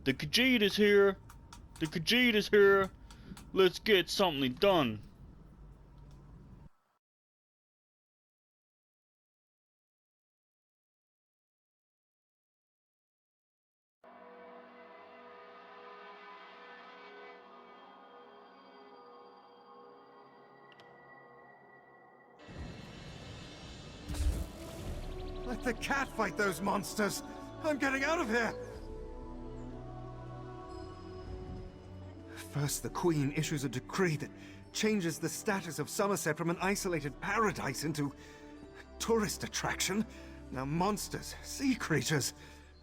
The Khajiit is here! The Khajiit is here! Let's get something done! Let the cat fight those monsters! I'm getting out of here! First, the Queen issues a decree that changes the status of Somerset from an isolated paradise into a tourist attraction. Now monsters, sea creatures,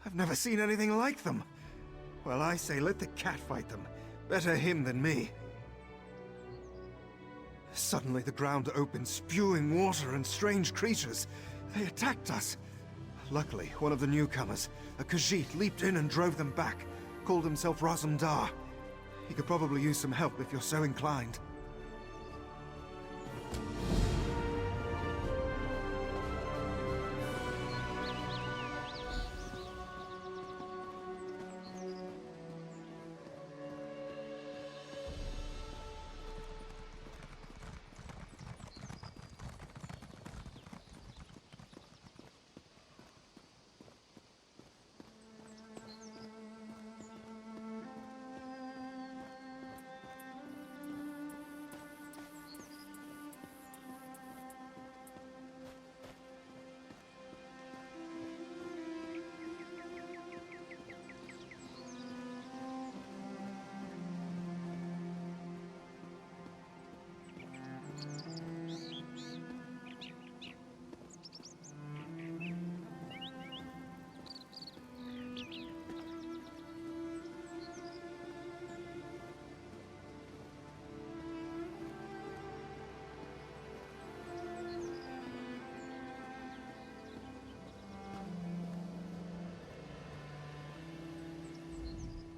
I've never seen anything like them. Well, I say let the cat fight them. Better him than me. Suddenly the ground opened, spewing water and strange creatures. They attacked us. Luckily, one of the newcomers, a Khajiit, leaped in and drove them back. Called himself Razumdar. He could probably use some help if you're so inclined.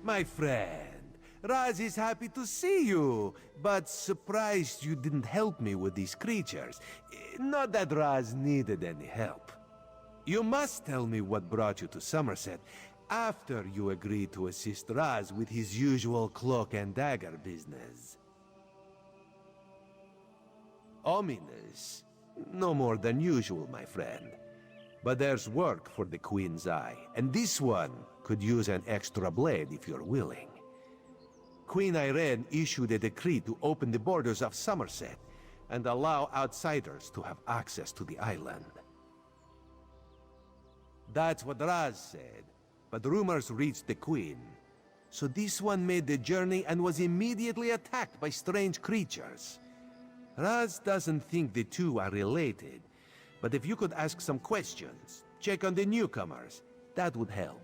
My friend, Raz is happy to see you, but surprised you didn't help me with these creatures. Not that Raz needed any help. You must tell me what brought you to Somerset after you agreed to assist Raz with his usual cloak and dagger business. Ominous. No more than usual, my friend. But there's work for the Queen's eye, and this one could use an extra blade if you're willing. Queen Irene issued a decree to open the borders of Somerset and allow outsiders to have access to the island. That's what Raz said, but rumors reached the Queen. So this one made the journey and was immediately attacked by strange creatures. Raz doesn't think the two are related, but if you could ask some questions, check on the newcomers, that would help.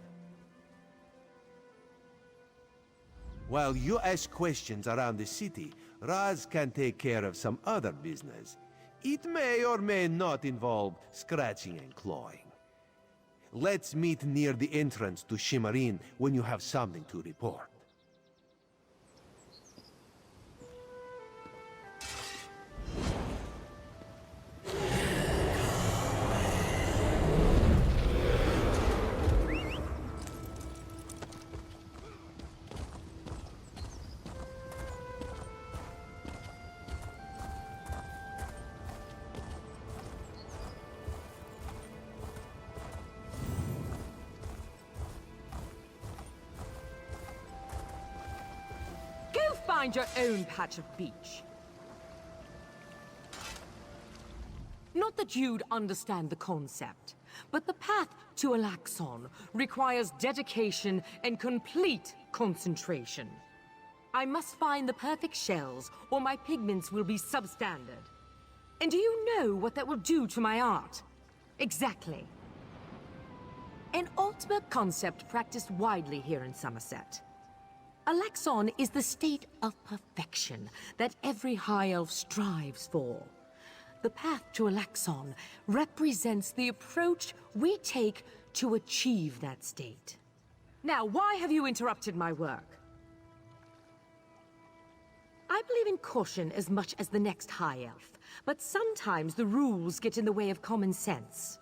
While you ask questions around the city, Raz can take care of some other business. It may or may not involve scratching and clawing. Let's meet near the entrance to Shimmerin when you have something to report. Find your own patch of beach. Not that you'd understand the concept, but the path to Alaxon requires dedication and complete concentration. I must find the perfect shells, or my pigments will be substandard. And do you know what that will do to my art? Exactly. An ultimate concept practiced widely here in Somerset. Alaxon is the state of perfection that every High Elf strives for. The path to Alaxon represents the approach we take to achieve that state. Now, why have you interrupted my work? I believe in caution as much as the next High Elf, but sometimes the rules get in the way of common sense.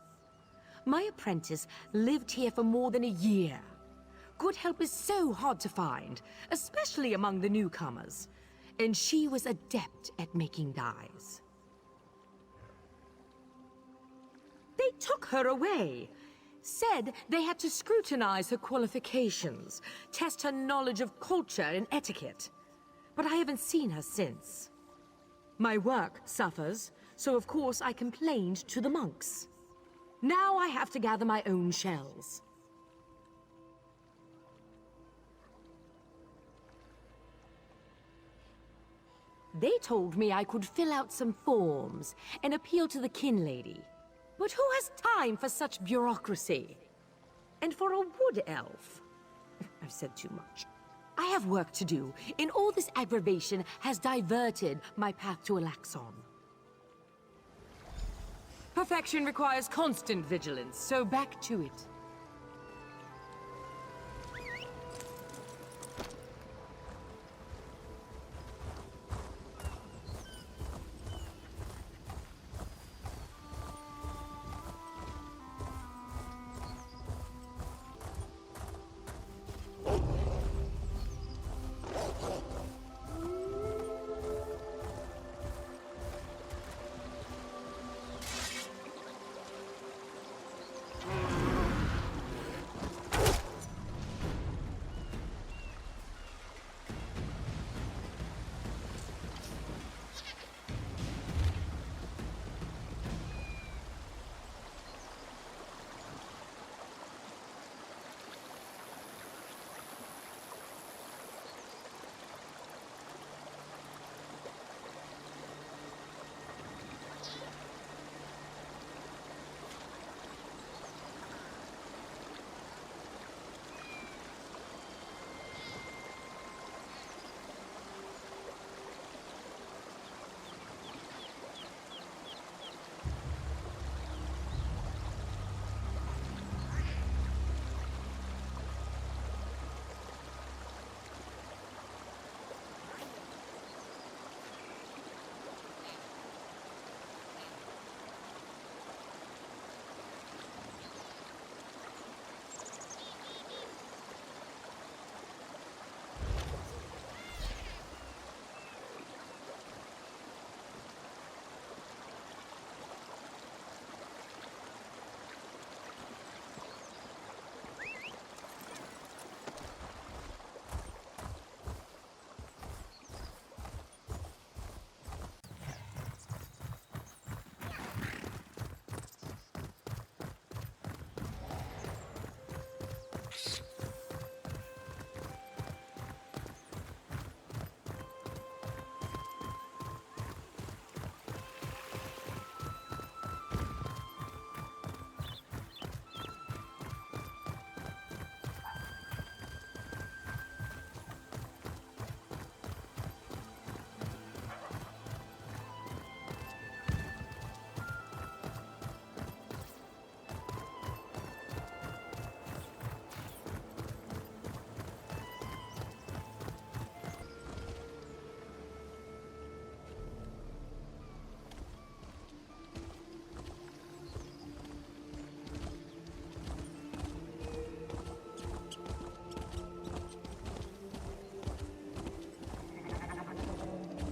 My apprentice lived here for more than a year. good help is so hard to find, especially among the newcomers. And she was adept at making dyes. They took her away. Said they had to scrutinize her qualifications, test her knowledge of culture and etiquette. But I haven't seen her since. My work suffers, so of course I complained to the monks. Now I have to gather my own shells. They told me I could fill out some forms and appeal to the kin lady. But who has time for such bureaucracy? And for a wood elf? I've said too much. I have work to do, and all this aggravation has diverted my path to Alaxon. Perfection requires constant vigilance, so back to it.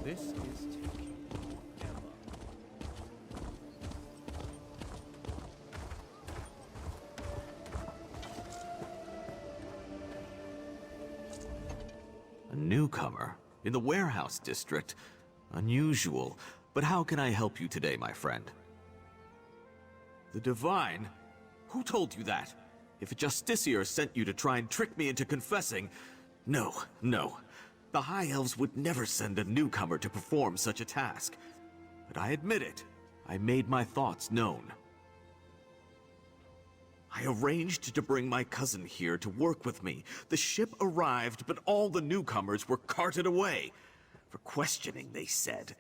This is taking forever. A newcomer in the warehouse district. Unusual, but how can I help you today, my friend? The Divine? Who told you that? If a Justiciar sent you to try and trick me into confessing... No, no. The High Elves would never send a newcomer to perform such a task. But I admit it, I made my thoughts known. I arranged to bring my cousin here to work with me. The ship arrived, but all the newcomers were carted away. For questioning, they said.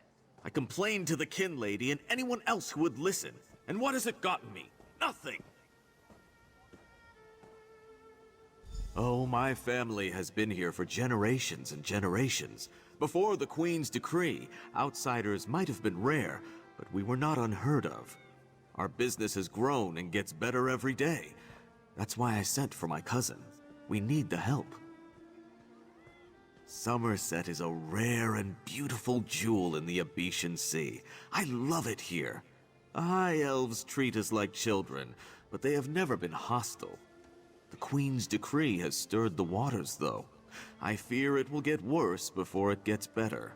I complained to the kin lady and anyone else who would listen. And what has it gotten me? Nothing! Oh, my family has been here for generations and generations. Before the Queen's decree, outsiders might have been rare, but we were not unheard of. Our business has grown and gets better every day. That's why I sent for my cousin. We need the help. Somerset is a rare and beautiful jewel in the Abetian Sea. I love it here. The High Elves treat us like children, but they have never been hostile. The Queen's decree has stirred the waters, though. I fear it will get worse before it gets better.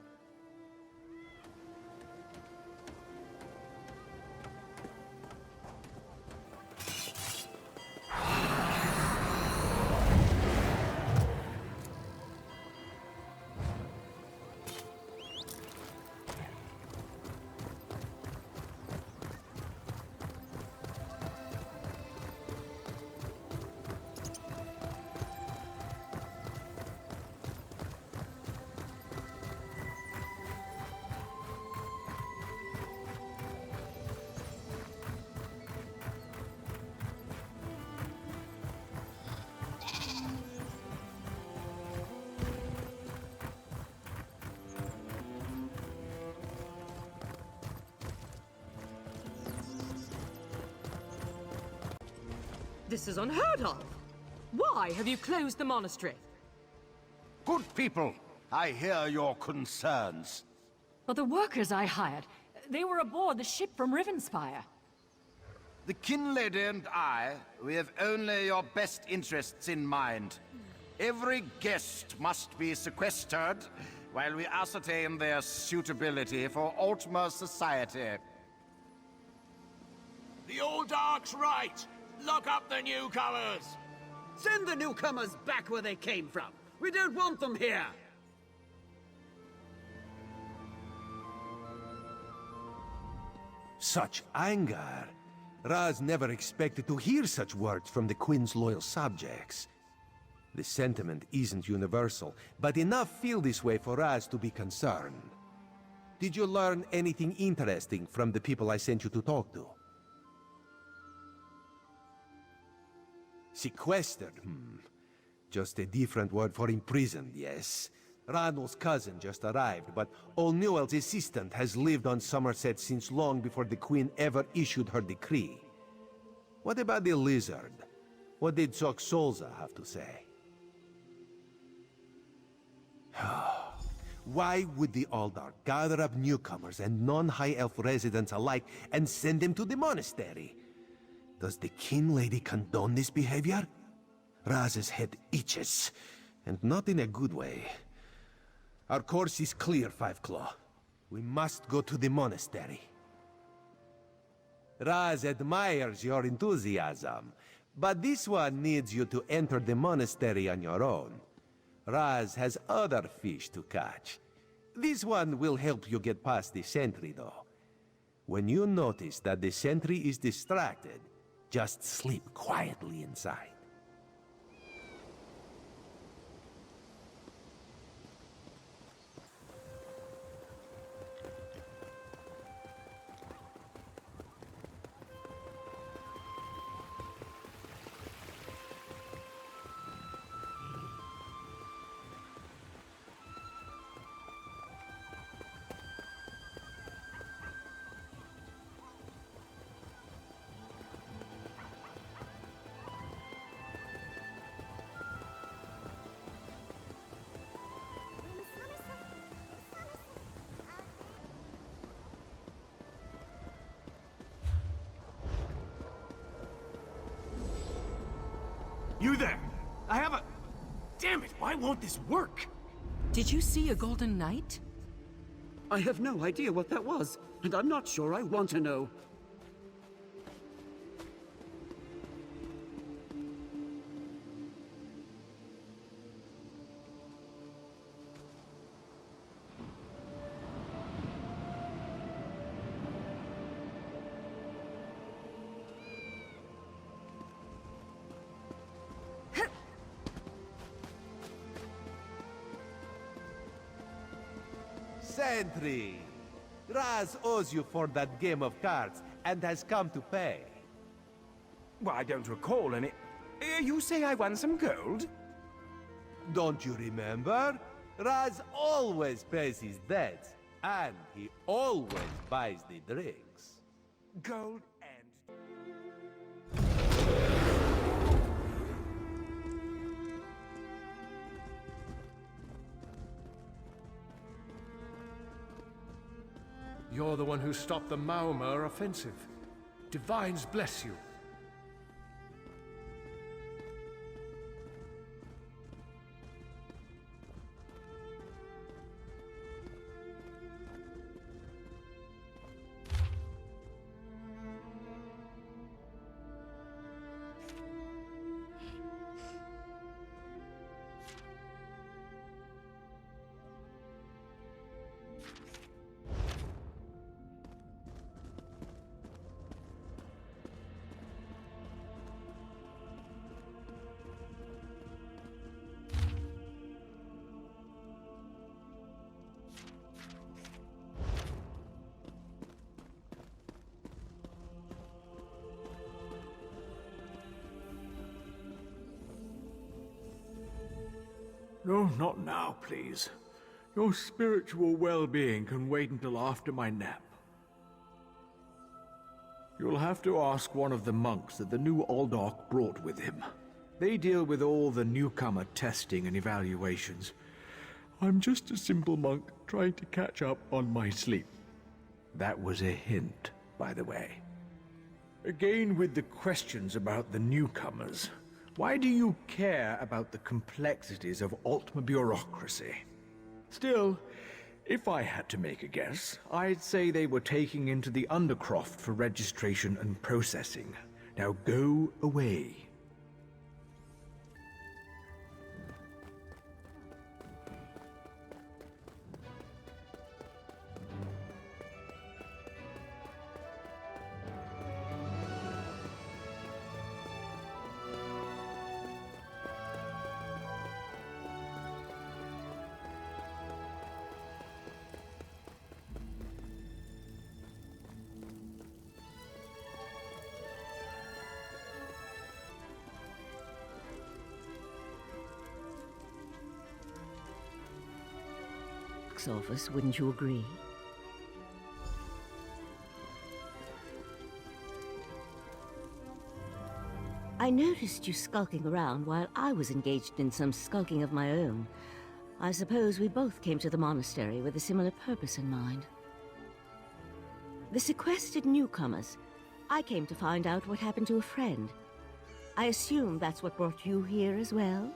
This is unheard of! Why have you closed the monastery? Good people, I hear your concerns. But the workers I hired, they were aboard the ship from Rivenspire. The Kin Lady and I, we have only your best interests in mind. Every guest must be sequestered while we ascertain their suitability for Altmer society. The old Dark's right! Lock up the newcomers! Send the newcomers back where they came from. We don't want them here. Such anger. Raz never expected to hear such words from the Queen's loyal subjects. The sentiment isn't universal, but enough feel this way for Raz to be concerned. Did you learn anything interesting from the people I sent you to talk to? Sequestered, Just a different word for imprisoned, yes. Ranul's cousin just arrived, but O'Newell's assistant has lived on Somerset since long before the Queen ever issued her decree. What about the lizard? What did Soxolza have to say? Why would the Aldar gather up newcomers and non-High Elf residents alike and send them to the monastery? Does the Kin Lady condone this behavior? Raz's head itches, and not in a good way. Our course is clear, Five Claw. We must go to the monastery. Raz admires your enthusiasm, but this one needs you to enter the monastery on your own. Raz has other fish to catch. This one will help you get past the sentry, though. When you notice that the sentry is distracted, just sleep quietly inside. You there! I have a... Damn it, why won't this work? Did you see a golden knight? I have no idea what that was, and I'm not sure I want to know. Sentry! Raz owes you for that game of cards and has come to pay. Well, I don't recall any... You say I won some gold? Don't you remember? Raz always pays his debts, and he always buys the drinks. Gold and... You're the one who stopped the Maumur offensive. Divines bless you. No, not now, please. Your spiritual well-being can wait until after my nap. You'll have to ask one of the monks that the new Aldork brought with him. They deal with all the newcomer testing and evaluations. I'm just a simple monk trying to catch up on my sleep. That was a hint, by the way. Again with the questions about the newcomers. Why do you care about the complexities of Altma bureaucracy? Still, if I had to make a guess, I'd say they were taking into the Undercroft for registration and processing. Now go away. Office, wouldn't you agree? I noticed you skulking around while I was engaged in some skulking of my own. I suppose we both came to the monastery with a similar purpose in mind. The sequestered newcomers. I came to find out what happened to a friend. I assume that's what brought you here as well?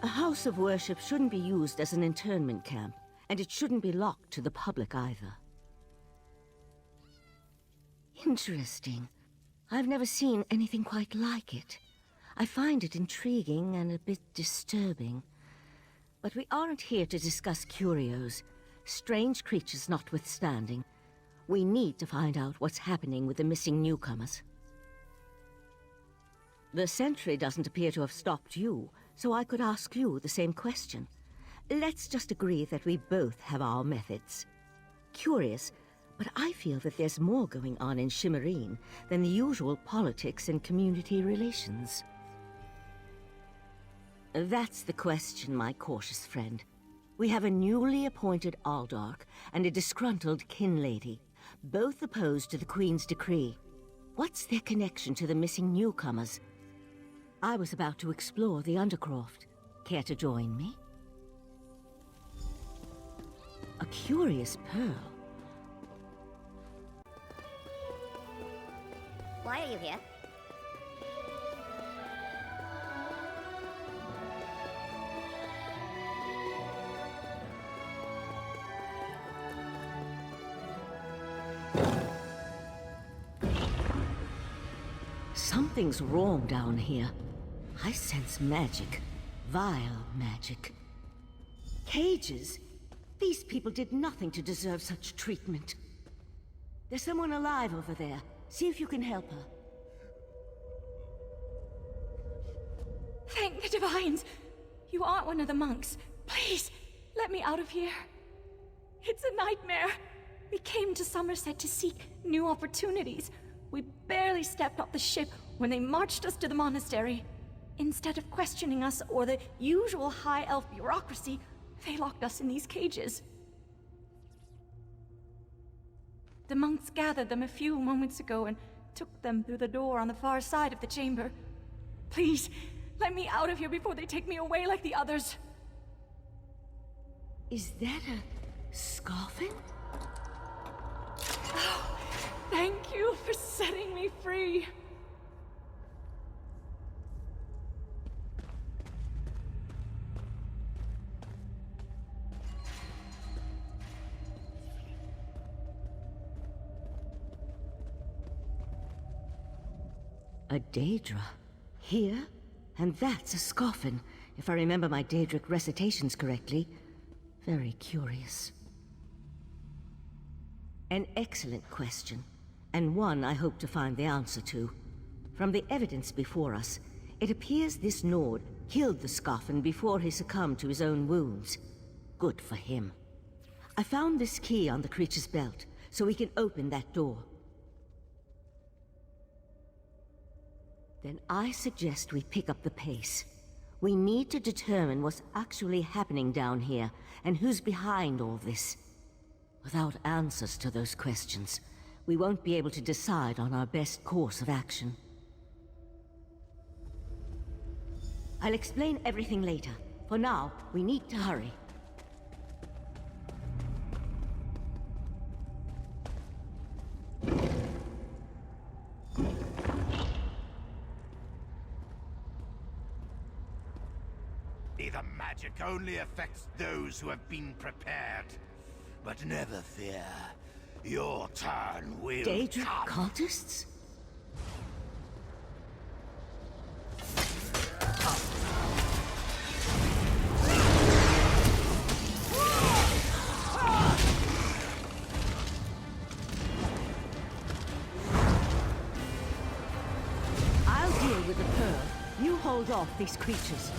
A house of worship shouldn't be used as an internment camp. And it shouldn't be locked to the public either. Interesting. I've never seen anything quite like it. I find it intriguing and a bit disturbing. But we aren't here to discuss curios. Strange creatures notwithstanding. We need to find out what's happening with the missing newcomers. The sentry doesn't appear to have stopped you, so I could ask you the same question. Let's just agree that we both have our methods. Curious, but I feel that there's more going on in Shimmerine than the usual politics and community relations. That's the question, my cautious friend. We have a newly appointed Aldork and a disgruntled kin lady, both opposed to the Queen's decree. What's their connection to the missing newcomers? I was about to explore the Undercroft. Care to join me? A curious pearl. Why are you here? Something's wrong down here. I sense magic. Vile magic. Cages? These people did nothing to deserve such treatment. There's someone alive over there. See if you can help her. Thank the Divines! You aren't one of the monks. Please, let me out of here. It's a nightmare. We came to Somerset to seek new opportunities. We barely stepped off the ship when they marched us to the monastery. Instead of questioning us or the usual high elf bureaucracy, they locked us in these cages. The monks gathered them a few moments ago and took them through the door on the far side of the chamber. Please, let me out of here before they take me away like the others. Is that a scoffin? Thank you for setting me free. A Daedra? Here? And that's a Scoffin, if I remember my Daedric recitations correctly. Very curious. An excellent question, and one I hope to find the answer to. From the evidence before us, it appears this Nord killed the Scoffin before he succumbed to his own wounds. Good for him. I found this key on the creature's belt, so we can open that door. Then I suggest we pick up the pace. We need to determine what's actually happening down here, and who's behind all this. Without answers to those questions, we won't be able to decide on our best course of action. I'll explain everything later. For now, we need to hurry. The magic only affects those who have been prepared. But never fear. Your turn will Daedric come. cultists? I'll deal with the pearl. You hold off these creatures.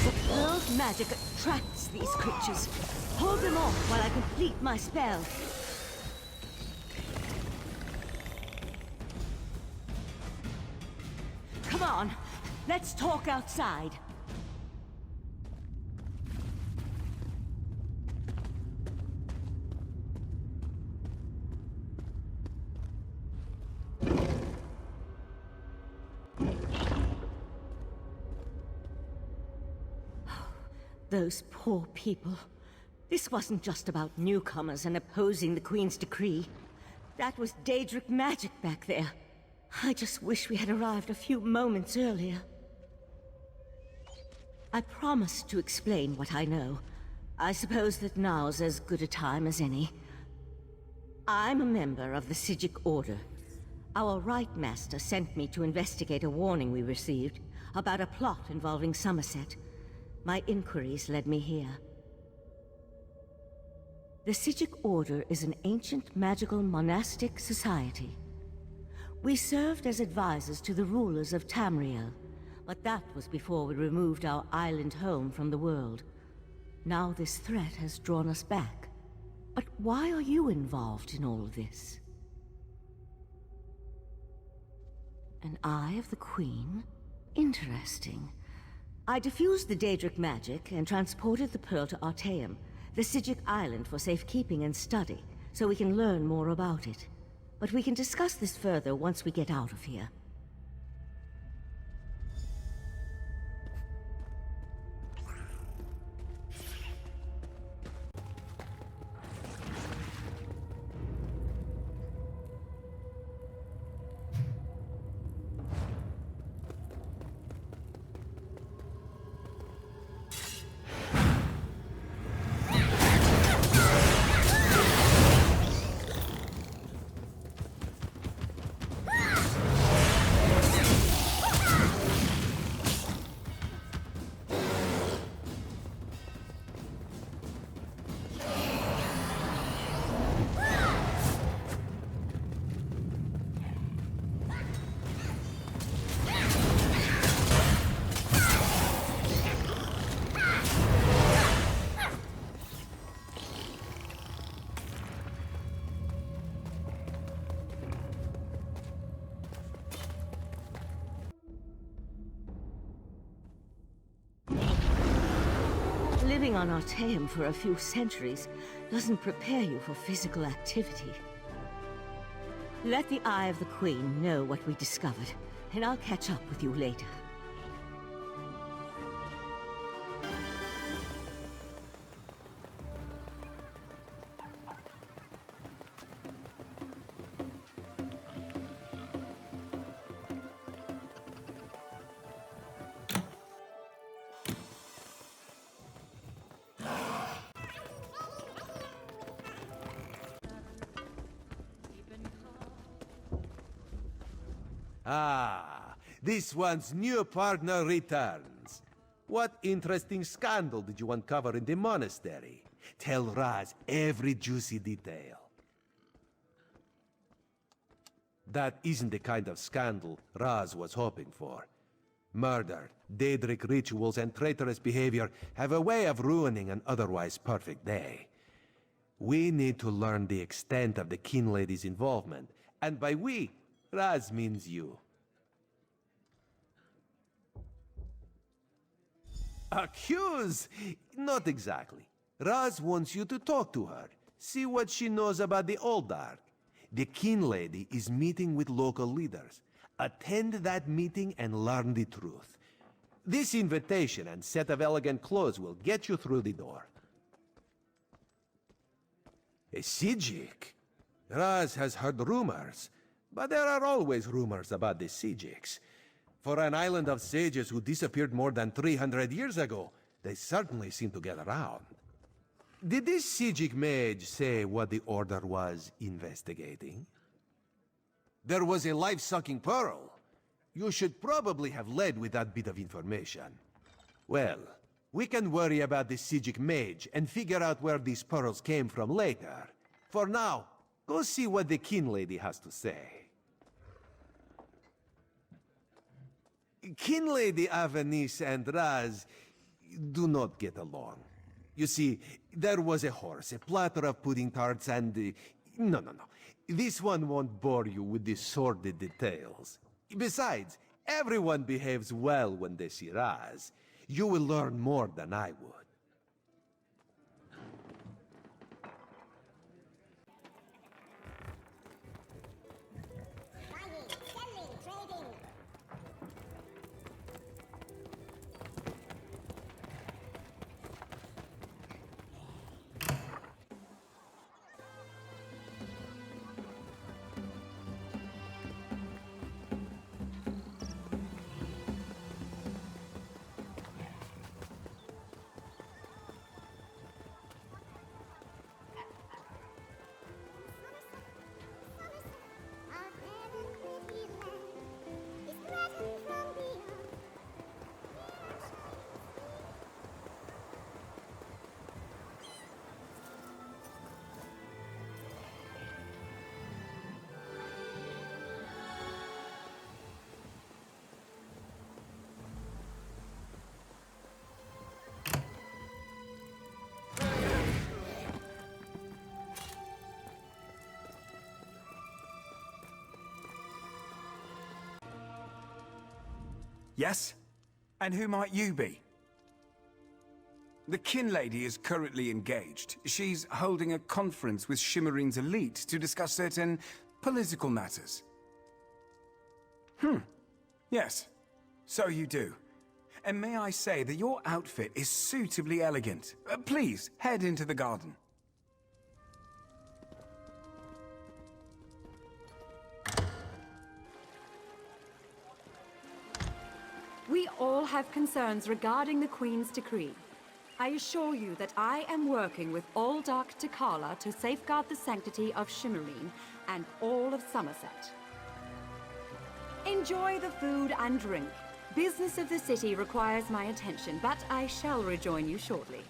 The pearl's magic attracts these creatures. Hold them off while I complete my spell. Come on, let's talk outside. Those poor people. This wasn't just about newcomers and opposing the Queen's decree. That was Daedric magic back there. I just wish we had arrived a few moments earlier. I promised to explain what I know. I suppose that now's as good a time as any. I'm a member of the Psijic Order. Our Right Master sent me to investigate a warning we received about a plot involving Somerset. My inquiries led me here. The Psijic Order is an ancient magical monastic society. We served as advisors to the rulers of Tamriel, but that was before we removed our island home from the world. Now this threat has drawn us back. But why are you involved in all of this? An Eye of the Queen? Interesting. I diffused the Daedric magic and transported the pearl to Artaeum, the Psijic island for safekeeping and study, so we can learn more about it. But we can discuss this further once we get out of here. Living on Artaeum for a few centuries doesn't prepare you for physical activity. Let the Eye of the Queen know what we discovered, and I'll catch up with you later. Ah, this one's new partner returns. What interesting scandal did you uncover in the monastery? Tell Raz every juicy detail. That isn't the kind of scandal Raz was hoping for. Murder, Daedric rituals, and traitorous behavior have a way of ruining an otherwise perfect day. We need to learn the extent of the Kin Lady's involvement, and by we, Raz means you. Accuse? Not exactly. Raz wants you to talk to her, see what she knows about the Oldark. The Kin Lady is meeting with local leaders. Attend that meeting and learn the truth. This invitation and set of elegant clothes will get you through the door. A Sijik? Raz has heard rumors, but there are always rumors about the Sijiks. For an island of sages who disappeared more than 300 years ago, they certainly seem to get around. Did this Sijik mage say what the Order was investigating? There was a life-sucking pearl. You should probably have led with that bit of information. Well, we can worry about the Sijik mage and figure out where these pearls came from later. For now, go see what the Kin Lady has to say. Kin Lady Avanice and Raz do not get along. You see, there was a horse, a platter of pudding tarts, and... No. This one won't bore you with the sordid details. Besides, everyone behaves well when they see Raz. You will learn more than I would. Yes? And who might you be? The Kin Lady is currently engaged. She's holding a conference with Shimmerine's elite to discuss certain political matters. Yes. So you do. And may I say that your outfit is suitably elegant. Please, head into the garden. We all have concerns regarding the Queen's decree. I assure you that I am working with all Dark Takala to safeguard the sanctity of Shimmerine and all of Somerset. Enjoy the food and drink. Business of the city requires my attention, but I shall rejoin you shortly.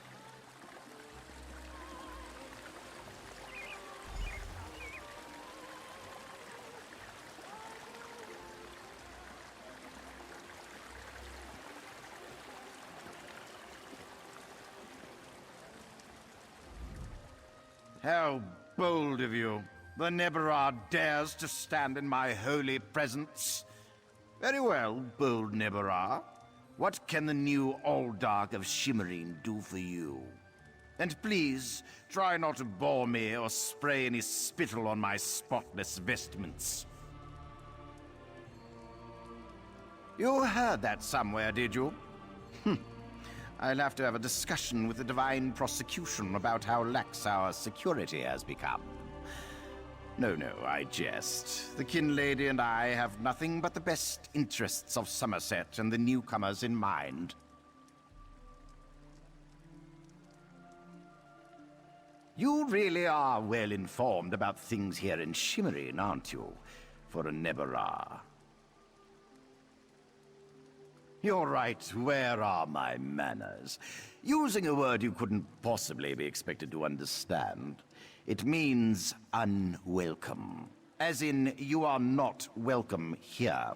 How bold of you. The Neberah dares to stand in my holy presence. Very well, bold Neberah. What can the new Alldark of Shimmerine do for you? And please, try not to bore me or spray any spittle on my spotless vestments. You heard that somewhere, did you? I'll have to have a discussion with the Divine Prosecution about how lax our security has become. No, I jest. The Kin Lady and I have nothing but the best interests of Somerset and the newcomers in mind. You really are well informed about things here in Shimmerine, aren't you? For a Neberah. You're right. Where are my manners? Using a word you couldn't possibly be expected to understand, it means unwelcome. As in, you are not welcome here.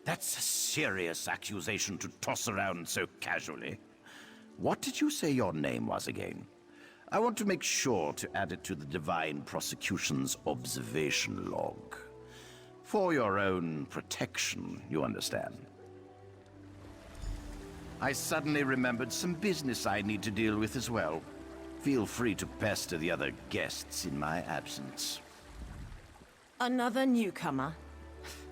That's a serious accusation to toss around so casually. What did you say your name was again? I want to make sure to add it to the Divine Prosecution's observation log. For your own protection, you understand. I suddenly remembered some business I need to deal with as well. Feel free to pester the other guests in my absence. Another newcomer.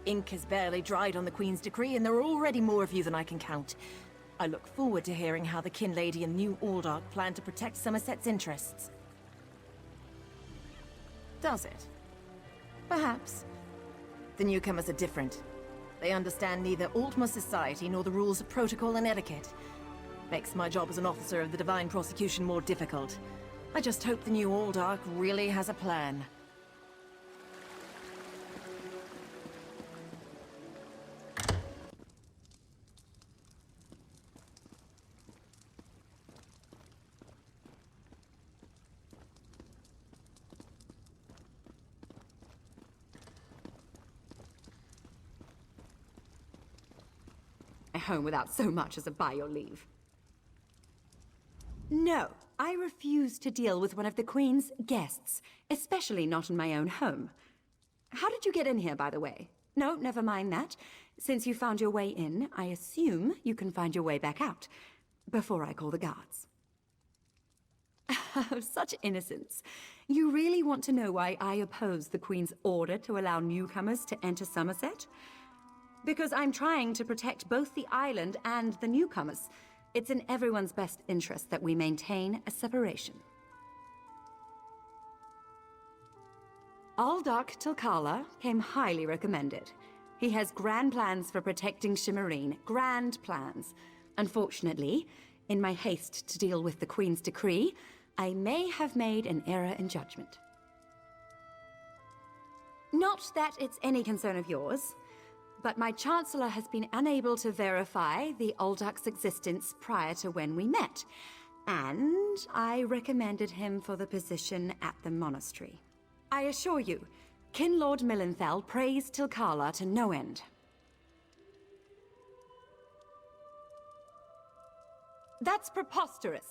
Ink has barely dried on the Queen's decree, and there are already more of you than I can count. I look forward to hearing how the Kin Lady and New Aldark plan to protect Somerset's interests. Does it? Perhaps. The newcomers are different. They understand neither Altmer society nor the rules of protocol and etiquette. Makes my job as an officer of the Divine Prosecution more difficult. I just hope the New Aldark really has a plan. Home without so much as a by your leave. No, I refuse to deal with one of the Queen's guests, especially not in my own home. How did you get in here, by the way? No, never mind that. Since you found your way in, I assume you can find your way back out, before I call the guards. Such innocence. You really want to know why I oppose the Queen's order to allow newcomers to enter Somerset? Because I'm trying to protect both the island and the newcomers. It's in everyone's best interest that we maintain a separation. Aldark Tilkala came highly recommended. He has grand plans for protecting Shimmerine. Grand plans. Unfortunately, in my haste to deal with the Queen's decree, I may have made an error in judgment. Not that it's any concern of yours. But my Chancellor has been unable to verify the Aldark's existence prior to when we met, and I recommended him for the position at the monastery. I assure you, Kin Lord Millenthal praised Tilkala to no end. That's preposterous.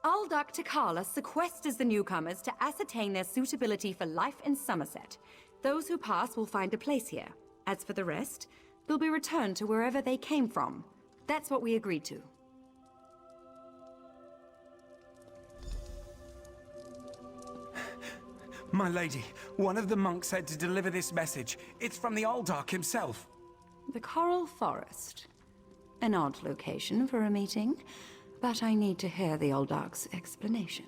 Aldark Tilkala sequesters the newcomers to ascertain their suitability for life in Somerset. Those who pass will find a place here. As for the rest, they'll be returned to wherever they came from. That's what we agreed to. My lady, one of the monks said to deliver this message. It's from the Aldark himself. The Coral Forest. An odd location for a meeting, but I need to hear the Aldark's explanation.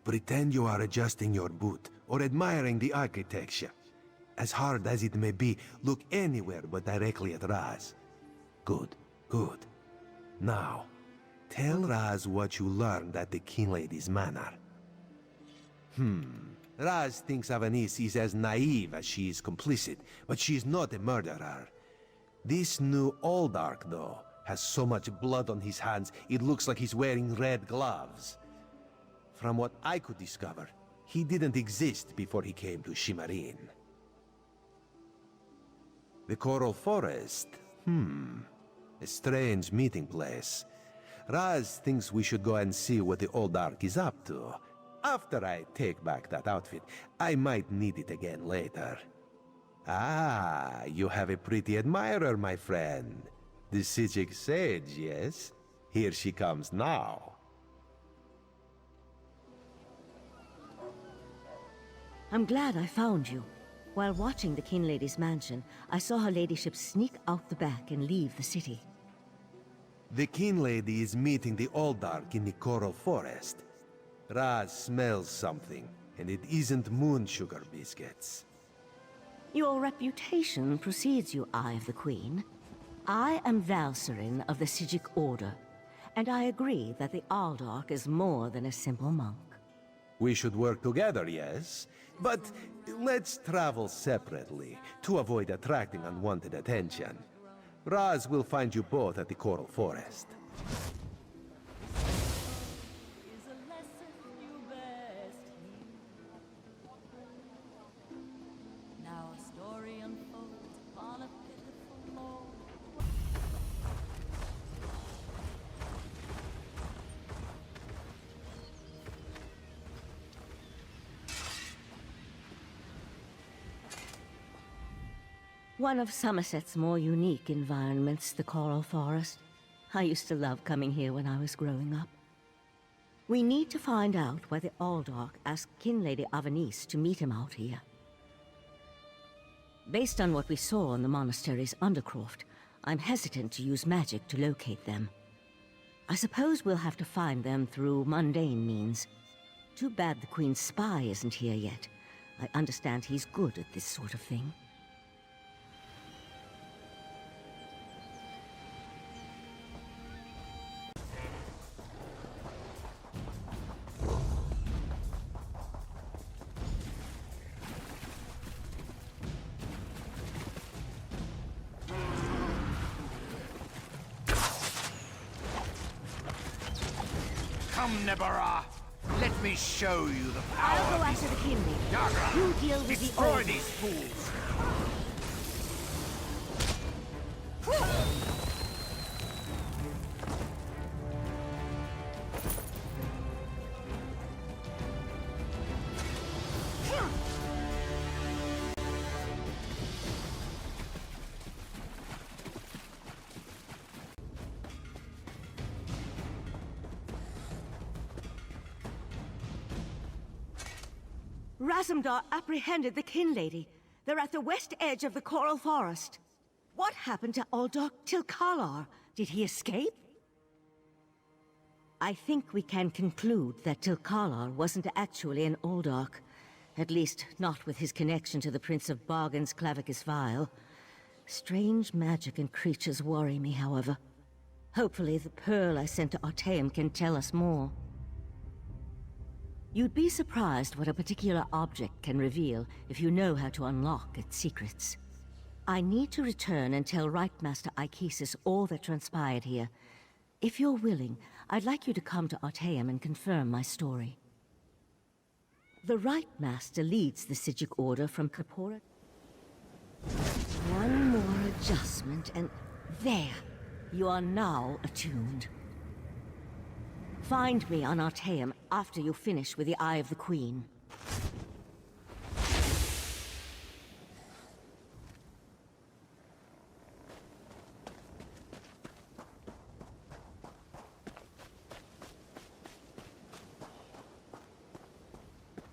Pretend you are adjusting your boot or admiring the architecture. As hard as it may be, look anywhere but directly at Raz. Good, good. Now, tell Raz what you learned at the King Lady's manor. Raz thinks Avanice is as naive as she is complicit, but she's not a murderer. This new Aldark, though, has so much blood on his hands, it looks like he's wearing red gloves. From what I could discover, he didn't exist before he came to Shimmerine. The Coral Forest? A strange meeting place. Raz thinks we should go and see what the Aldark is up to. After I take back that outfit, I might need it again later. Ah, you have a pretty admirer, my friend. The Psijic Sage, yes? Here she comes now. I'm glad I found you. While watching the Kin Lady's mansion, I saw her ladyship sneak out the back and leave the city. The Kin Lady is meeting the Aldark in the Coral Forest. Raz smells something, and it isn't moon sugar biscuits. Your reputation precedes you, Eye of the Queen. I am Valcerin of the Sijic Order, and I agree that the Aldark is more than a simple monk. We should work together, yes? But let's travel separately, to avoid attracting unwanted attention. Raz will find you both at the Coral Forest. One of Somerset's more unique environments, the Coral Forest. I used to love coming here when I was growing up. We need to find out why the Aldark asked Kin Lady Avanice to meet him out here. Based on what we saw in the monastery's undercroft, I'm hesitant to use magic to locate them. I suppose we'll have to find them through mundane means. Too bad the Queen's spy isn't here yet. I understand he's good at this sort of thing. Come, Nebara. Let me show you the power. I'll go after the Kin Lady. Yagra, You deal with the destroy Aldark. these fools. Razumdar apprehended the Kin Lady. They're at the west edge of the Coral Forest. What happened to Aldark Tilkalar? Did he escape? I think we can conclude that Tilkalar wasn't actually an Aldark. At least, not with his connection to the Prince of Bargain's Clavicus Vial. Strange magic and creatures worry me, however. Hopefully the pearl I sent to Artaeum can tell us more. You'd be surprised what a particular object can reveal if you know how to unlock its secrets. I need to return and tell Right Master Ikesis all that transpired here. If you're willing, I'd like you to come to Artaeum and confirm my story. The Right Master leads the Sijic Order from Kapora. One more adjustment and there! You are now attuned. Find me on Artaeum after you finish with the Eye of the Queen.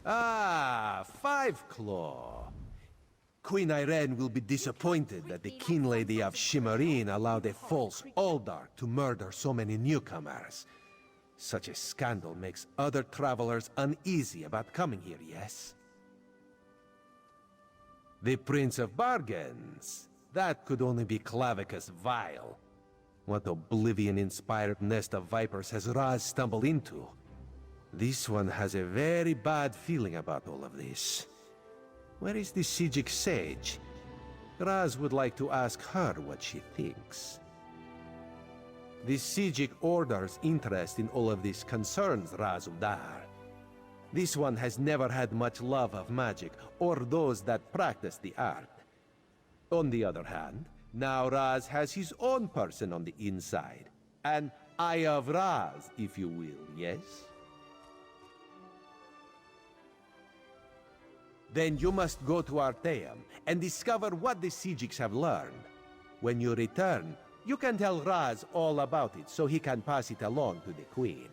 Ah, Five Claw. Queen Irene will be disappointed that the Kin Lady of Shimmerine allowed a false Aldark to murder so many newcomers. Such a scandal makes other travelers uneasy about coming here, yes? The Prince of Bargains. That could only be Clavicus Vial. What oblivion-inspired nest of vipers has Raz stumbled into? This one has a very bad feeling about all of this. Where is the Sijic Sage? Raz would like to ask her what she thinks. The Sijic Order's interest in all of this concerns Razumdar. This one has never had much love of magic, or those that practice the art. On the other hand, now Raz has his own person on the inside. An Eye of Raz, if you will, yes? Then you must go to Artaeum and discover what the Sijics have learned. When you return, you can tell Raz all about it so he can pass it along to the Queen.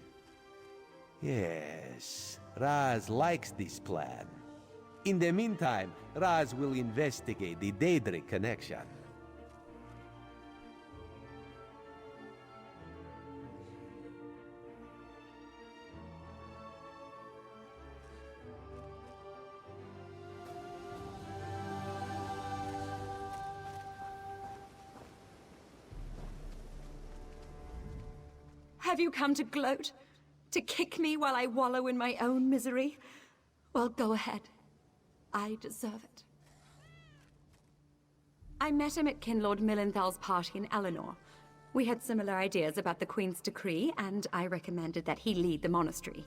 Yes, Raz likes this plan. In the meantime, Raz will investigate the Daedric connection. Have you come to gloat? To kick me while I wallow in my own misery? Well, go ahead. I deserve it. I met him at Kinlord Millenthal's party in Eleanor. We had similar ideas about the Queen's decree, and I recommended that he lead the monastery.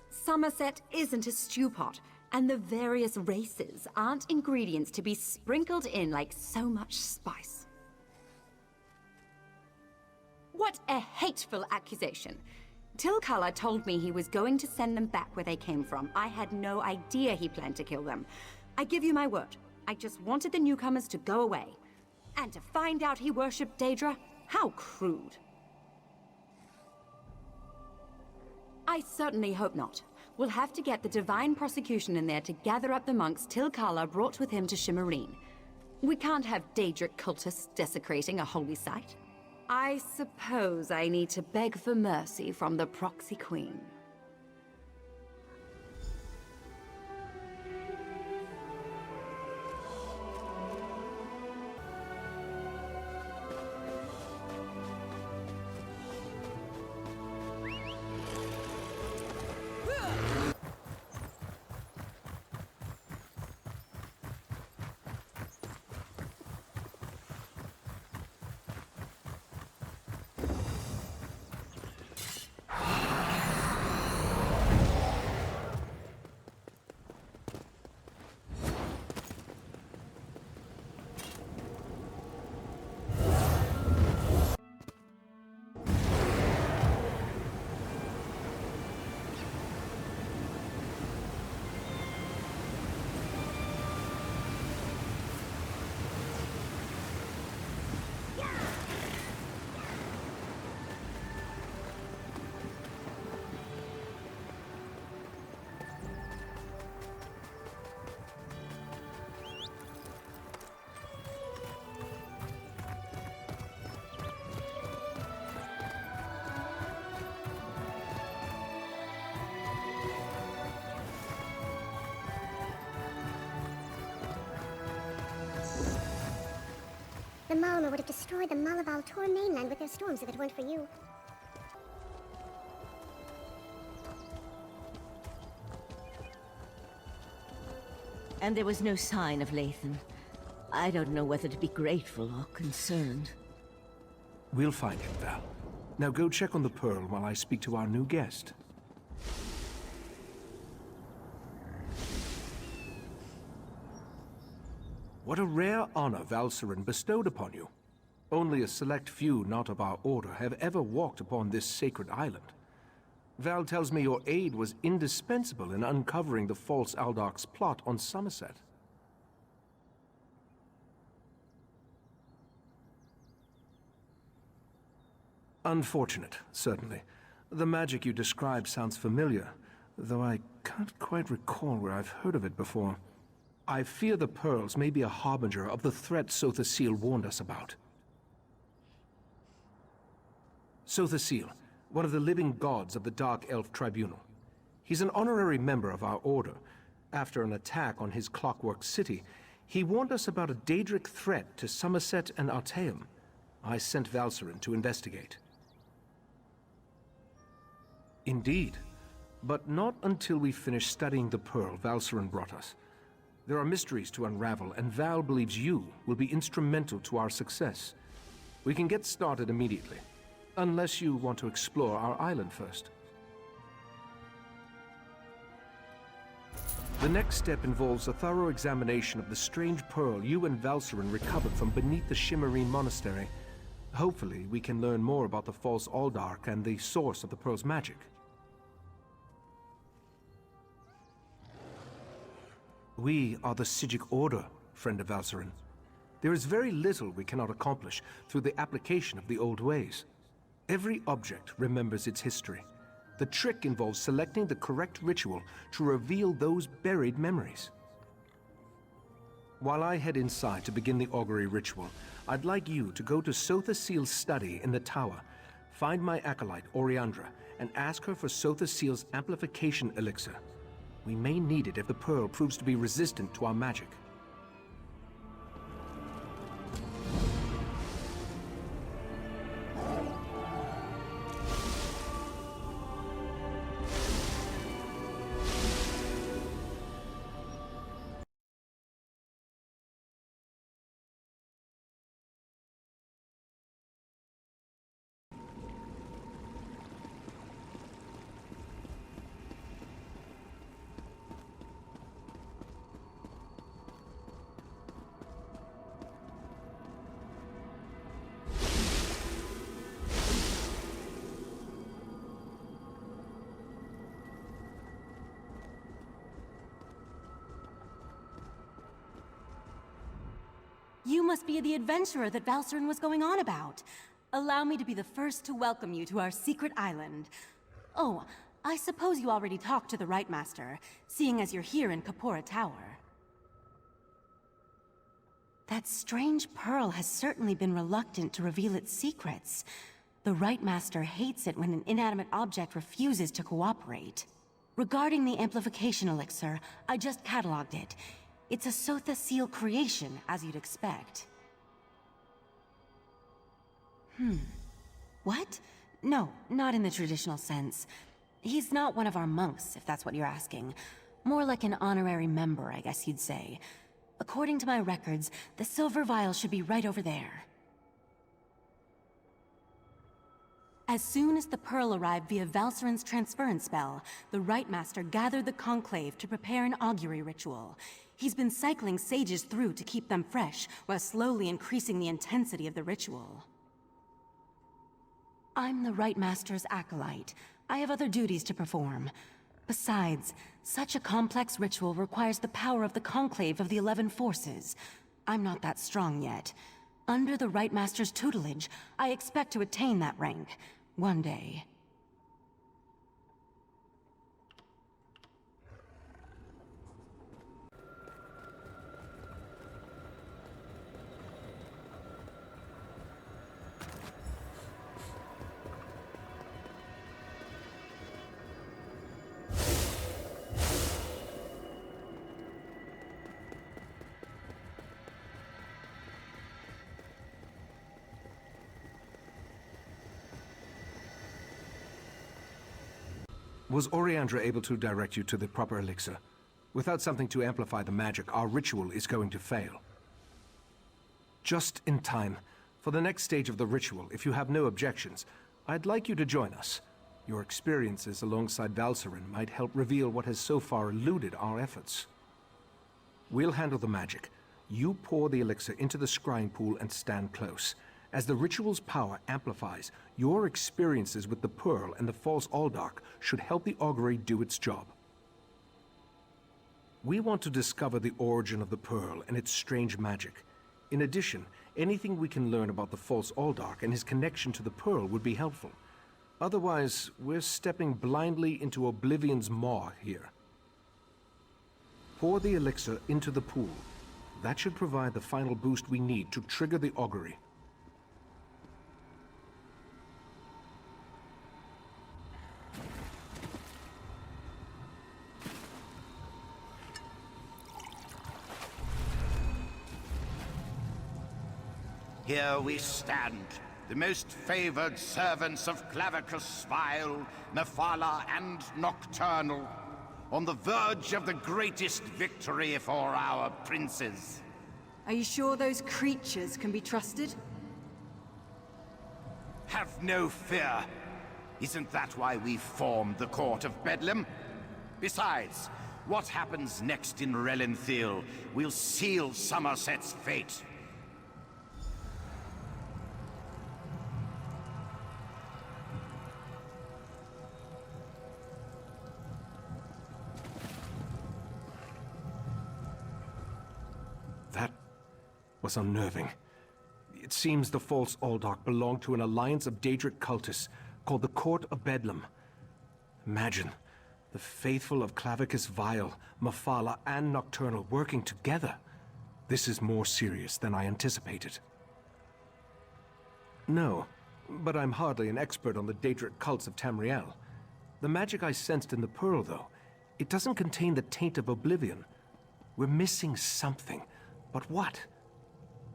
Somerset isn't a stew pot, and the various races aren't ingredients to be sprinkled in like so much spice. What a hateful accusation! Tilkala told me he was going to send them back where they came from. I had no idea he planned to kill them. I give you my word. I just wanted the newcomers to go away. And to find out he worshipped Daedra? How crude. I certainly hope not. We'll have to get the Divine Prosecution in there to gather up the monks Tilkala brought with him to Shimmerine. We can't have Daedric cultists desecrating a holy site. I suppose I need to beg for mercy from the proxy queen. The Malma would have destroyed the Malaval Tor mainland with their storms if it weren't for you. And there was no sign of Lathan. I don't know whether to be grateful or concerned. We'll find him, Val. Now go check on the Pearl while I speak to our new guest. What a rare honor Valcerin bestowed upon you. Only a select few not of our order have ever walked upon this sacred island. Val tells me your aid was indispensable in uncovering the false Aldoc's plot on Somerset. Unfortunate, certainly. The magic you describe sounds familiar, though I can't quite recall where I've heard of it before. I fear the pearls may be a harbinger of the threat Sothasil warned us about. Sothasil, one of the living gods of the Dark Elf Tribunal. He's an honorary member of our order. After an attack on his clockwork city, he warned us about a Daedric threat to Somerset and Artaeum. I sent Valcerin to investigate. Indeed, but not until we finish studying the pearl Valcerin brought us. There are mysteries to unravel, and Val believes you will be instrumental to our success. We can get started immediately, unless you want to explore our island first. The next step involves a thorough examination of the strange pearl you and Valcerin recovered from beneath the Shimmerine Monastery. Hopefully, we can learn more about the false Aldark and the source of the pearl's magic. We are the Sigic Order, friend of Valcerin. There is very little we cannot accomplish through the application of the old ways. Every object remembers its history. The trick involves selecting the correct ritual to reveal those buried memories. While I head inside to begin the augury ritual, I'd like you to go to Sotha Seal's study in the tower, find my acolyte, Oriandra, and ask her for Sotha Seal's amplification elixir. We may need it if the pearl proves to be resistant to our magic. You must be the adventurer that Valcerin was going on about. Allow me to be the first to welcome you to our secret island. Oh, I suppose you already talked to the Rite Master, seeing as you're here in Kapora Tower. That strange pearl has certainly been reluctant to reveal its secrets. The Rite Master hates it when an inanimate object refuses to cooperate. Regarding the amplification elixir, I just cataloged it. It's a Sotha Seal creation, as you'd expect. What? No, not in the traditional sense. He's not one of our monks, if that's what you're asking. More like an honorary member, I guess you'd say. According to my records, the silver vial should be right over there. As soon as the pearl arrived via Valcerin's transference spell, the Rite Master gathered the conclave to prepare an augury ritual. He's been cycling sages through to keep them fresh, while slowly increasing the intensity of the ritual. I'm the Rite Master's acolyte. I have other duties to perform. Besides, such a complex ritual requires the power of the conclave of the 11 forces. I'm not that strong yet. Under the Rite Master's tutelage, I expect to attain that rank. One day. Was Oriandra able to direct you to the proper elixir? Without something to amplify the magic, our ritual is going to fail. Just in time. For the next stage of the ritual, if you have no objections, I'd like you to join us. Your experiences alongside Valcerin might help reveal what has so far eluded our efforts. We'll handle the magic. You pour the elixir into the scrying pool and stand close. As the ritual's power amplifies, your experiences with the Pearl and the false Aldark should help the augury do its job. We want to discover the origin of the Pearl and its strange magic. In addition, anything we can learn about the false Aldark and his connection to the Pearl would be helpful. Otherwise, we're stepping blindly into Oblivion's maw here. Pour the elixir into the pool. That should provide the final boost we need to trigger the augury. Here we stand, the most favored servants of Clavicus Vile, Mephala, and Nocturnal, on the verge of the greatest victory for our princes. Are you sure those creatures can be trusted? Have no fear. Isn't that why we formed the Court of Bedlam? Besides, what happens next in Relenthil will seal Somerset's fate. That was unnerving. It seems the false Aldark belonged to an alliance of Daedric cultists called the Court of Bedlam. Imagine, the faithful of Clavicus Vile, Mephala, and Nocturnal working together. This is more serious than I anticipated. No, but I'm hardly an expert on the Daedric cults of Tamriel. The magic I sensed in the pearl, though, it doesn't contain the taint of oblivion. We're missing something. But what?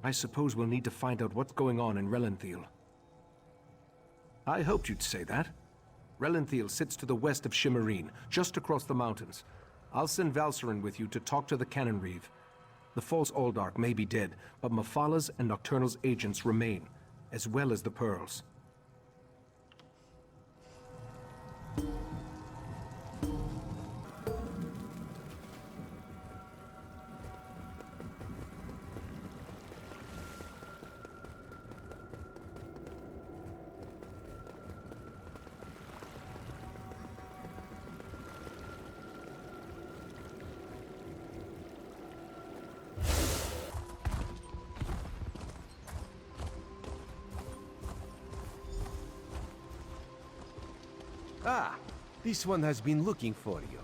I suppose we'll need to find out what's going on in Relenthiel. I hoped you'd say that. Relenthiel sits to the west of Shimmerine, just across the mountains. I'll send Valcerin with you to talk to the Cannon Reeve. The false Aldark may be dead, but Mephalah's and Nocturnal's agents remain, as well as the pearls. Ah, this one has been looking for you.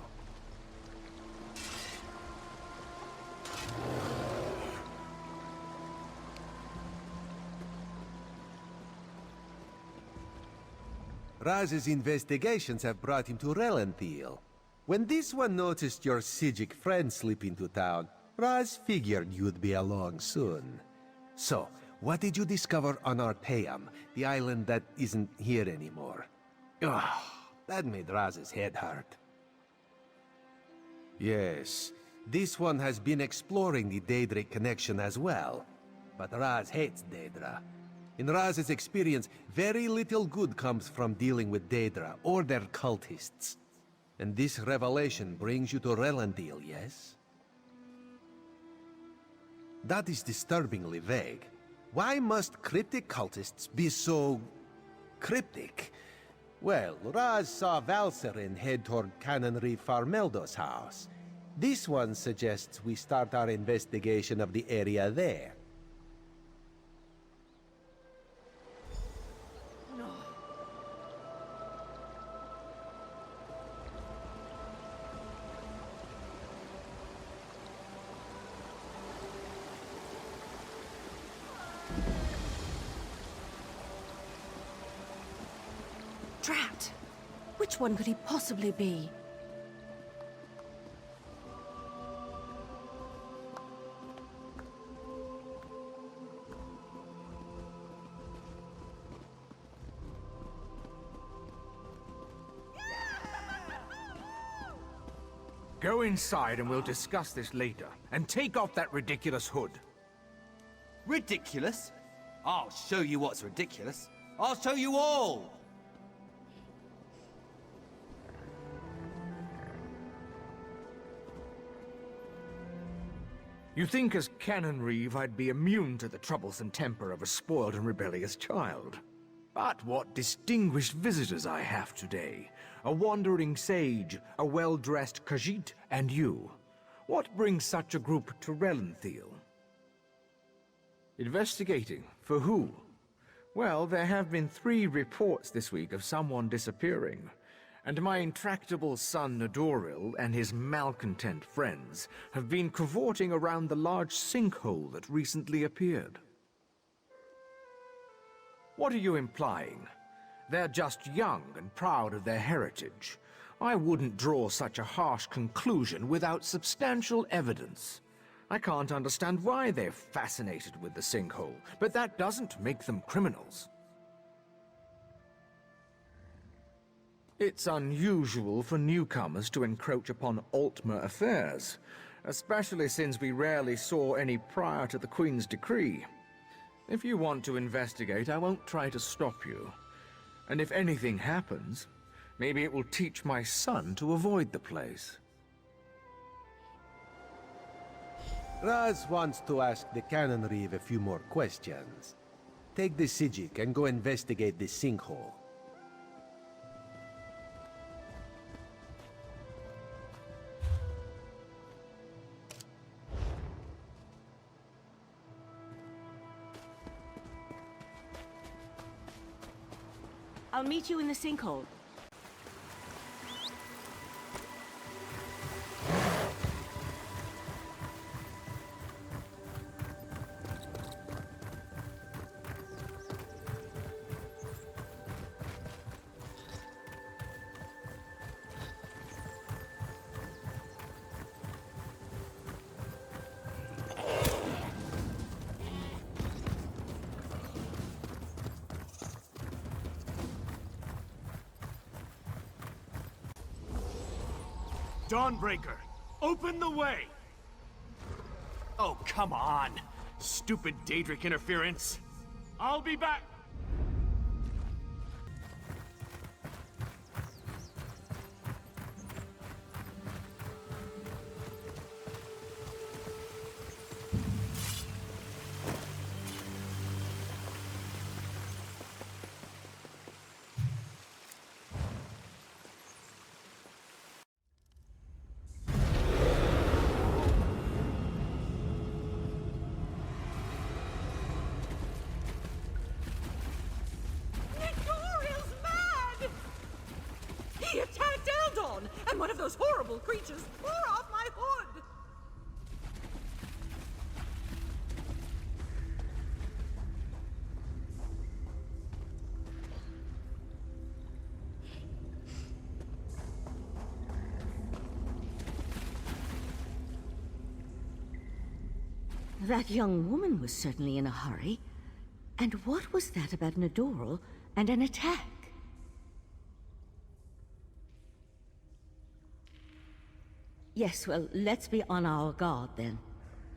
Raz's investigations have brought him to Relenthiel. When this one noticed your Sijic friend slip into town, Raz figured you'd be along soon. So, what did you discover on Arteum, the island that isn't here anymore? Ugh. That made Raz's head hurt. Yes, this one has been exploring the Daedric connection as well. But Raz hates Daedra. In Raz's experience, very little good comes from dealing with Daedra or their cultists. And this revelation brings you to Relenthiel, yes? That is disturbingly vague. Why must cryptic cultists be so... cryptic? Well, Raz saw Valcerin head toward Canonry Farmeldo's house. This one suggests we start our investigation of the area there. Drat! Which one could he possibly be? Go inside and we'll discuss this later. And take off that ridiculous hood. Ridiculous? I'll show you what's ridiculous. I'll show you all! You think as Canon Reeve I'd be immune to the troublesome temper of a spoiled and rebellious child. But what distinguished visitors I have today. A wandering sage, a well-dressed Khajiit, and you. What brings such a group to Relenthiel? Investigating? For who? Well, there have been 3 reports this week of someone disappearing. And my intractable son Nadoril and his malcontent friends have been cavorting around the large sinkhole that recently appeared. What are you implying? They're just young and proud of their heritage. I wouldn't draw such a harsh conclusion without substantial evidence. I can't understand why they're fascinated with the sinkhole, but that doesn't make them criminals. It's unusual for newcomers to encroach upon Altmer affairs, especially since we rarely saw any prior to the Queen's decree. If you want to investigate, I won't try to stop you. And if anything happens, maybe it will teach my son to avoid the place. Raz wants to ask the Cannon Reeve a few more questions. Take the Sijic and go investigate the sinkhole. I'll meet you in the sinkhole. Dawnbreaker, open the way! Oh, come on! Stupid Daedric interference! I'll be back! He attacked Eldon, and one of those horrible creatures tore off my hood! That young woman was certainly in a hurry. And what was that about Nadoral and an attack? Yes, well, let's be on our guard then.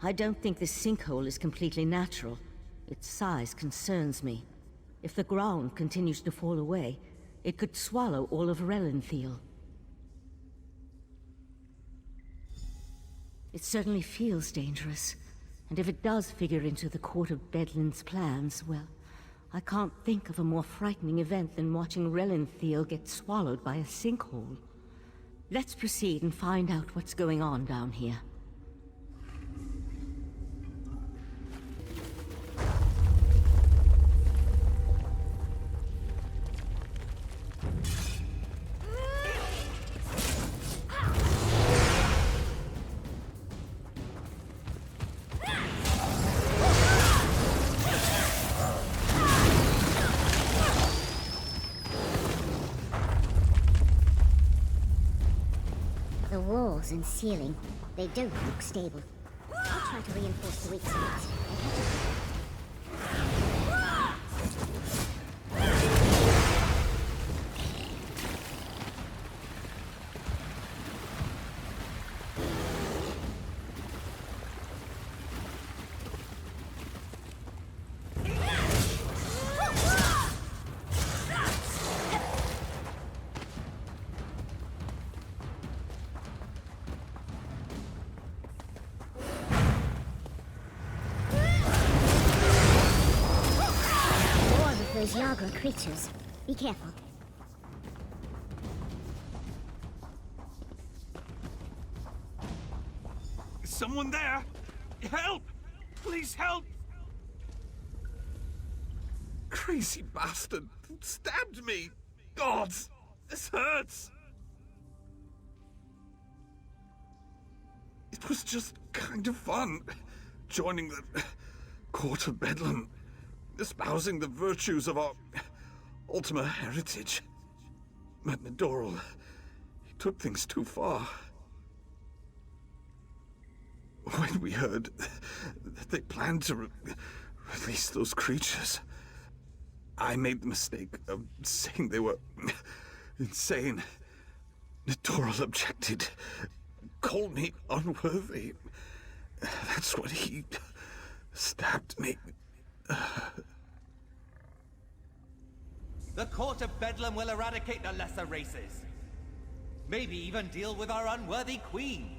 I don't think this sinkhole is completely natural. Its size concerns me. If the ground continues to fall away, it could swallow all of Relenthal. It certainly feels dangerous. And if it does figure into the Court of Bedlin's plans, well, I can't think of a more frightening event than watching Relenthal get swallowed by a sinkhole. Let's proceed and find out what's going on down here. The walls and ceiling, they don't look stable. I'll try to reinforce the weak spots. Those Yagra creatures. Be careful. Is someone there? Help! Please help! Crazy bastard! Stabbed me! Gods! This hurts! It was just kind of fun. Joining the Court of Bedlam. Espousing the virtues of our Ultima heritage. But Nadoral, he took things too far. When we heard that they planned to release those creatures, I made the mistake of saying they were insane. Nadoral objected, called me unworthy. That's when he stabbed me. The Court of Bedlam will eradicate the lesser races. Maybe even deal with our unworthy queen.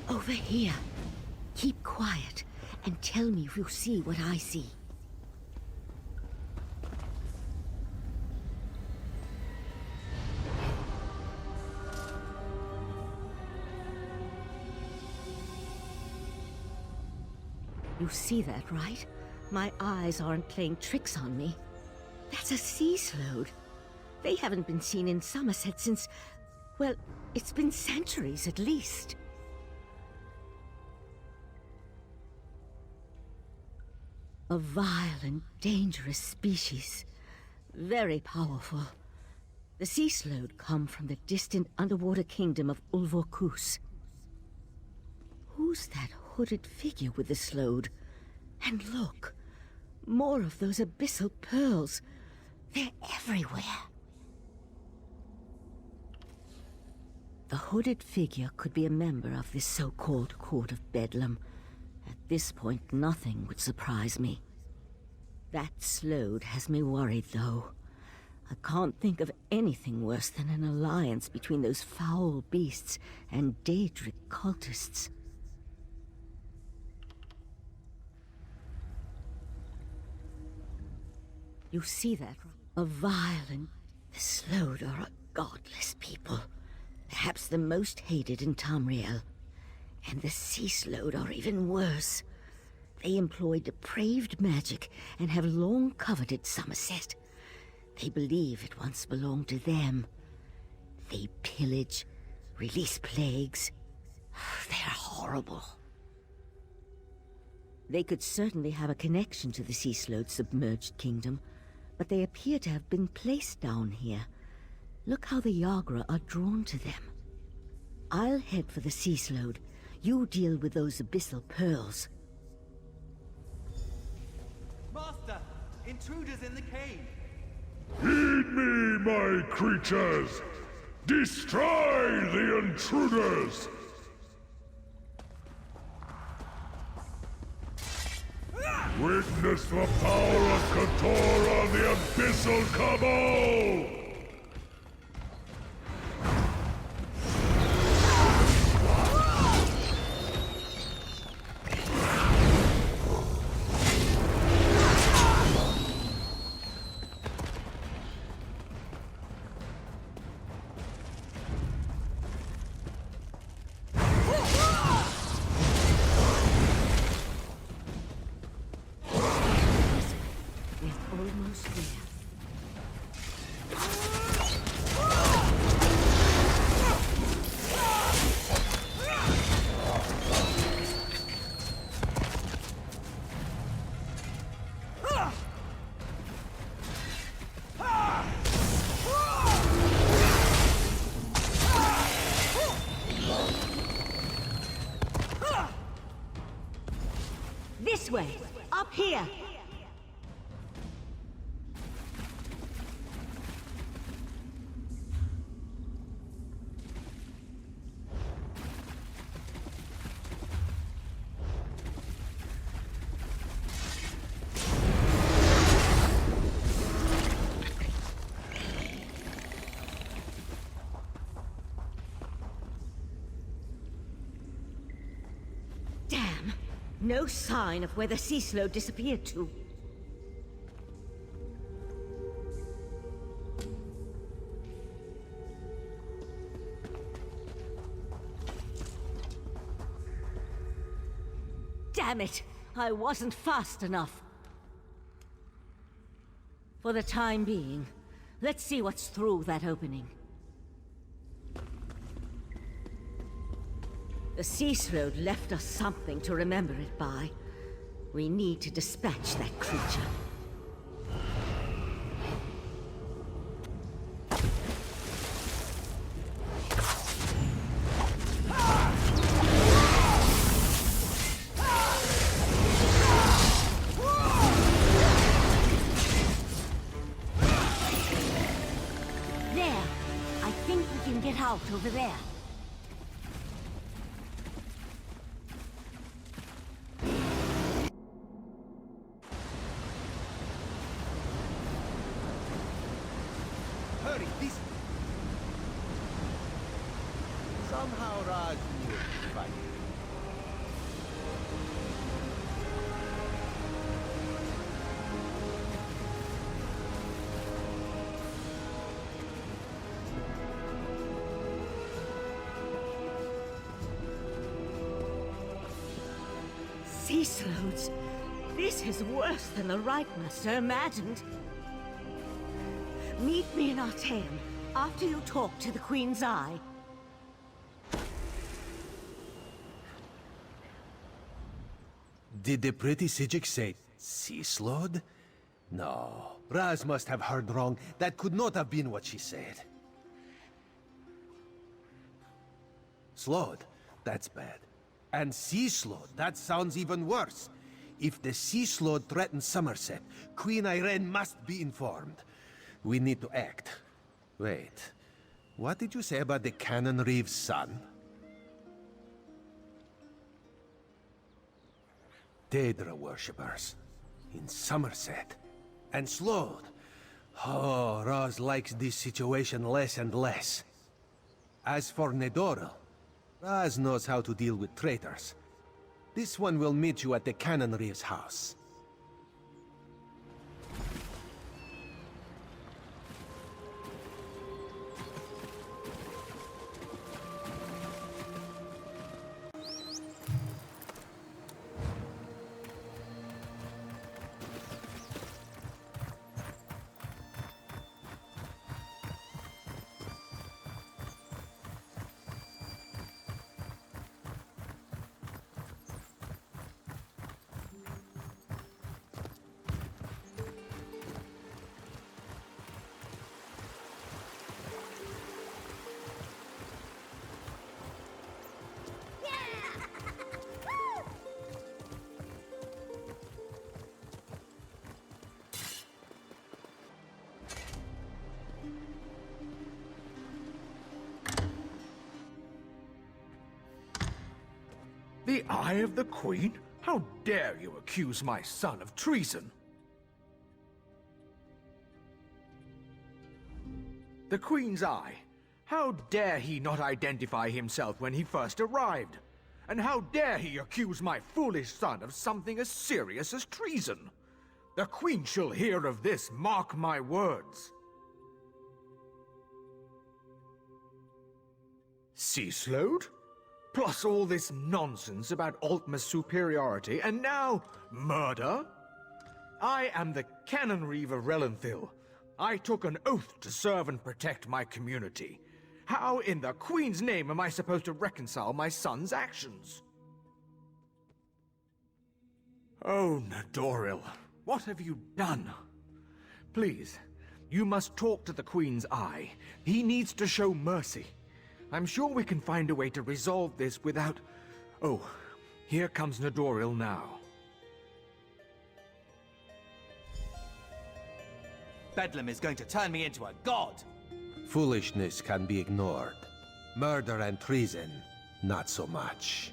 Over here. Keep quiet and tell me if you see what I see. You see that, right? My eyes aren't playing tricks on me. That's a sea slode. They haven't been seen in Somerset since... well, it's been centuries at least. A vile and dangerous species. Very powerful. The sea slode come from the distant underwater kingdom of Ulvorkus. Who's that hooded figure with the slode? And look, more of those abyssal pearls. They're everywhere. The hooded figure could be a member of this so-called Court of Bedlam. At this point, nothing would surprise me. That slode has me worried, though. I can't think of anything worse than an alliance between those foul beasts and Daedric cultists. You see that? A violent... The slode are a godless people. Perhaps the most hated in Tamriel. And the sea slode are even worse. They employ depraved magic and have long coveted Somerset. They believe it once belonged to them. They pillage, release plagues. They're horrible. They could certainly have a connection to the sea slode's submerged kingdom, but they appear to have been placed down here. Look how the Yagra are drawn to them. I'll head for the sea slode. You deal with those abyssal pearls. Master, intruders in the cave. Heed me, my creatures! Destroy the intruders! Witness the power of Kotor on the Abyssal Cabal! This way! Up here! Damn! No sign of where the sea slode disappeared to. Damn it! I wasn't fast enough. For the time being, let's see what's through that opening. The sea slode left us something to remember it by. We need to dispatch that creature. There! I think we can get out over there. Hurry, this... Somehow Raj knew it would find you. Sea slodes? This is worse than the Right Master imagined. Meet me in Artaeum after you talk to the Queen's Eye. Did the pretty Sijik say Sea Slode? No, Raz must have heard wrong. That could not have been what she said. Slode? That's bad. And Sea Slode? That sounds even worse. If the Sea Slode threatens Somerset, Queen Irene must be informed. We need to act. Wait, what did you say about the Cannon Reeve's son? Daedra worshippers. In Somerset. And Slode. Oh, Raz likes this situation less and less. As for Nedoril, Raz knows how to deal with traitors. This one will meet you at the Cannon Reeve's house. The Eye of the Queen? How dare you accuse my son of treason? The Queen's Eye. How dare he not identify himself when he first arrived? And how dare he accuse my foolish son of something as serious as treason? The Queen shall hear of this, mark my words. Sea Slode? Plus all this nonsense about Altma's superiority, and now murder? I am the Cannon Reeve of Relenthil. I took an oath to serve and protect my community. How in the Queen's name am I supposed to reconcile my son's actions? Oh, Nedoril, what have you done? Please, you must talk to the Queen's Eye. He needs to show mercy. I'm sure we can find a way to resolve this without... Oh, here comes Nedoril now. Bedlam is going to turn me into a god! Foolishness can be ignored. Murder and treason, not so much.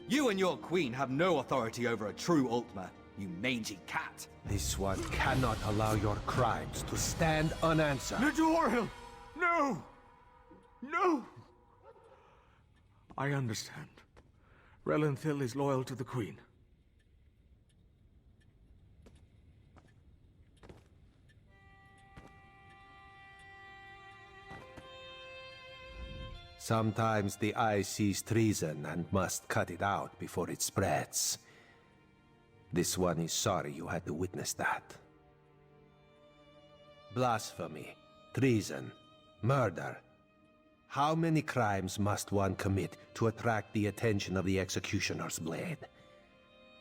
You and your queen have no authority over a true Altma, you mangy cat. This one cannot allow your crimes to stand unanswered. Nedoril! No! No! I understand. Relenthil is loyal to the Queen. Sometimes the eye sees treason and must cut it out before it spreads. This one is sorry you had to witness that. Blasphemy, treason, murder. How many crimes must one commit to attract the attention of the executioner's blade?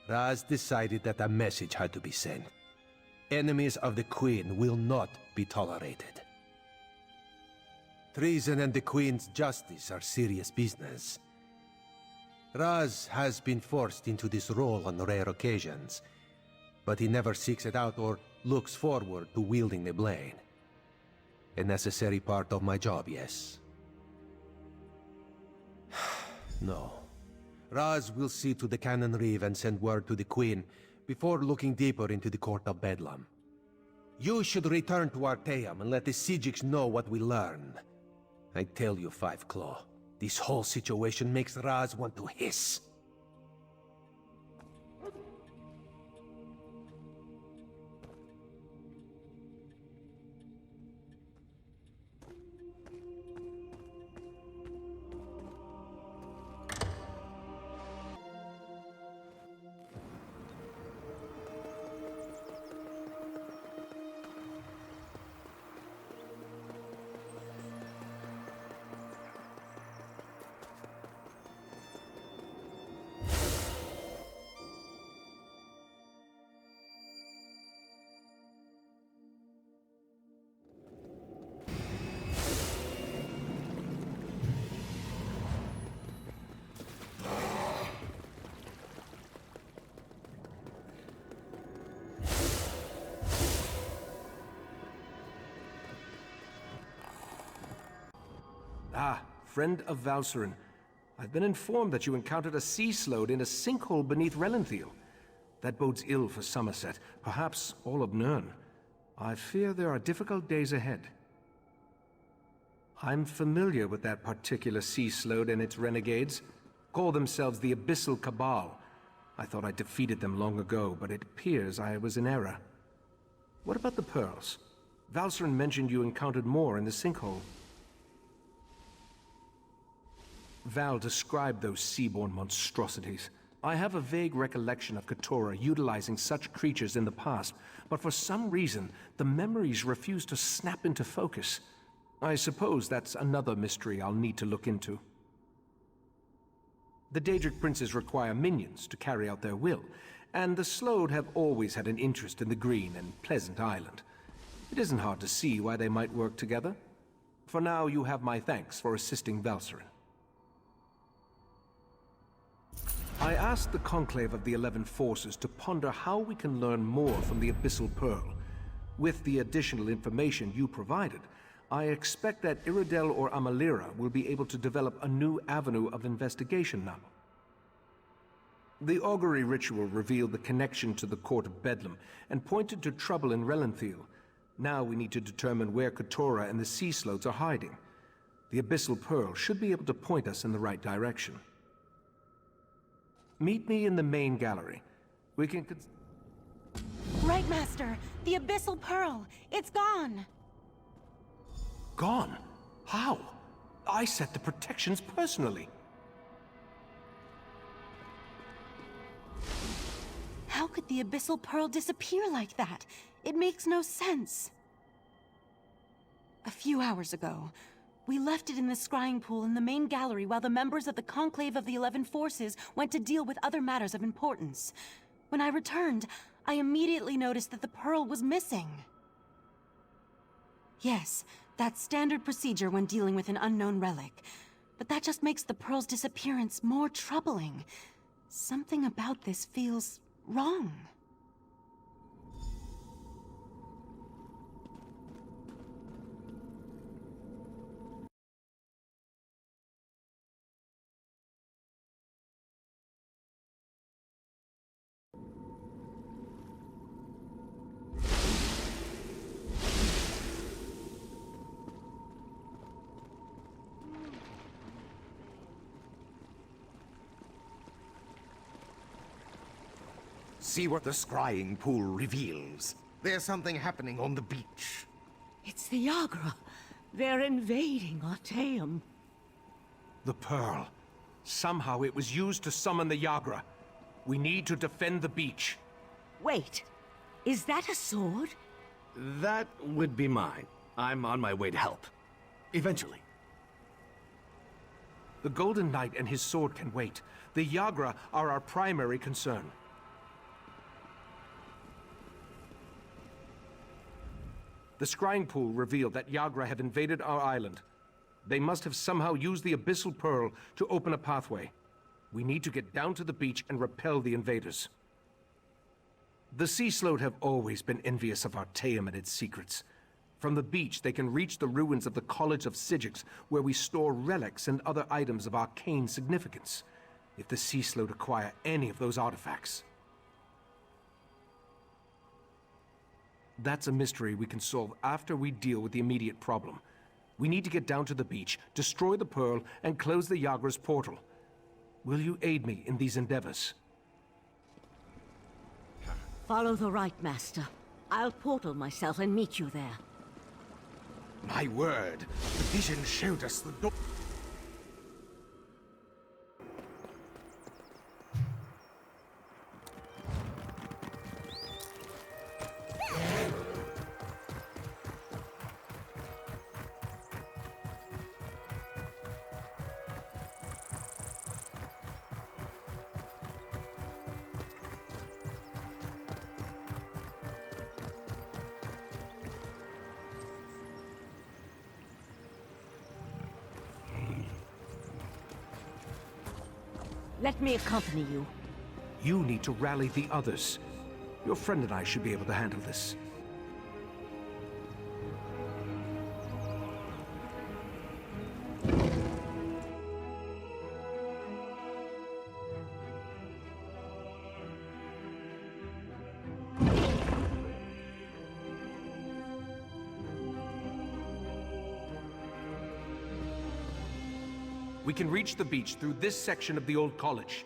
Raz decided that a message had to be sent. Enemies of the Queen will not be tolerated. Treason and the Queen's justice are serious business. Raz has been forced into this role on rare occasions, but he never seeks it out or looks forward to wielding the blade. A necessary part of my job, yes. No. Raz will see to the Cannon Reeve and send word to the Queen before looking deeper into the Court of Bedlam. You should return to Arteum and let the Siegiks know what we learned. I tell you, Five Claw, this whole situation makes Raz want to hiss. Ah, friend of Valcerin. I've been informed that you encountered a sea slode in a sinkhole beneath Relenthiel. That bodes ill for Somerset, perhaps all of Nirn. I fear there are difficult days ahead. I'm familiar with that particular sea slode and its renegades. Call themselves the Abyssal Cabal. I thought I defeated them long ago, but it appears I was in error. What about the pearls? Valcerin mentioned you encountered more in the sinkhole. Val described those seaborne monstrosities. I have a vague recollection of Keturah utilizing such creatures in the past, but for some reason, the memories refuse to snap into focus. I suppose that's another mystery I'll need to look into. The Daedric princes require minions to carry out their will, and the Slode have always had an interest in the green and pleasant island. It isn't hard to see why they might work together. For now, you have my thanks for assisting Valcerin. I asked the Conclave of the 11 Forces to ponder how we can learn more from the Abyssal Pearl. With the additional information you provided, I expect that Iridel or Amalira will be able to develop a new avenue of investigation now. The augury ritual revealed the connection to the Court of Bedlam and pointed to trouble in Relenthiel. Now we need to determine where Keturah and the Sea Slodes are hiding. The Abyssal Pearl should be able to point us in the right direction. Meet me in the main gallery. We can... Right, Master! The Abyssal Pearl! It's gone! Gone? How? I set the protections personally. How could the Abyssal Pearl disappear like that? It makes no sense. A few hours ago, we left it in the scrying pool in the main gallery while the members of the Conclave of the 11 Forces went to deal with other matters of importance. When I returned, I immediately noticed that the pearl was missing. Yes, that's standard procedure when dealing with an unknown relic. But that just makes the pearl's disappearance more troubling. Something about this feels wrong. See what the scrying pool reveals. There's something happening on the beach. It's the Yagra. They're invading Artaeum. The Pearl. Somehow it was used to summon the Yagra. We need to defend the beach. Wait, is that a sword? That would be mine. I'm on my way to help. Eventually. The Golden Knight and his sword can wait. The Yagra are our primary concern. The scrying pool revealed that Yagra have invaded our island. They must have somehow used the Abyssal Pearl to open a pathway. We need to get down to the beach and repel the invaders. The Sea Slode have always been envious of Artaeum and its secrets. From the beach, they can reach the ruins of the College of Sigix, where we store relics and other items of arcane significance. If the Sea Slode acquire any of those artifacts, that's a mystery we can solve after we deal with the immediate problem. We need to get down to the beach, destroy the Pearl, and close the Yagra's portal. Will you aid me in these endeavors? Follow the right, Master. I'll portal myself and meet you there. My word, the vision showed us the door. Let me accompany you. You need to rally the others. Your friend and I should be able to handle this. We can reach the beach through this section of the old college.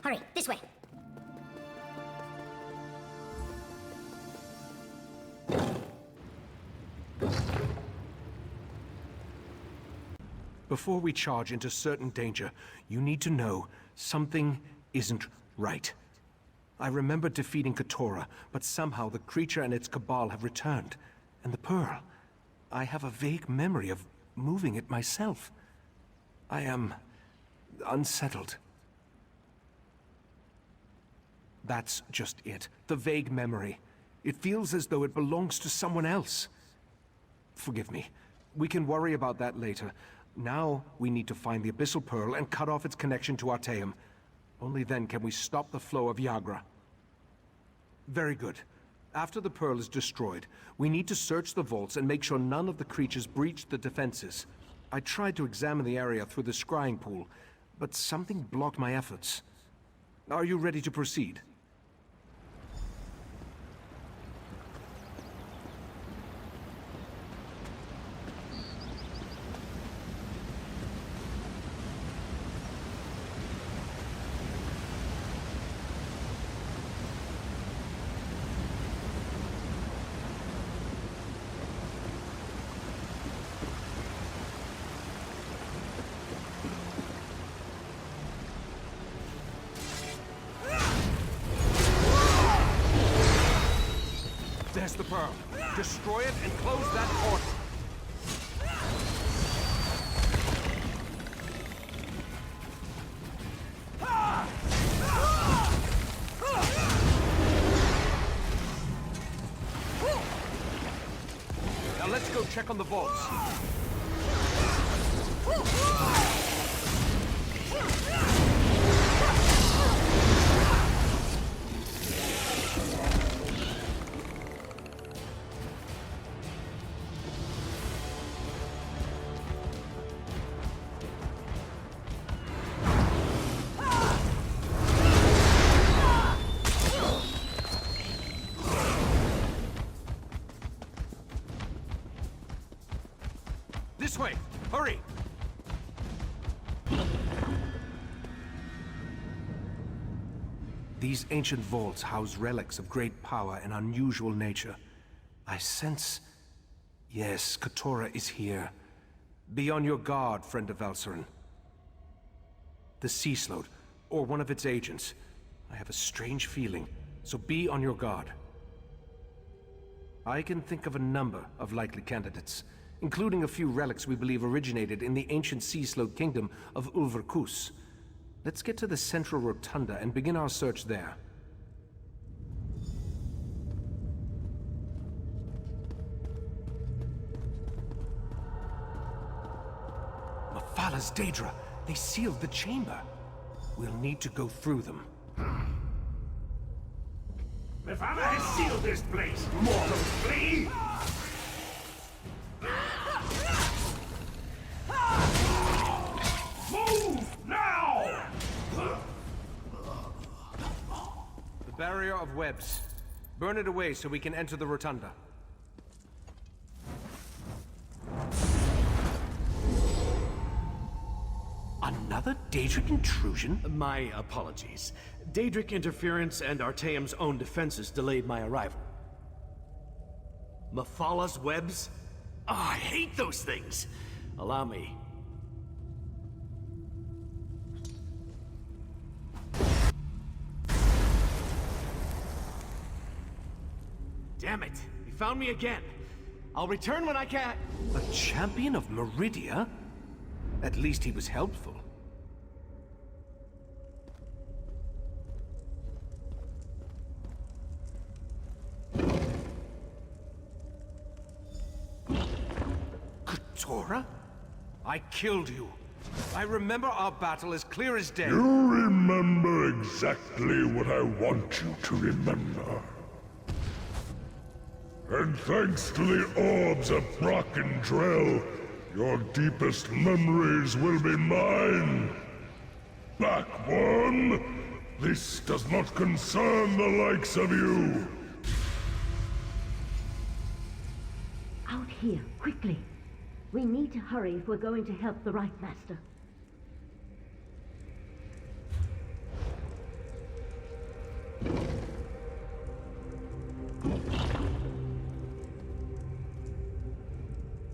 Hurry, this way. Before we charge into certain danger, you need to know something isn't right. I remember defeating Keturah, but somehow the creature and its cabal have returned. And the pearl, I have a vague memory of moving it myself. I am unsettled. That's just it. The vague memory. It feels as though it belongs to someone else. Forgive me. We can worry about that later. Now, we need to find the Abyssal Pearl and cut off its connection to Artaeum. Only then can we stop the flow of Yagra. Very good. After the Pearl is destroyed, we need to search the vaults and make sure none of the creatures breach the defenses. I tried to examine the area through the scrying pool, but something blocked my efforts. Are you ready to proceed? There's the pearl. Destroy it and close that portal. Now let's go check on the vaults. This way! Hurry! These ancient vaults house relics of great power and unusual nature. I sense... Yes, Keturah is here. Be on your guard, friend of Valcerin. The Sea Sloat, or one of its agents. I have a strange feeling, so be on your guard. I can think of a number of likely candidates, including a few relics we believe originated in the ancient Sea Sloat kingdom of Ulverkus. Let's get to the central rotunda and begin our search there. Mephalah's Daedra! They sealed the chamber. We'll need to go through them. Mephalah has sealed this place, mortal flea! Move now! The barrier of webs. Burn it away so we can enter the rotunda. Another Daedric intrusion? My apologies. Daedric interference and Artaeum's own defenses delayed my arrival. Mephalah's webs? Ah, I hate those things! Allow me. Damn it! He found me again! I'll return when I can! A champion of Meridia? At least he was helpful. Keturah? I killed you. I remember our battle as clear as day. You remember exactly what I want you to remember. And thanks to the orbs of Brock and Drell, Your deepest memories will be mine. Backworm! This does not concern the likes of you! Out here, quickly. We need to hurry if we're going to help the Right Master.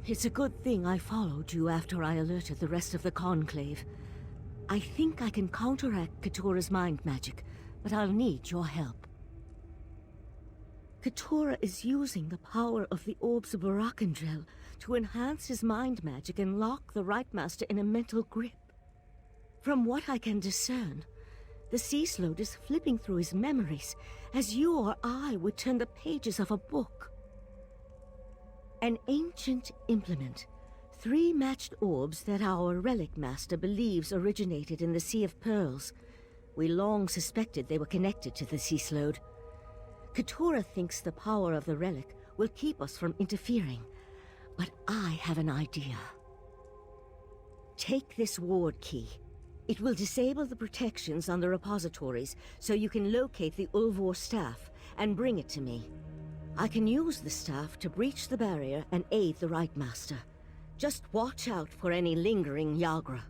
It's a good thing I followed you after I alerted the rest of the Conclave. I think I can counteract Katura's mind magic, but I'll need your help. Katura is using the power of the Orbs of Barakandrel to enhance his mind magic and lock the Right Master in a mental grip. From what I can discern, the Sea Slode is flipping through his memories as you or I would turn the pages of a book. An ancient implement, 3 matched orbs that our Relic Master believes originated in the Sea of Pearls. We long suspected they were connected to the Sea Slode. Katura thinks the power of the relic will keep us from interfering, but I have an idea. Take this ward key. It will disable the protections on the repositories so you can locate the Ulvor staff and bring it to me. I can use the staff to breach the barrier and aid the Right Master. Just watch out for any lingering Yagra.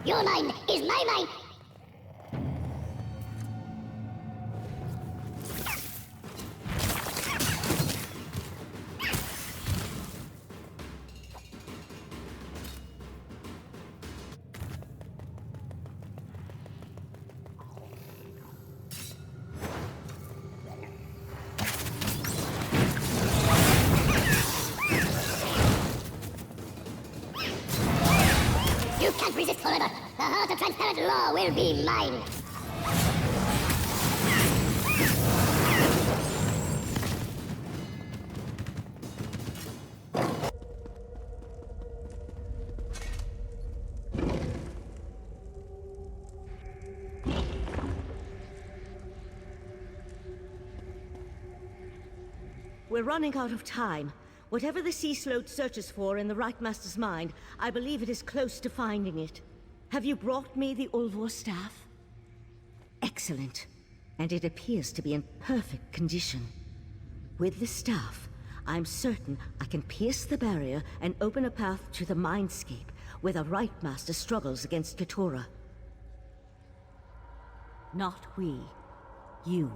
Your mind is my mind! You can't resist forever! The heart of transparent law will be mine! We're running out of time. Whatever the Sea Slode searches for in the Right Master's mind, I believe it is close to finding it. Have you brought me the Ulvor staff? Excellent. And it appears to be in perfect condition. With the staff, I'm certain I can pierce the barrier and open a path to the Mindscape, where the Right Master struggles against Katura. Not we. You.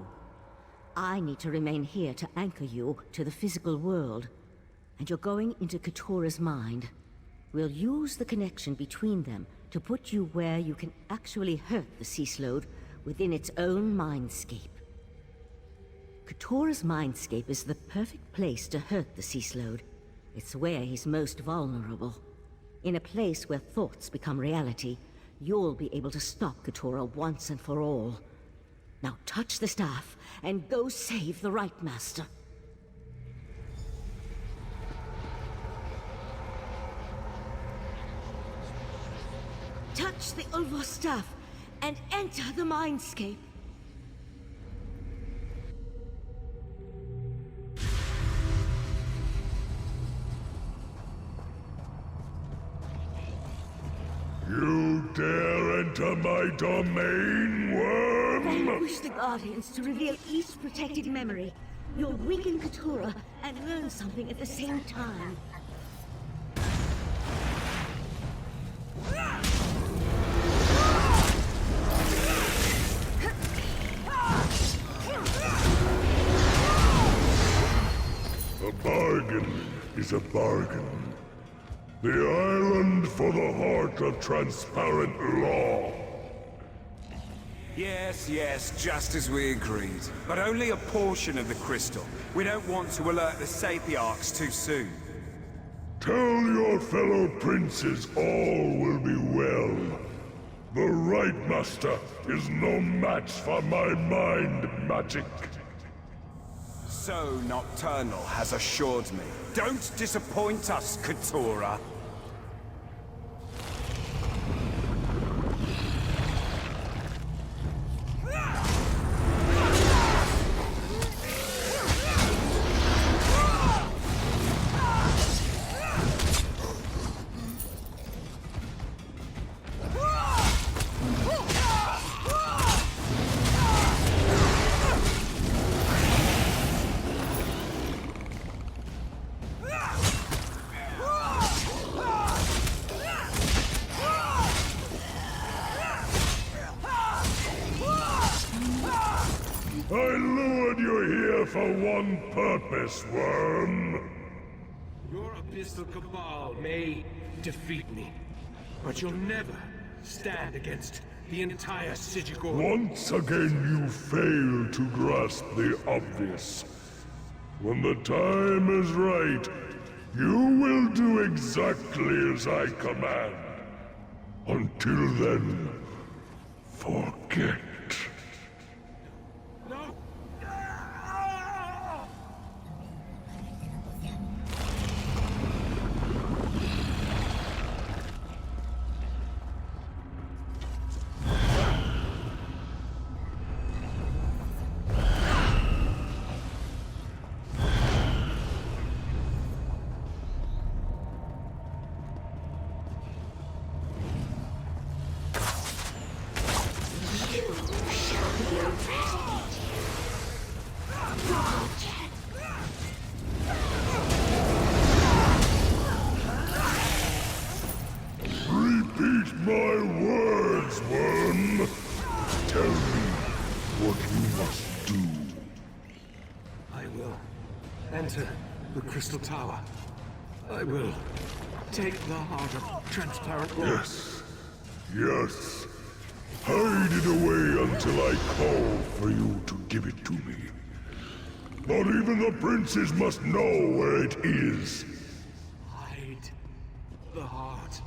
I need to remain here to anchor you to the physical world. And you're going into Katura's mind. We'll use the connection between them to put you where you can actually hurt the Sea Slode within its own mindscape. Katura's mindscape is the perfect place to hurt the Sea Slode. It's where he's most vulnerable. In a place where thoughts become reality, you'll be able to stop Katura once and for all. Now touch the staff and go save the Right Master. Touch the Ulvor staff and enter the Mindscape. You dare enter my domain, worm? Vanquish the Guardians to reveal each protected memory. You'll weaken Katura and learn something at the same time. A bargain is a bargain. The island for the heart of transparent law. Yes, just as we agreed. But only a portion of the crystal. We don't want to alert the Sapiarchs too soon. Tell your fellow princes all will be well. The Right Master is no match for my mind magic. So Nocturnal has assured me. Don't disappoint us, Keturah. I lured you here for one purpose, worm. Your abyssal cabal may defeat me, but you'll never stand against the entire Sigigor. Once again you fail to grasp the obvious. When the time is right, you will do exactly as I command. Until then, forget. Repeat my words, worm. Tell me what you must do. I will enter the Crystal Tower. I will take the heart of transparent ore. Yes. Yes. Hide it away until I call for you to give it to me. Not even the princes must know where it is. Hide the heart.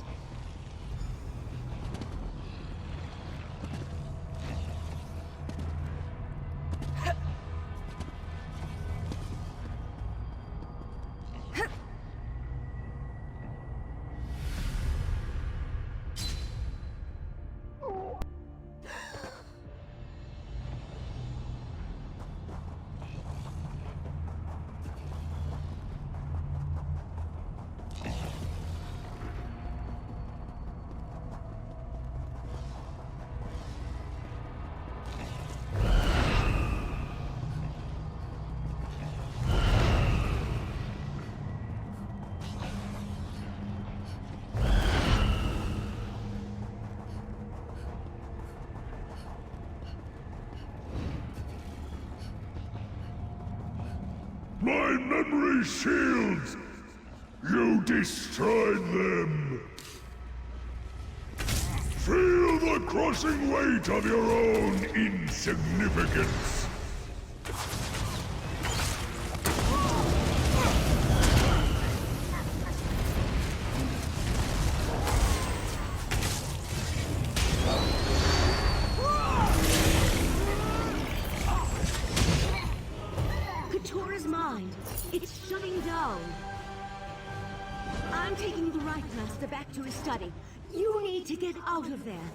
My memory shields! You destroyed them! Feel the crushing weight of your own insignificance! Keturah's mind. It's shutting down. I'm taking the Right Master back to his study. You need to get out of there.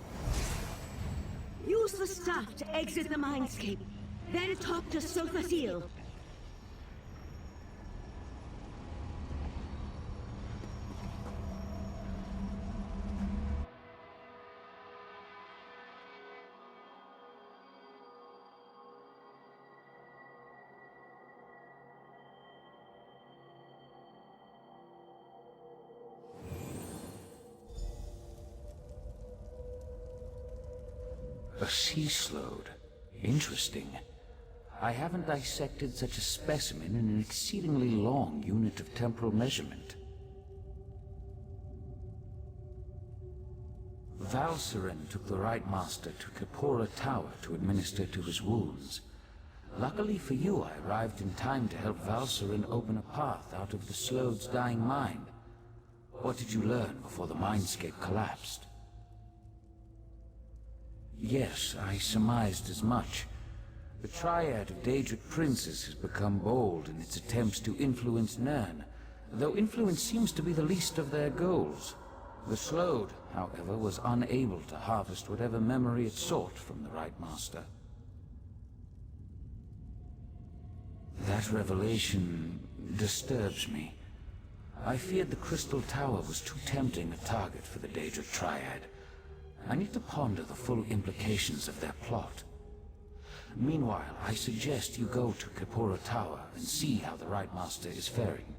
Use the staff to exit the mindscape. Then talk to Sophasil. A sea slode. Interesting. I haven't dissected such a specimen in an exceedingly long unit of temporal measurement. Valcerin took the Right Master to Kapora Tower to administer to his wounds. Luckily for you, I arrived in time to help Valcerin open a path out of the Slode's dying mind. What did you learn before the mindscape collapsed? Yes, I surmised as much. The triad of Daedric princes has become bold in its attempts to influence Nirn, though influence seems to be the least of their goals. The Slode, however, was unable to harvest whatever memory it sought from the Right Master. That revelation disturbs me. I feared the Crystal Tower was too tempting a target for the Daedric Triad. I need to ponder the full implications of their plot. Meanwhile, I suggest you go to Kapora Tower and see how the Right Master is faring.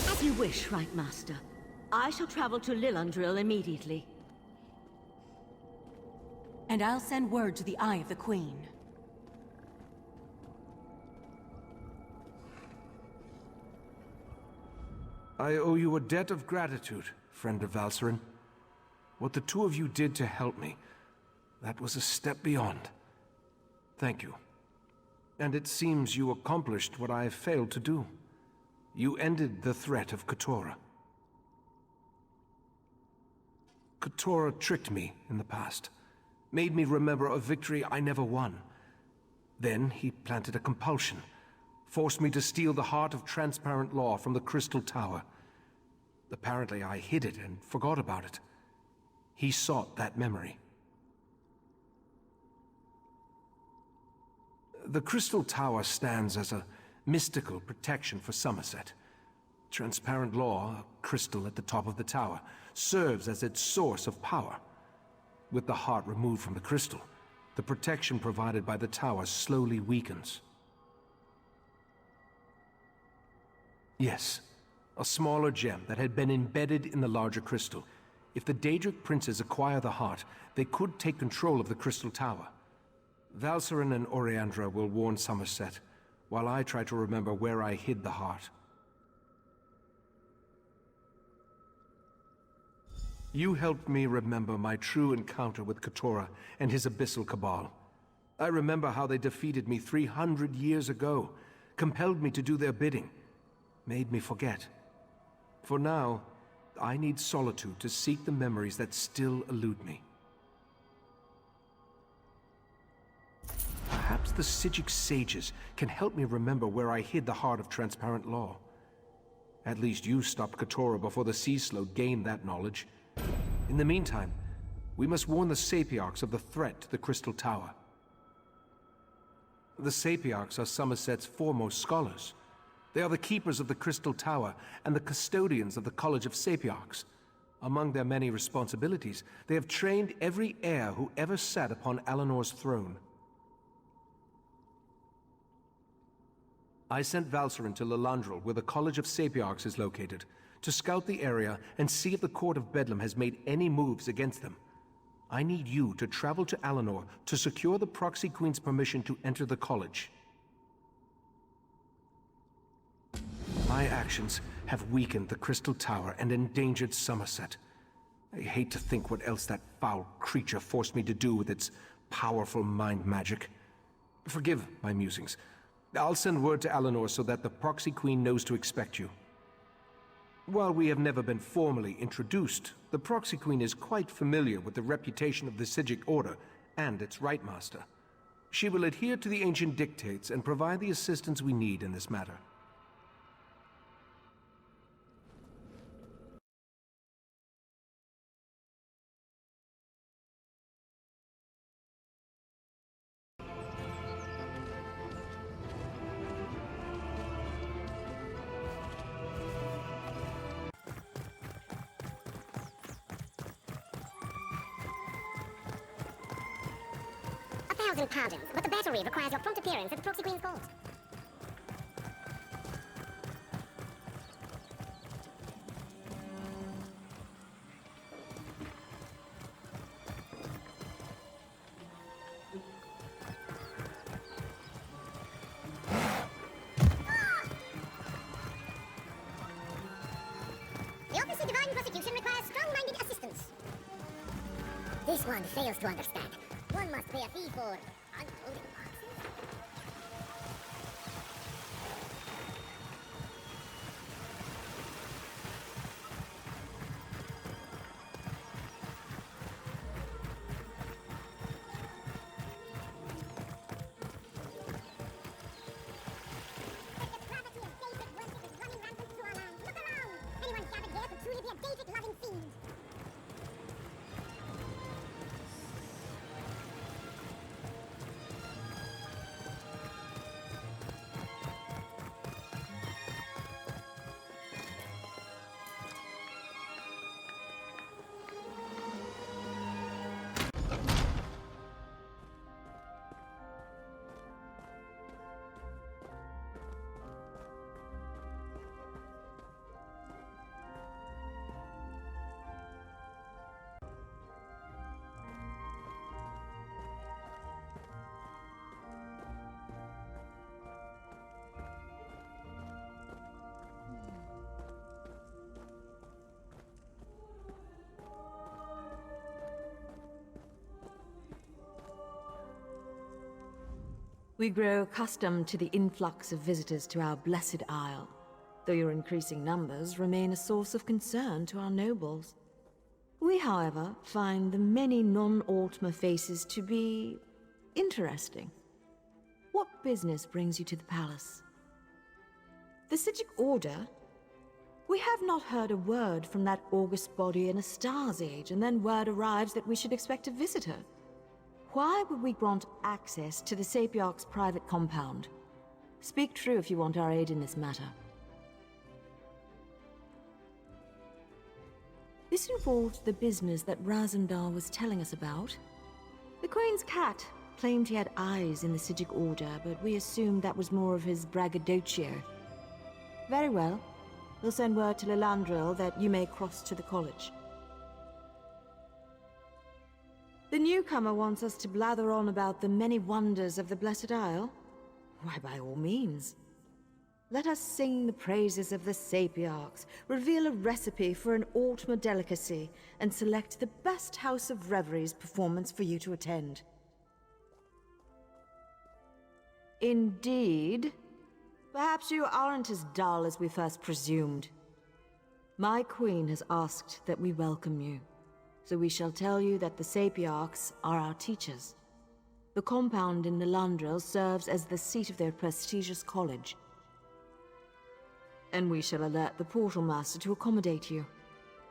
As you wish, Right Master. I shall travel to Lilundril immediately. And I'll send word to the Eye of the Queen. I owe you a debt of gratitude, friend of Valserin. What the two of you did to help me, that was a step beyond. Thank you. And it seems you accomplished what I have failed to do. You ended the threat of Katora. Katora tricked me in the past, made me remember a victory I never won. Then he planted a compulsion, forced me to steal the heart of transparent law from the Crystal Tower. Apparently I hid it and forgot about it. He sought that memory. The Crystal Tower stands as a mystical protection for Somerset. Transparent law, a crystal at the top of the tower, serves as its source of power. With the heart removed from the crystal, the protection provided by the tower slowly weakens. Yes, a smaller gem that had been embedded in the larger crystal. If the Daedric princes acquire the heart, they could take control of the Crystal Tower. Valserin and Oriandra will warn Somerset, while I try to remember where I hid the heart. You helped me remember my true encounter with Katora and his Abyssal Cabal. I remember how they defeated me 300 years ago, compelled me to do their bidding, made me forget. For now, I need solitude to seek the memories that still elude me. Perhaps the Psijic sages can help me remember where I hid the heart of transparent law. At least you stopped Katora before the Sea Slode gained that knowledge. In the meantime, we must warn the Sapiarchs of the threat to the Crystal Tower. The Sapiarchs are Somerset's foremost scholars. They are the keepers of the Crystal Tower and the custodians of the College of Sapiarchs. Among their many responsibilities, they have trained every heir who ever sat upon Alinor's throne. I sent Valserin to Lilandril, where the College of Sapiarchs is located, to scout the area and see if the Court of Bedlam has made any moves against them. I need you to travel to Alianor to secure the Proxy Queen's permission to enter the college. My actions have weakened the Crystal Tower and endangered Somerset. I hate to think what else that foul creature forced me to do with its powerful mind magic. Forgive my musings. I'll send word to Alianor so that the Proxy Queen knows to expect you. While we have never been formally introduced, the Proxy Queen is quite familiar with the reputation of the Psijic Order and its Right Master. She will adhere to the ancient dictates and provide the assistance we need in this matter. Pardons, but the battery requires your prompt appearance at the Proxy Queen's court. This one fails to understand. One must pay a fee for unloading boxes. We grow accustomed to the influx of visitors to our blessed isle, though your increasing numbers remain a source of concern to our nobles. We, however, find the many non-Altmer faces to be interesting. What business brings you to the palace? The Psijic Order? We have not heard a word from that august body in a star's age, and then word arrives that we should expect a visitor. Why would we grant access to the Sapiarch's private compound? Speak true if you want our aid in this matter. This involved the business that Razandar was telling us about. The Queen's cat claimed he had eyes in the Psijic Order, but we assumed that was more of his braggadocio. Very well. We'll send word to Lilandril that you may cross to the college. The newcomer wants us to blather on about the many wonders of the Blessed Isle. Why, by all means. Let us sing the praises of the Sapiarchs, reveal a recipe for an Altmer delicacy, and select the best House of Reveries performance for you to attend. Indeed. Perhaps you aren't as dull as we first presumed. My queen has asked that we welcome you. So we shall tell you that the Sapiarchs are our teachers. The compound in Lilandril serves as the seat of their prestigious college. And we shall alert the Portal Master to accommodate you.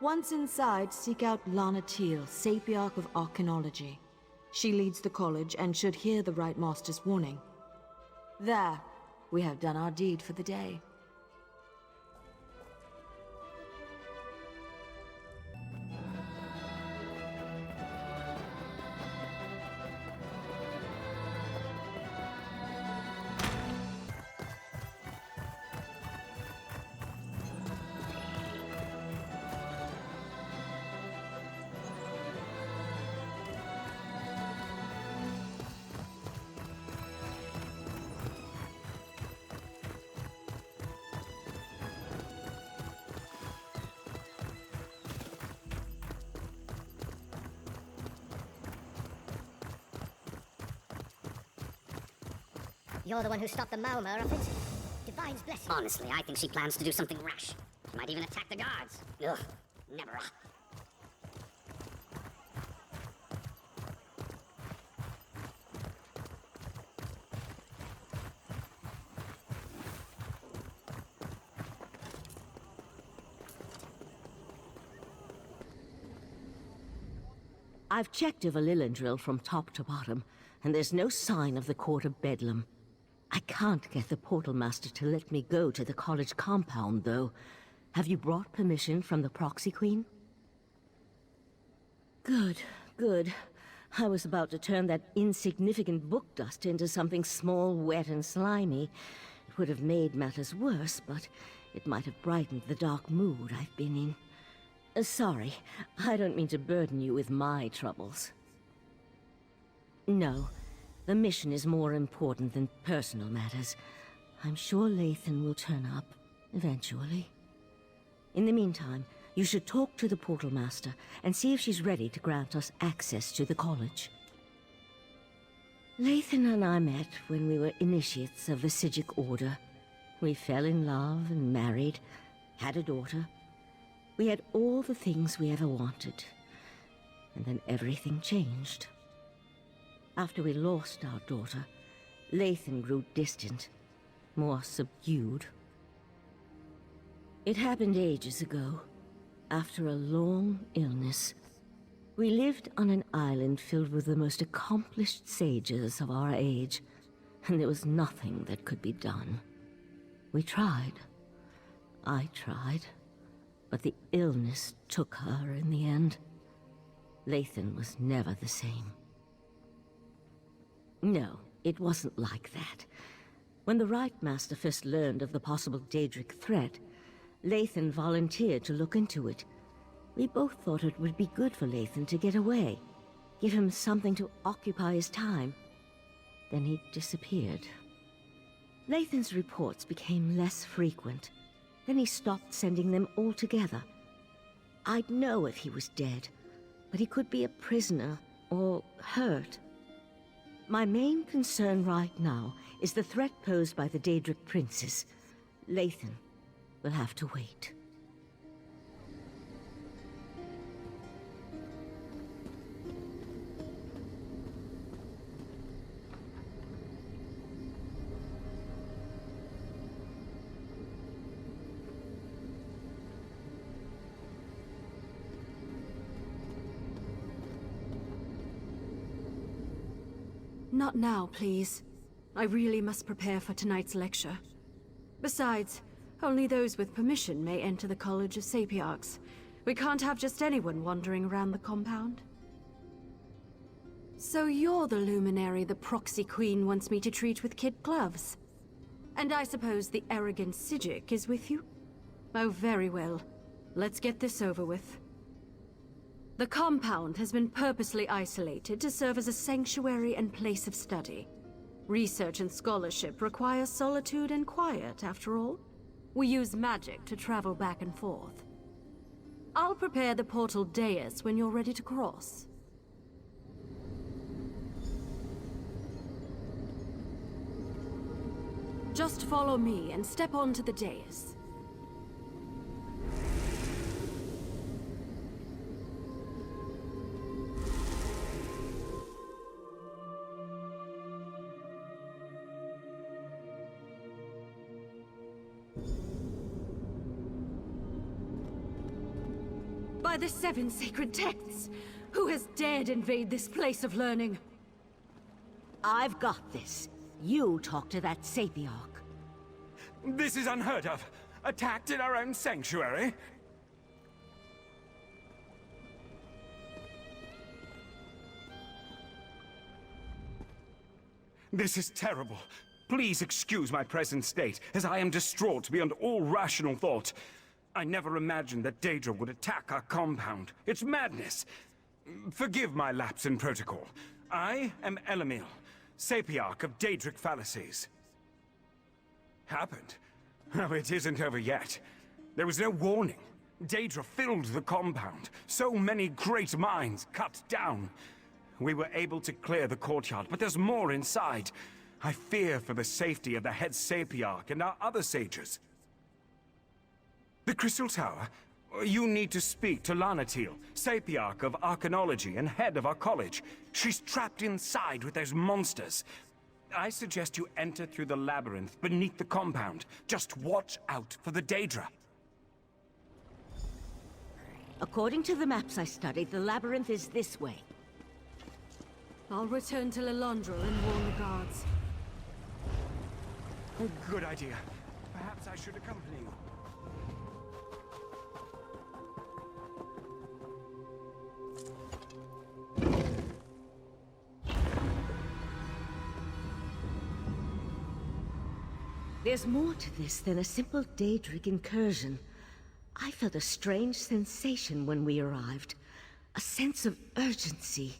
Once inside, seek out Lana Teal, Sapiarch of Archaeology. She leads the college and should hear the Right Master's warning. There, we have done our deed for the day. You're the one who stopped the Malmer of it? Divine's blessing. Honestly, I think she plans to do something rash. She might even attack the guards. Ugh, never. I've checked over Lilandril from top to bottom, and there's no sign of the Court of Bedlam. I can't get the Portal Master to let me go to the college compound, though. Have you brought permission from the Proxy Queen? Good, good. I was about to turn that insignificant book dust into something small, wet, and slimy. It would have made matters worse, but it might have brightened the dark mood I've been in. Sorry, I don't mean to burden you with my troubles. No. The mission is more important than personal matters. I'm sure Lathan will turn up, eventually. In the meantime, You should talk to the Portal Master and see if she's ready to grant us access to the college. Lathan and I met when we were initiates of the Psijic Order. We fell in love and married, had a daughter. We had all the things we ever wanted. And then everything changed. After we lost our daughter, Lathan grew distant, more subdued. It happened ages ago, after a long illness. We lived on an island filled with the most accomplished sages of our age, and there was nothing that could be done. We tried. I tried. But the illness took her in the end. Lathan was never the same. No, it wasn't like that. When the Right Master first learned of the possible Daedric threat, Lathan volunteered to look into it. We both thought it would be good for Lathan to get away, give him something to occupy his time. Then he disappeared. Lathan's reports became less frequent. Then he stopped sending them altogether. I'd know if he was dead, but he could be a prisoner or hurt. My main concern right now is the threat posed by the Daedric princes. Lathan will have to wait. Not now, please. I really must prepare for tonight's lecture. Besides, only those with permission may enter the College of Sapiarchs. We can't have just anyone wandering around the compound. So you're the luminary the proxy queen wants me to treat with kid gloves. And I suppose the arrogant Psijic is with you? Oh, very well. Let's get this over with. The compound has been purposely isolated to serve as a sanctuary and place of study. Research and scholarship require solitude and quiet, after all. We use magic to travel back and forth. I'll prepare the portal dais when you're ready to cross. Just follow me and step onto the dais. By the 7 sacred texts! Who has dared invade this place of learning? I've got this. You talk to that Sapiarch. This is unheard of. Attacked in our own sanctuary? This is terrible. Please excuse my present state, as I am distraught beyond all rational thought. I never imagined that Daedra would attack our compound. It's madness. Forgive my lapse in protocol. I am Elamil, Sapiarch of Daedric fallacies. Happened? Oh, it isn't over yet. There was no warning. Daedra filled the compound. So many great minds cut down. We were able to clear the courtyard, but there's more inside. I fear for the safety of the head Sapiarch and our other sages. The Crystal Tower? You need to speak to Lanatil, Sapiarch of Arcanology and head of our college. She's trapped inside with those monsters. I suggest you enter through the labyrinth beneath the compound. Just watch out for the Daedra. According to the maps I studied, the labyrinth is this way. I'll return to Lilandra and warn the guards. Good idea. Perhaps I should accompany you. There's more to this than a simple Daedric incursion. I felt a strange sensation when we arrived. A sense of urgency.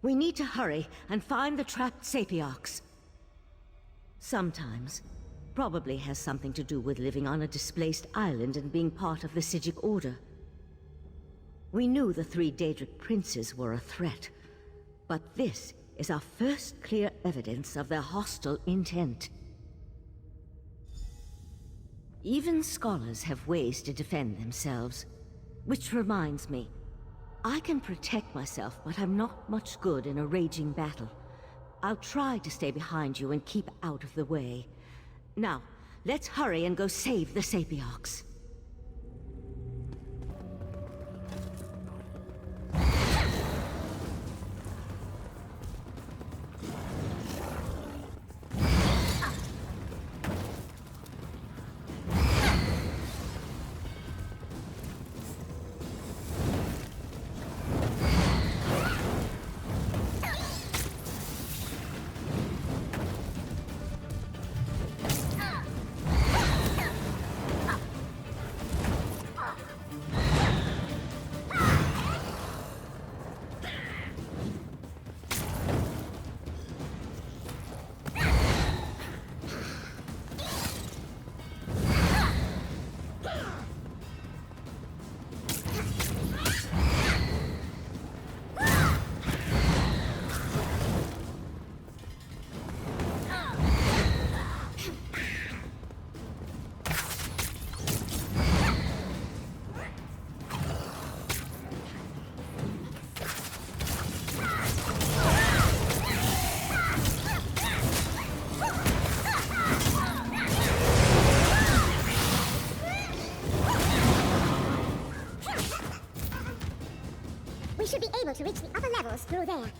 We need to hurry and find the trapped Sapiarchs. Sometimes. Probably has something to do with living on a displaced island and being part of the Psijic Order. We knew the three Daedric princes were a threat, but this is our first clear evidence of their hostile intent. Even scholars have ways to defend themselves. Which reminds me, I can protect myself, but I'm not much good in a raging battle. I'll try to stay behind you and keep out of the way. Now, let's hurry and go save the Sapiarchs. We should be able to reach the upper levels through there.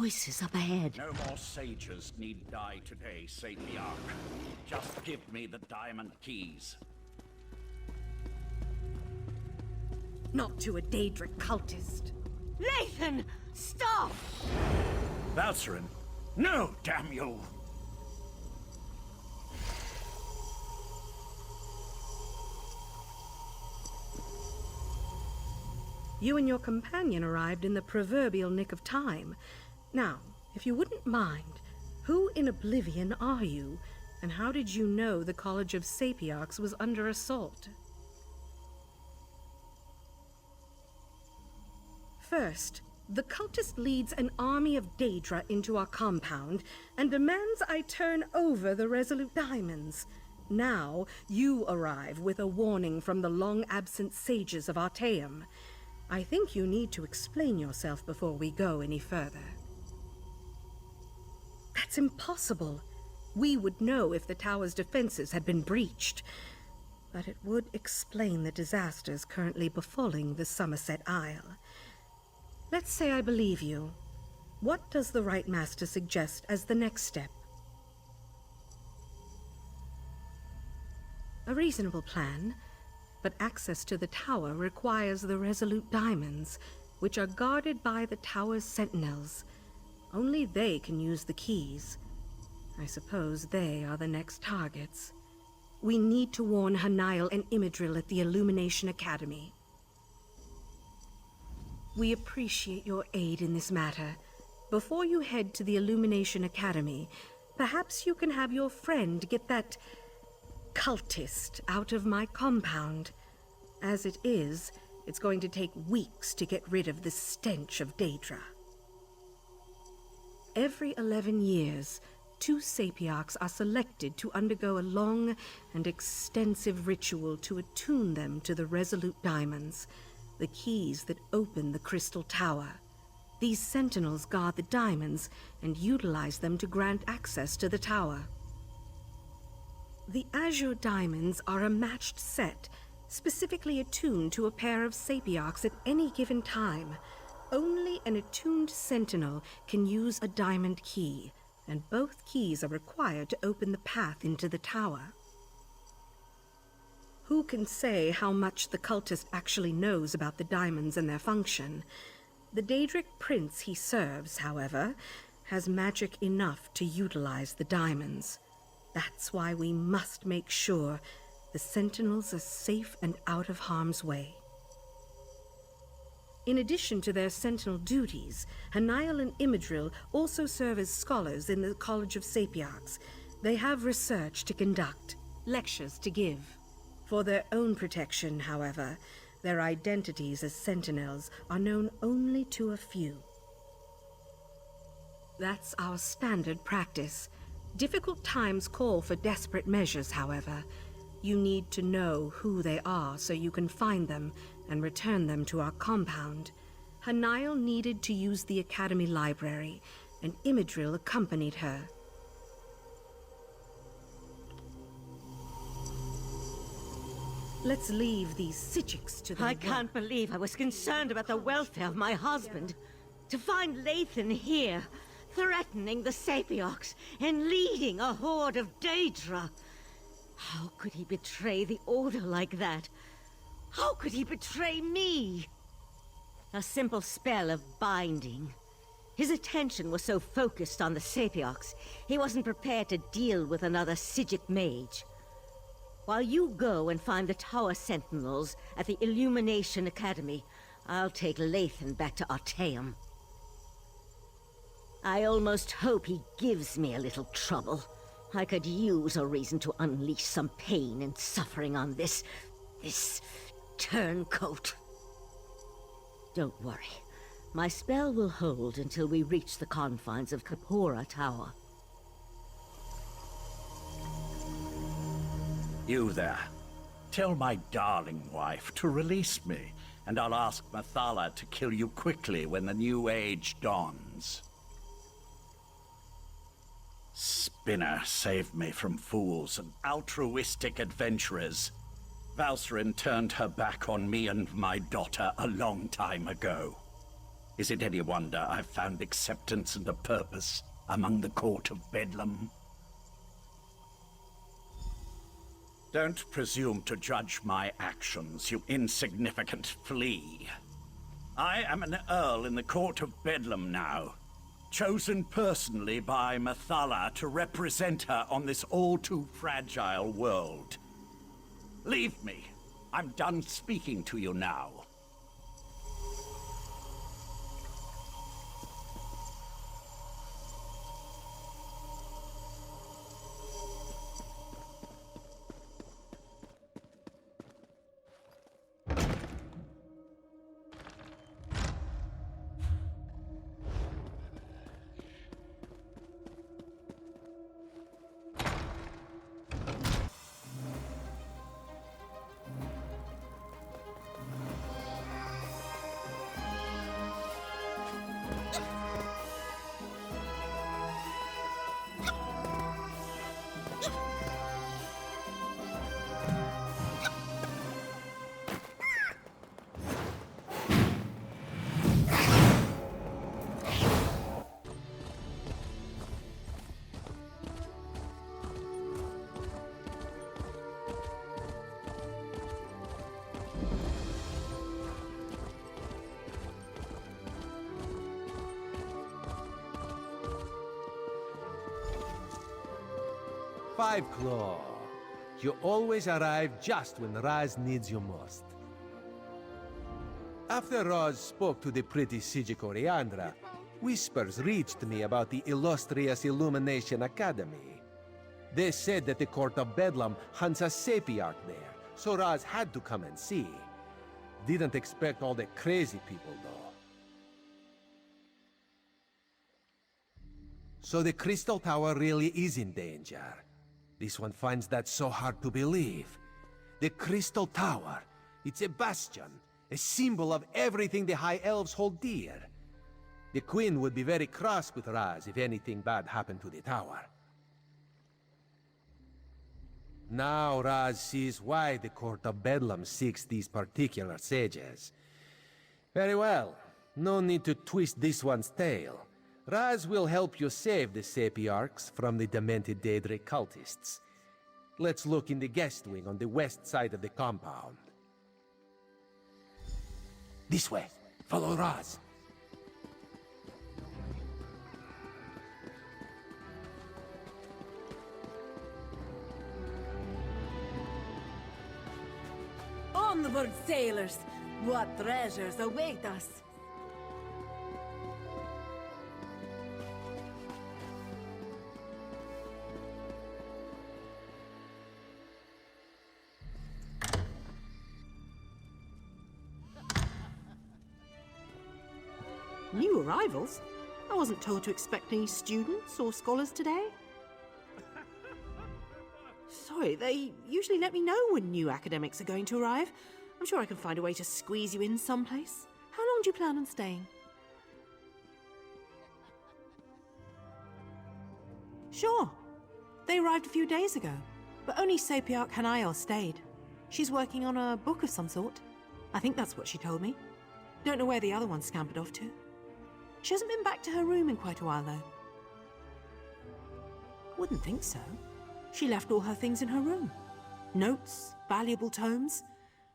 Voices up ahead. No more sages need die today, Sapiarch. Just give me the diamond keys. Not to a Daedric cultist. Lathan! Stop! Valcerin, no, damn you! You and your companion arrived in the proverbial nick of time. Now, if you wouldn't mind, who in Oblivion are you, and how did you know the College of Sapiarchs was under assault? First, the cultist leads an army of Daedra into our compound and demands I turn over the Resolute Diamonds. Now, you arrive with a warning from the long-absent sages of Artaeum. I think you need to explain yourself before we go any further. That's impossible. We would know if the tower's defenses had been breached. But it would explain the disasters currently befalling the Somerset Isle. Let's say I believe you. What does the Right Master suggest as the next step? A reasonable plan, but access to the tower requires the Resolute Diamonds, which are guarded by the tower's sentinels. Only they can use the keys. I suppose they are the next targets. We need to warn Hanail and Imidril at the Illumination Academy. We appreciate your aid in this matter. Before you head to the Illumination Academy, perhaps you can have your friend get that cultist out of my compound. As it is, it's going to take weeks to get rid of the stench of Daedra. Every 11 years, 2 Sapiarchs are selected to undergo a long and extensive ritual to attune them to the Resolute Diamonds, the keys that open the Crystal Tower. These sentinels guard the diamonds and utilize them to grant access to the tower. The Azure Diamonds are a matched set, specifically attuned to a pair of sapiarchs at any given time. Only an attuned sentinel can use a diamond key, and both keys are required to open the path into the tower. Who can say how much the cultist actually knows about the diamonds and their function? The Daedric prince he serves, however, has magic enough to utilize the diamonds. That's why we must make sure the sentinels are safe and out of harm's way. In addition to their sentinel duties, Hanael and Imidril also serve as scholars in the College of Sapiarchs. They have research to conduct, lectures to give. For their own protection, however, their identities as sentinels are known only to a few. That's our standard practice. Difficult times call for desperate measures, however. You need to know who they are so you can find them and return them to our compound. Hanael needed to use the Academy library, and Imidril accompanied her. Let's leave these Sijiks to their I work. can't believe I was concerned about the welfare of my husband. To find Lathan here, threatening the Sapiarchs and leading a horde of Daedra. How could he betray the Order like that? How could he betray me? A simple spell of binding. His attention was so focused on the Sapiarchs, he wasn't prepared to deal with another Sijik mage. While you go and find the Tower Sentinels at the Illumination Academy, I'll take Lathan back to Artaeum. I almost hope he gives me a little trouble. I could use a reason to unleash some pain and suffering on this turncoat. Don't worry. My spell will hold until we reach the confines of Kapora Tower. You there. Tell my darling wife to release me, and I'll ask Mathala to kill you quickly when the new age dawns. Spinner saved me from fools and altruistic adventurers. Valsarin turned her back on me and my daughter a long time ago. Is it any wonder I've found acceptance and a purpose among the court of Bedlam? Don't presume to judge my actions, you insignificant flea. I am an earl in the court of Bedlam now, chosen personally by Mathala to represent her on this all-too-fragile world. Leave me. I'm done speaking to you now. Five Claw. You always arrive just when Raz needs you most. After Raz spoke to the pretty Sijik Oriandra, whispers reached me about the illustrious Illumination Academy. They said that the Court of Bedlam hunts a Sapiarch there, so Raz had to come and see. Didn't expect all the crazy people, though. So the Crystal Tower really is in danger. This one finds that so hard to believe. The Crystal Tower, it's a bastion, a symbol of everything the High Elves hold dear. The Queen would be very cross with Raz if anything bad happened to the tower. Now Raz sees why the Court of Bedlam seeks these particular sages. Very well. No need to twist this one's tail. Raz will help you save the Sapiarchs from the demented Daedric cultists. Let's look in the guest wing on the west side of the compound. This way. Follow Raz. Onward, sailors! What treasures await us! New arrivals? I wasn't told to expect any students or scholars today. Sorry, they usually let me know when new academics are going to arrive. I'm sure I can find a way to squeeze you in someplace. How long do you plan on staying? Sure. They arrived a few days ago, but only Sapiarch Hanael stayed. She's working on a book of some sort. I think that's what she told me. Don't know where the other one scampered off to. She hasn't been back to her room in quite a while, though. Wouldn't think so. She left all her things in her room. Notes, valuable tomes.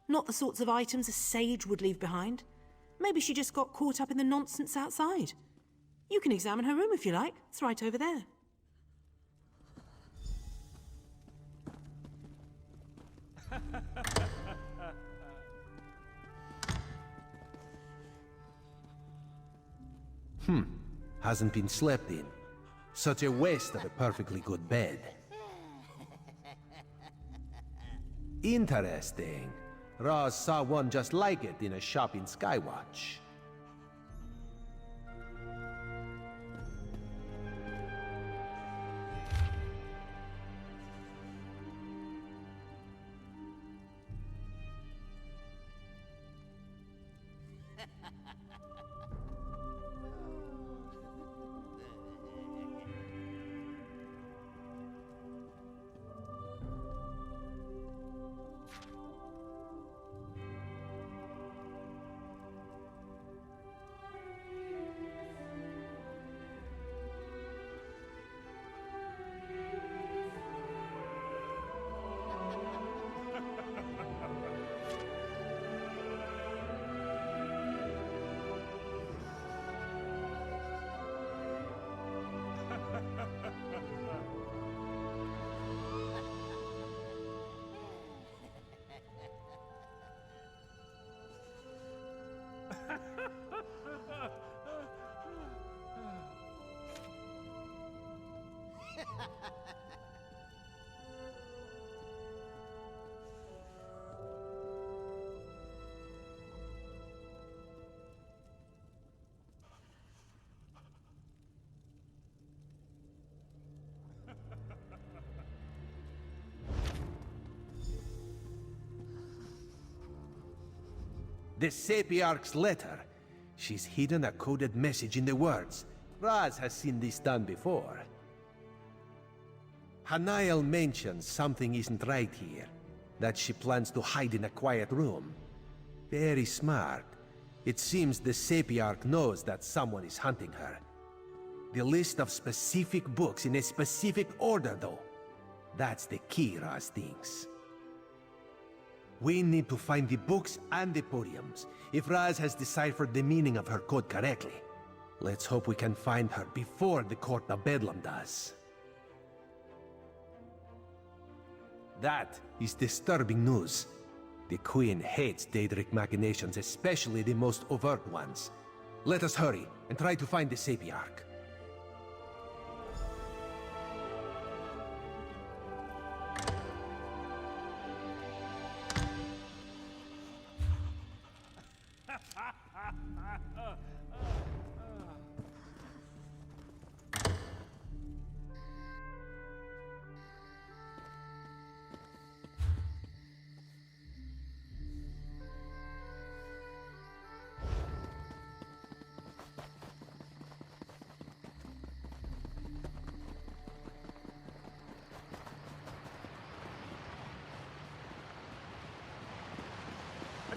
Not the sorts of items a sage would leave behind. Maybe she just got caught up in the nonsense outside. You can examine her room if you like. It's right over there. Hasn't been slept in. Such a waste of a perfectly good bed. Interesting. Roz saw one just like it in a shop in Skywatch. The Sapiarch's letter. She's hidden a coded message in the words. Raz has seen this done before. Hanael mentions something isn't right here. That she plans to hide in a quiet room. Very smart. It seems the Sapiarch knows that someone is hunting her. The list of specific books in a specific order, though. That's the key, Raz thinks. We need to find the books and the podiums, if Raz has deciphered the meaning of her code correctly. Let's hope we can find her before the Court of Bedlam does. That is disturbing news. The Queen hates Daedric machinations, especially the most overt ones. Let us hurry and try to find the Sapiarch.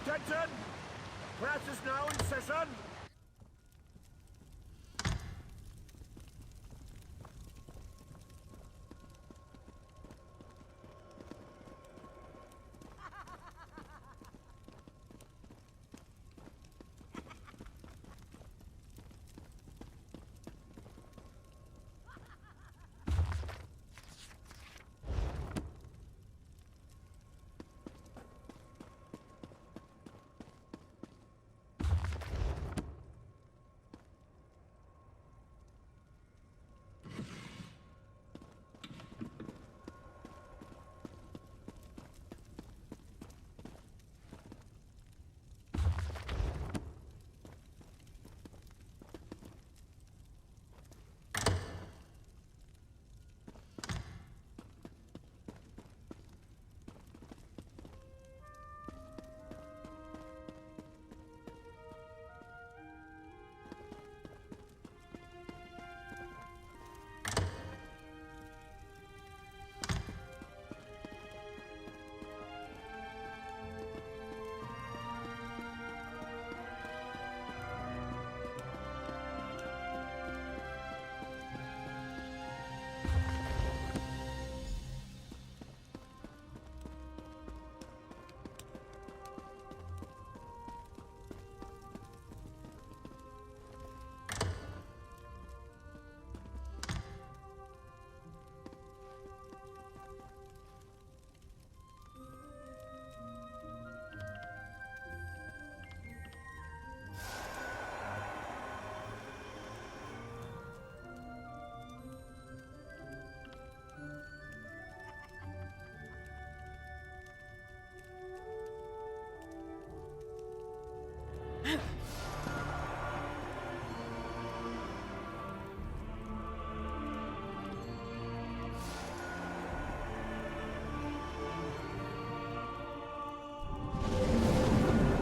Attention! Class is now in session!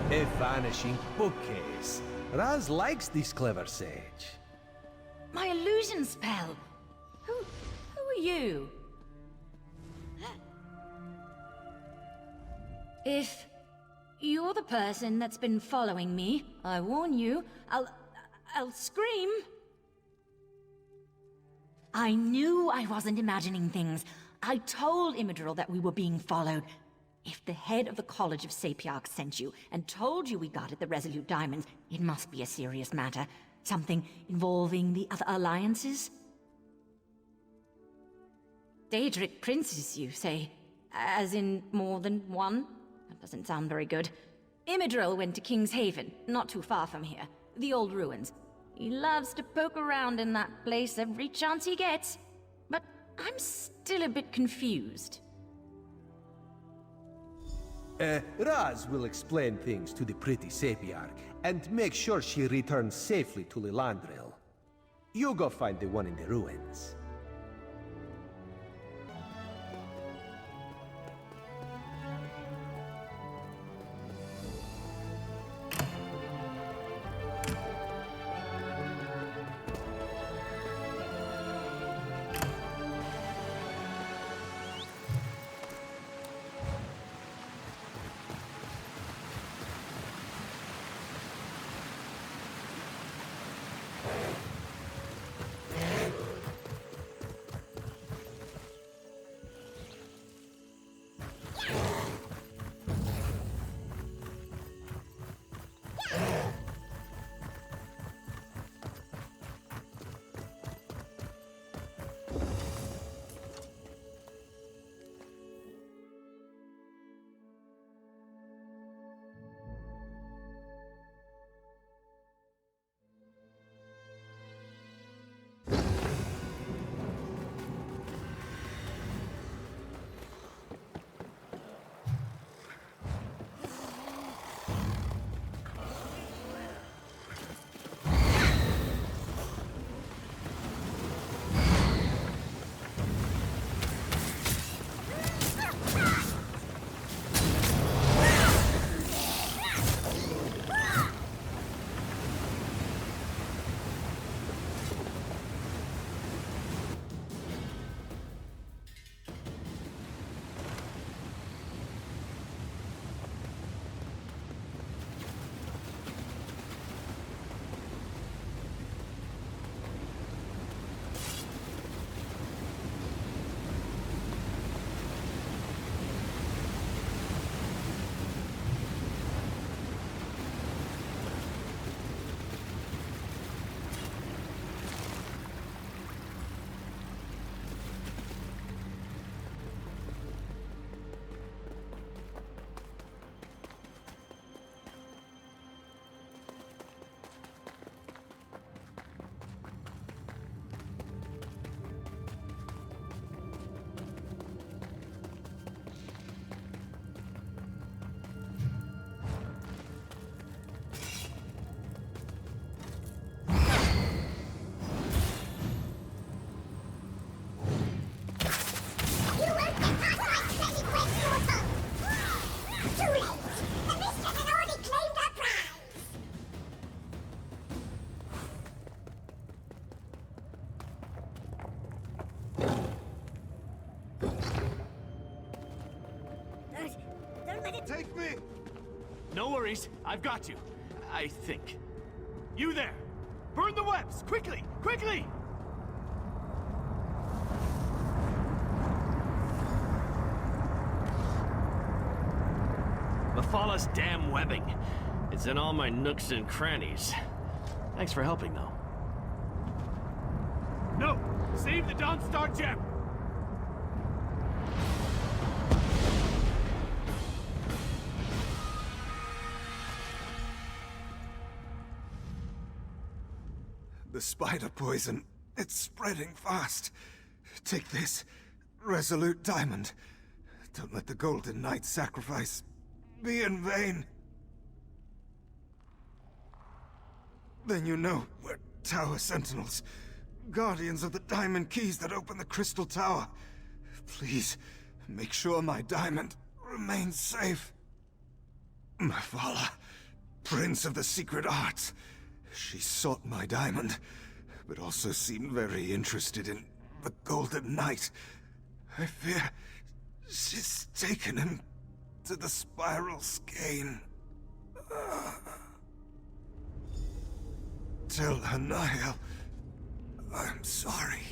A vanishing bookcase. Raz likes this clever sage. My illusion spell! Who are you? If you're the person that's been following me, I warn you, I'll scream. I knew I wasn't imagining things. I told Imidril that we were being followed. If the head of the College of Sapiarchs sent you and told you we guarded the Resolute Diamonds, it must be a serious matter. Something involving the other alliances? Daedric princes, you say? As in more than one? That doesn't sound very good. Imidril went to King's Haven, not too far from here. The old ruins. He loves to poke around in that place every chance he gets. But I'm still a bit confused. Raz will explain things to the pretty Sapiarch, and make sure she returns safely to Lilandril. You go find the one in the ruins. Take me! No worries, I've got you. I think. You there! Burn the webs! Quickly! Quickly! Mephalah's damn webbing. It's in all my nooks and crannies. Thanks for helping, though. No! Save the Dawnstar gem! The spider poison, it's spreading fast. Take this, resolute diamond. Don't let the Golden Knight's sacrifice be in vain. Then you know we're Tower Sentinels, guardians of the diamond keys that open the Crystal Tower. Please, make sure my diamond remains safe. Mephalah, Prince of the Secret Arts. She sought my diamond, but also seemed very interested in the Golden Knight. I fear she's taken him to the Spiral Skein. Tell Hanael I'm sorry.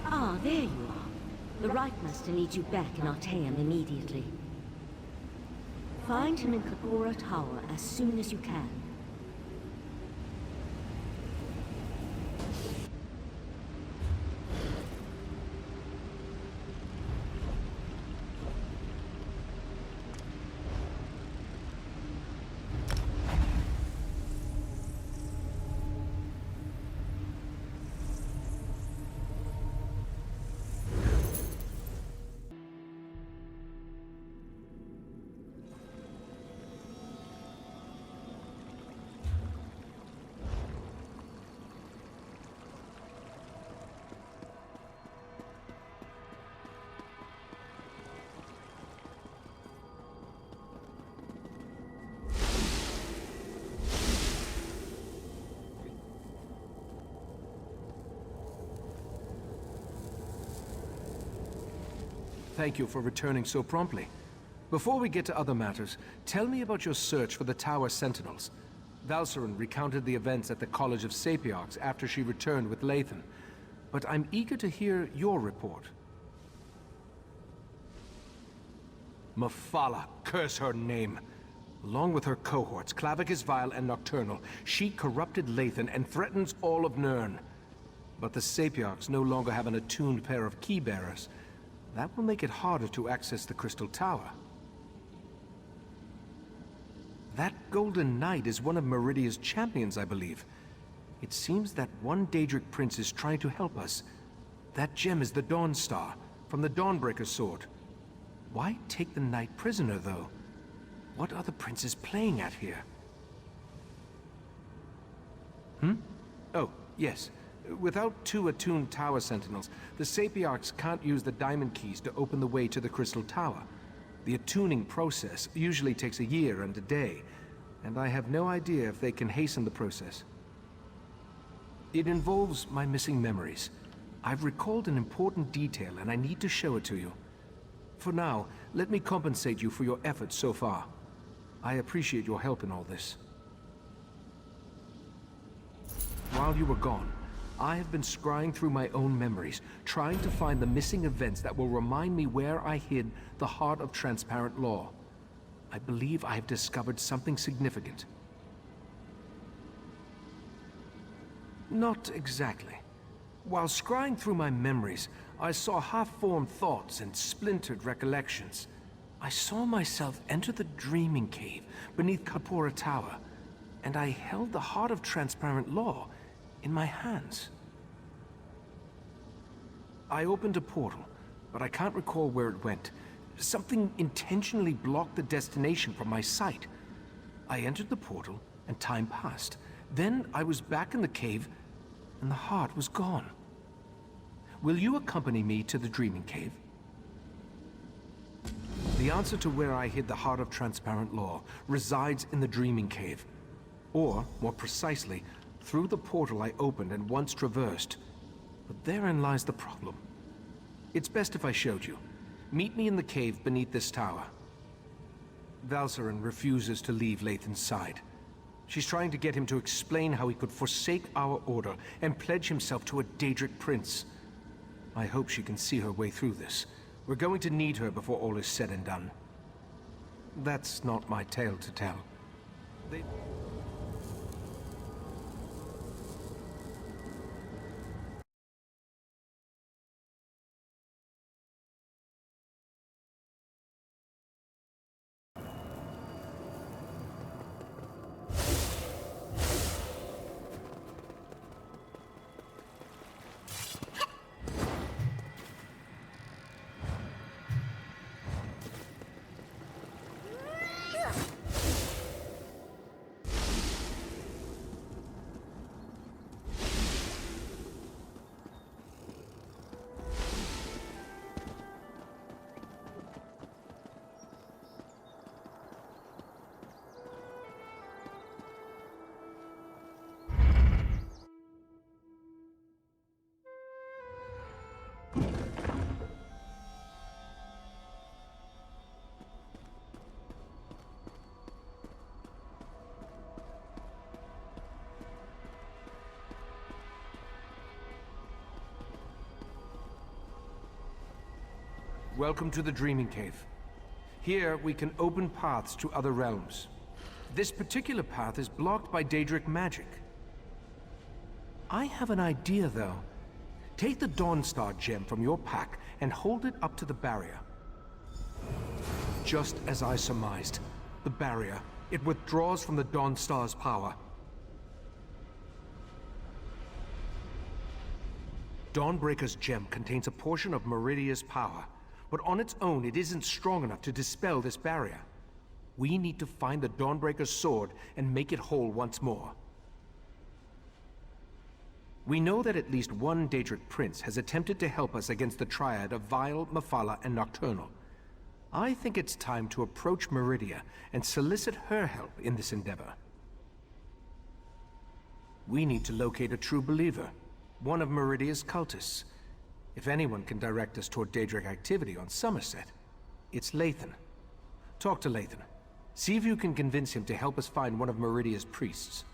Ah, there you are. The Right Master needs you back in Artaeum immediately. Find him in Kapora Tower as soon as you can. Thank you for returning so promptly. Before we get to other matters, tell me about your search for the Tower Sentinels. Valcerin recounted the events at the College of Sapiarchs after she returned with Lathan. But I'm eager to hear your report. Mephalah, curse her name. Along with her cohorts, Clavicus Vile and Nocturnal, she corrupted Lathan and threatens all of Nirn. But the Sapiarchs no longer have an attuned pair of key-bearers. That will make it harder to access the Crystal Tower. That Golden Knight is one of Meridia's champions, I believe. It seems that one Daedric prince is trying to help us. That gem is the Dawnstar, from the Dawnbreaker sword. Why take the knight prisoner, though? What are the princes playing at here? Oh, yes. Without 2 attuned Tower Sentinels, the Sapiarchs can't use the diamond keys to open the way to the Crystal Tower. The attuning process usually takes a year and a day, and I have no idea if they can hasten the process. It involves my missing memories. I've recalled an important detail, and I need to show it to you. For now, let me compensate you for your efforts so far. I appreciate your help in all this. While you were gone, I have been scrying through my own memories, trying to find the missing events that will remind me where I hid the heart of transparent law. I believe I have discovered something significant. Not exactly. While scrying through my memories, I saw half-formed thoughts and splintered recollections. I saw myself enter the Dreaming Cave beneath Kapora Tower, and I held the heart of transparent law in my hands. I opened a portal, but I can't recall where it went. Something intentionally blocked the destination from my sight. I entered the portal, and time passed. Then I was back in the cave, and the heart was gone. Will you accompany me to the Dreaming Cave? The The answer to where I hid the heart of transparent law resides in the Dreaming Cave. Or, more precisely, through the portal I opened and once traversed. But therein lies the problem. It's best if I showed you. Meet me in the cave beneath this tower. Valcerin refuses to leave Lathan's side. She's trying to get him to explain how he could forsake our order and pledge himself to a Daedric prince. I hope she can see her way through this. We're going to need her before all is said and done. That's not my tale to tell. Welcome to the Dreaming Cave. Here, we can open paths to other realms. This particular path is blocked by Daedric magic. I have an idea, though. Take the Dawnstar gem from your pack and hold it up to the barrier. Just as I surmised, the barrier, it withdraws from the Dawnstar's power. Dawnbreaker's gem contains a portion of Meridia's power. But on its own, it isn't strong enough to dispel this barrier. We need to find the Dawnbreaker's sword and make it whole once more. We know that at least one Daedric prince has attempted to help us against the triad of Vile, Mephala, and Nocturnal. I think it's time to approach Meridia and solicit her help in this endeavor. We need to locate a true believer, one of Meridia's cultists. If anyone can direct us toward Daedric activity on Somerset, it's Lathan. Talk to Lathan. See if you can convince him to help us find one of Meridia's priests.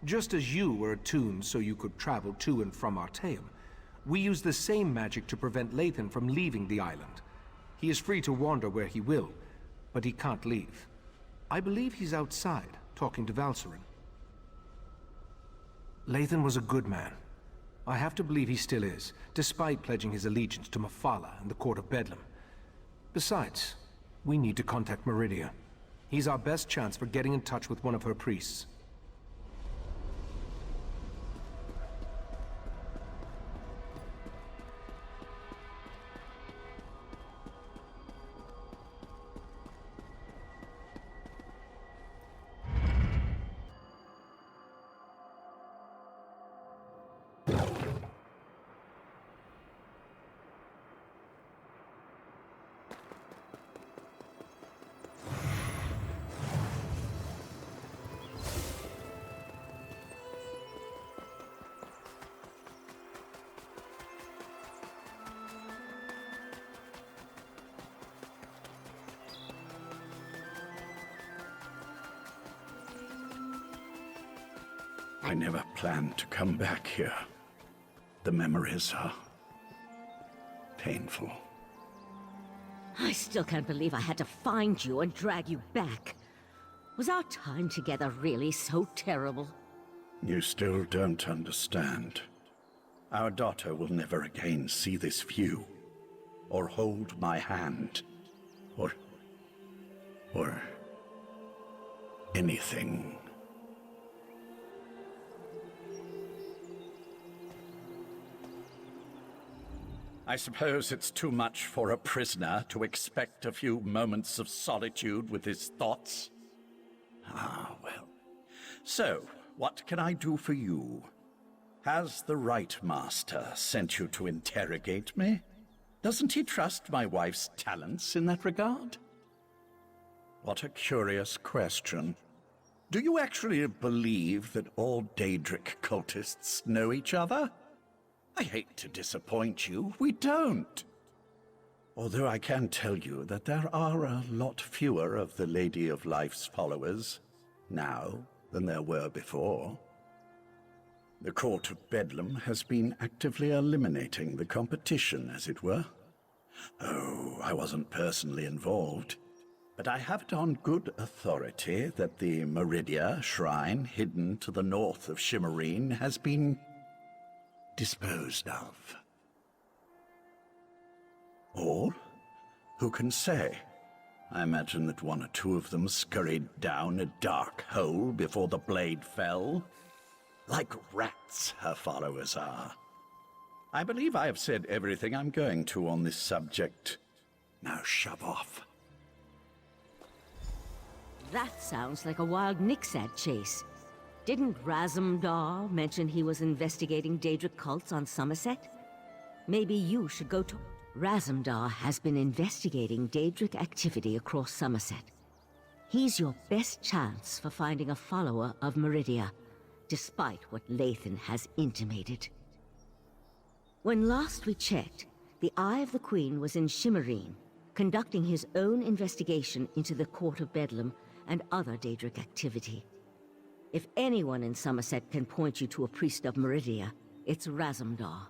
Just as you were attuned so you could travel to and from Artaeum, we use the same magic to prevent Lathan from leaving the island. He is free to wander where he will, but he can't leave. I believe he's outside, talking to Valcerin. Lathan was a good man. I have to believe he still is, despite pledging his allegiance to Mephala and the Court of Bedlam. Besides, we need to contact Meridia. He's our best chance for getting in touch with one of her priests. I never planned to come back here. The memories are painful. I still can't believe I had to find you and drag you back. Was our time together really so terrible? You still don't understand. Our daughter will never again see this view, or hold my hand, or anything. I suppose it's too much for a prisoner to expect a few moments of solitude with his thoughts. Ah, well. So, what can I do for you? Has the Right Master sent you to interrogate me? Doesn't he trust my wife's talents in that regard? What a curious question. Do you actually believe that all Daedric cultists know each other? I hate to disappoint you, we don't. Although I can tell you that there are a lot fewer of the Lady of Life's followers now than there were before. The Court of Bedlam has been actively eliminating the competition, as it were. Oh, I wasn't personally involved, but I have it on good authority that the Meridia shrine hidden to the north of Shimmerine has been disposed of. All? Who can say? I imagine that one or two of them scurried down a dark hole before the blade fell. Like rats, her followers are. I believe I have said everything I'm going to on this subject. Now shove off. That sounds like a wild Nixad chase. Didn't Razumdar mention he was investigating Daedric cults on Somerset? Maybe you should go to... Razumdar has been investigating Daedric activity across Somerset. He's your best chance for finding a follower of Meridia, despite what Lathan has intimated. When last we checked, the Eye of the Queen was in Shimmerine, conducting his own investigation into the Court of Bedlam and other Daedric activity. If anyone in Somerset can point you to a priest of Meridia, it's Razumdar.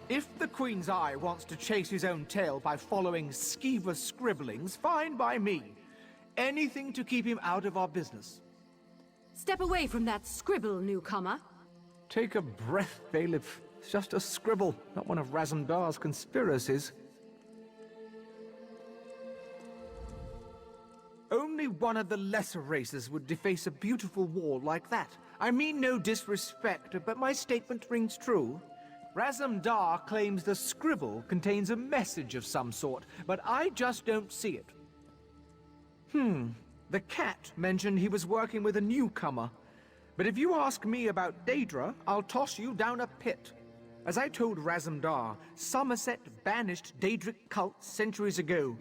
If the Queen's Eye wants to chase his own tail by following skeever scribblings, fine by me. Anything to keep him out of our business. Step away from that scribble, newcomer. Take a breath, Bailiff. It's just a scribble, not one of Razumdar's conspiracies. Only one of the lesser races would deface a beautiful wall like that. I mean no disrespect, but my statement rings true. Razumdar claims the scribble contains a message of some sort, but I just don't see it. The cat mentioned he was working with a newcomer. But if you ask me about Daedra, I'll toss you down a pit. As I told Razumdar, Somerset banished Daedric cults centuries ago.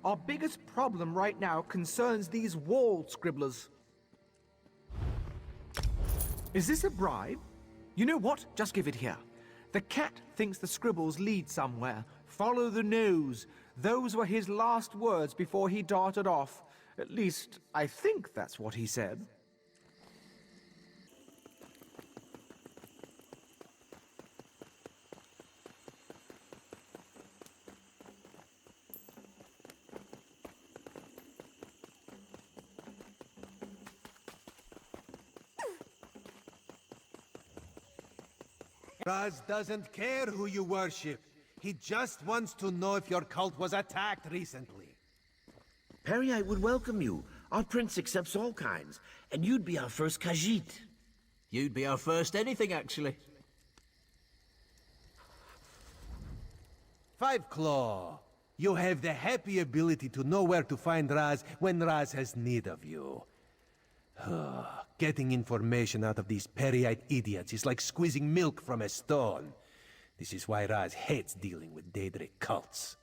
Our biggest problem right now concerns these wall scribblers. Is this a bribe? You know what? Just give it here. The cat thinks the scribbles lead somewhere. Follow the nose. Those were his last words before he darted off. At least, I think that's what he said. Raz doesn't care who you worship. He just wants to know if your cult was attacked recently. Perriite would welcome you. Our prince accepts all kinds, and you'd be our first Khajiit. You'd be our first anything, actually. Five Claw, you have the happy ability to know where to find Raz when Raz has need of you. Getting information out of these Perriite idiots is like squeezing milk from a stone. This is why Raz hates dealing with Daedric cults.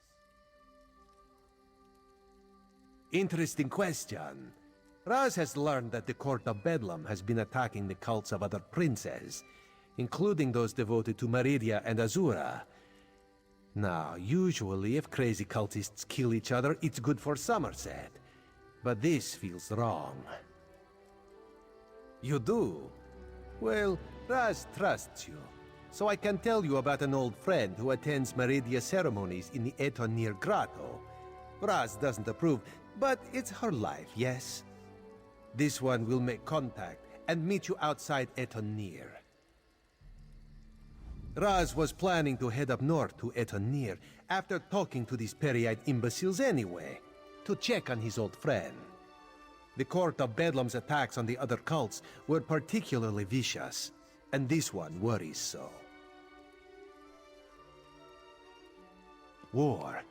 Interesting question. Raz has learned that the Court of Bedlam has been attacking the cults of other princes, including those devoted to Meridia and Azura. Now, usually if crazy cultists kill each other, it's good for Somerset. But this feels wrong. You do? Well, Raz trusts you. so I can tell you about an old friend who attends Meridia ceremonies in the Etonir Grotto. Raz doesn't approve, but it's her life, yes? This one will make contact and meet you outside Etonir. Raz was planning to head up north to Etonir after talking to these Peryite imbeciles anyway, to check on his old friend. The Court of Bedlam's attacks on the other cults were particularly vicious, and this one worries so. War.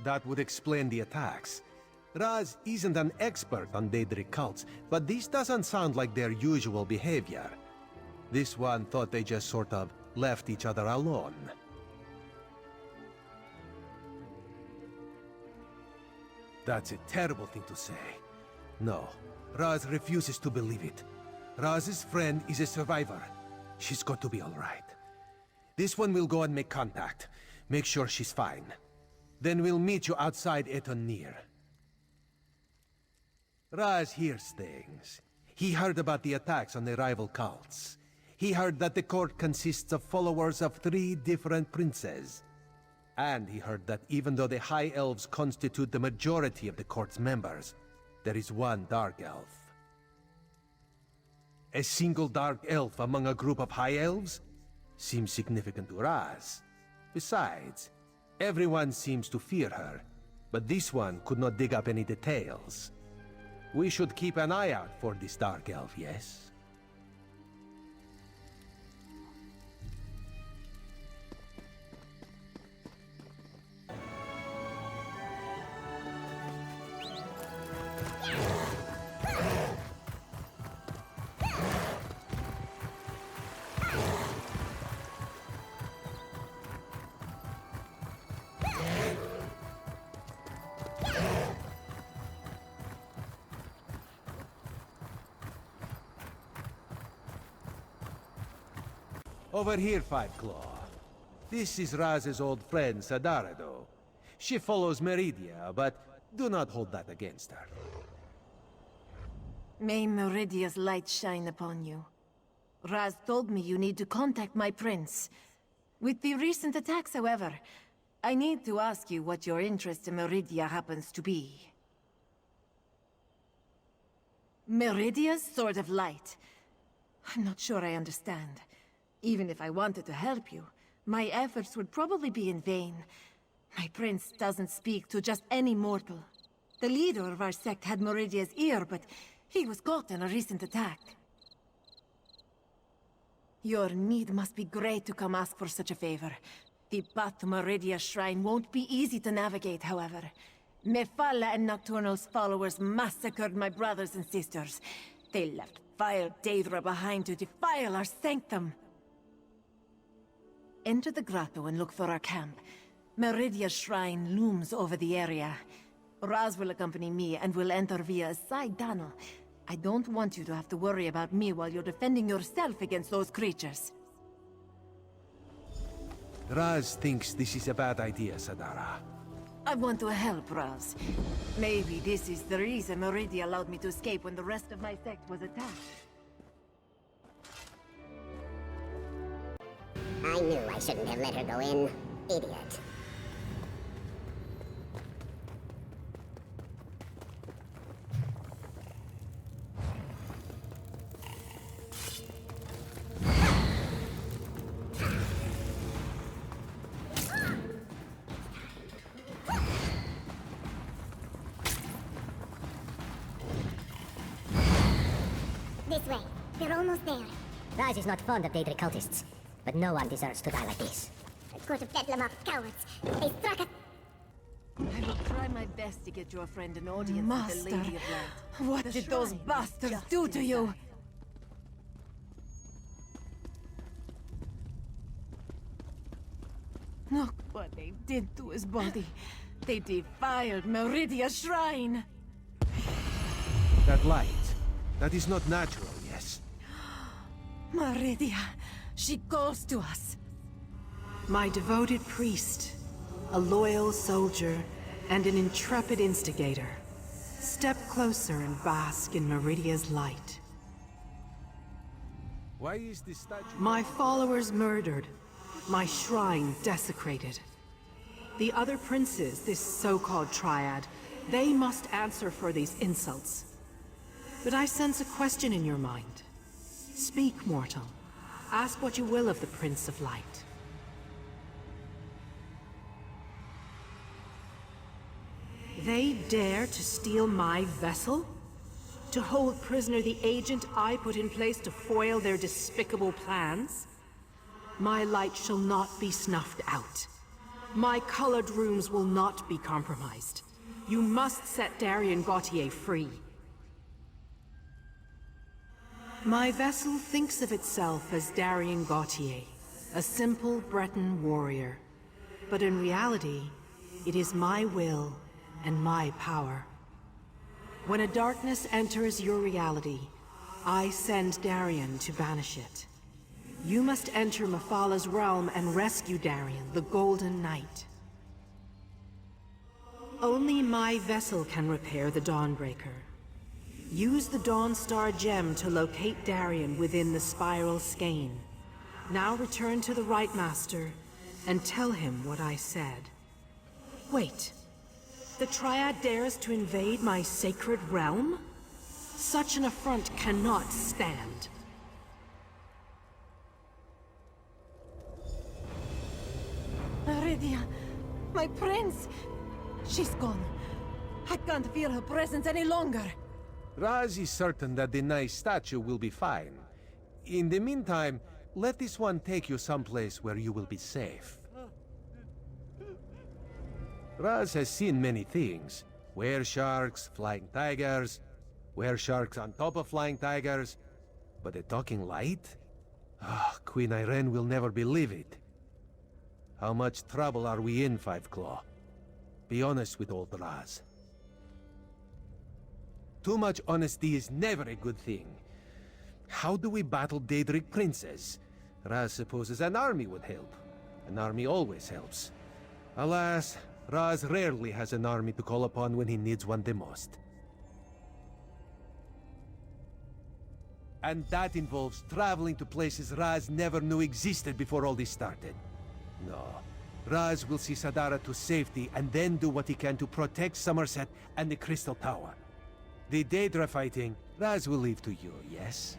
That would explain the attacks. Raz isn't an expert on Daedric cults, but this doesn't sound like their usual behavior. This one thought they just sort of left each other alone. That's a terrible thing to say. No, Raz refuses to believe it. Raz's friend is a survivor. She's got to be all right. This one will go and make contact. Make sure she's fine. Then we'll meet you outside Etonir. Raz hears things. He heard about the attacks on the rival cults. He heard that the court consists of followers of 3 different princes. And he heard that even though the High Elves constitute the majority of the court's members, there is one Dark Elf. A single Dark Elf among a group of High Elves? Seems significant to Raz. Besides, everyone seems to fear her, but this one could not dig up any details. We should keep an eye out for this Dark Elf, yes? Over here, Five Claw. This is Raz's old friend, Sadarado. She follows Meridia, but do not hold that against her. May Meridia's light shine upon you. Raz told me you need to contact my prince. With the recent attacks, however, I need to ask you what your interest in Meridia happens to be. Meridia's Sword of Light. I'm not sure I understand. Even if I wanted to help you, my efforts would probably be in vain. My prince doesn't speak to just any mortal. The leader of our sect had Meridia's ear, but he was caught in a recent attack. Your need must be great to come ask for such a favor. The path to Meridia's shrine won't be easy to navigate, however. Mephala and Nocturnal's followers massacred my brothers and sisters. They left vile Daedra behind to defile our sanctum. Enter the grotto and look for our camp. Meridia's shrine looms over the area. Raz will accompany me and will enter via a side tunnel. I don't want you to have to worry about me while you're defending yourself against those creatures. Raz thinks this is a bad idea, Sadara. I want to help Raz. Maybe this is the reason Meridia allowed me to escape when the rest of my sect was attacked. I knew I shouldn't have let her go in. Idiot. This way. They're almost there. Raz is not fond of Daedric cultists, but no one deserves to die like this. The Court of Bedlam are cowards. They struck us. I will try my best to get your friend an audience Master, with the Lady of Light. What The did those shrine is bastards just do to you? inside. Look what they did to his body. They defiled Meridia's shrine. That light, that is not natural, yes? Meridia, she calls to us. My devoted priest, a loyal soldier, and an intrepid instigator. Step closer and bask in Meridia's light. Why is this statue... My followers murdered. My shrine desecrated. The other princes, this so-called triad, they must answer for these insults. But I sense a question in your mind. Speak, mortal. Ask what you will of the Prince of Light. They dare to steal my vessel? To hold prisoner the agent I put in place to foil their despicable plans? My light shall not be snuffed out. My colored rooms will not be compromised. You must set Darien Gautier free. My vessel thinks of itself as Darien Gautier, a simple Breton warrior. But in reality, it is my will and my power. When a darkness enters your reality, I send Darien to banish it. You must enter Mephalah's realm and rescue Darien, the Golden Knight. Only my vessel can repair the Dawnbreaker. Use the Dawnstar gem to locate Darien within the Spiral Skein. Now return to the Right Master and tell him what I said. Wait. The Triad dares to invade my sacred realm? Such an affront cannot stand. Meridia, my prince! She's gone. I can't feel her presence any longer. Raz is certain that the nice statue will be fine. In the meantime, let this one take you someplace where you will be safe. Raz has seen many things. Were-sharks, flying tigers, were-sharks on top of flying tigers. But a talking light? Ah, Queen Irene will never believe it. How much trouble are we in, Five Claw? Be honest with old Raz. Too much honesty is never a good thing. How do we battle Daedric princes? Raz supposes an army would help. An army always helps. Alas, Raz rarely has an army to call upon when he needs one the most. And that involves traveling to places Raz never knew existed before all this started. No. Raz will see Sadara to safety and then do what he can to protect Somerset and the Crystal Tower. The Daedra fighting, Raz will leave to you, yes?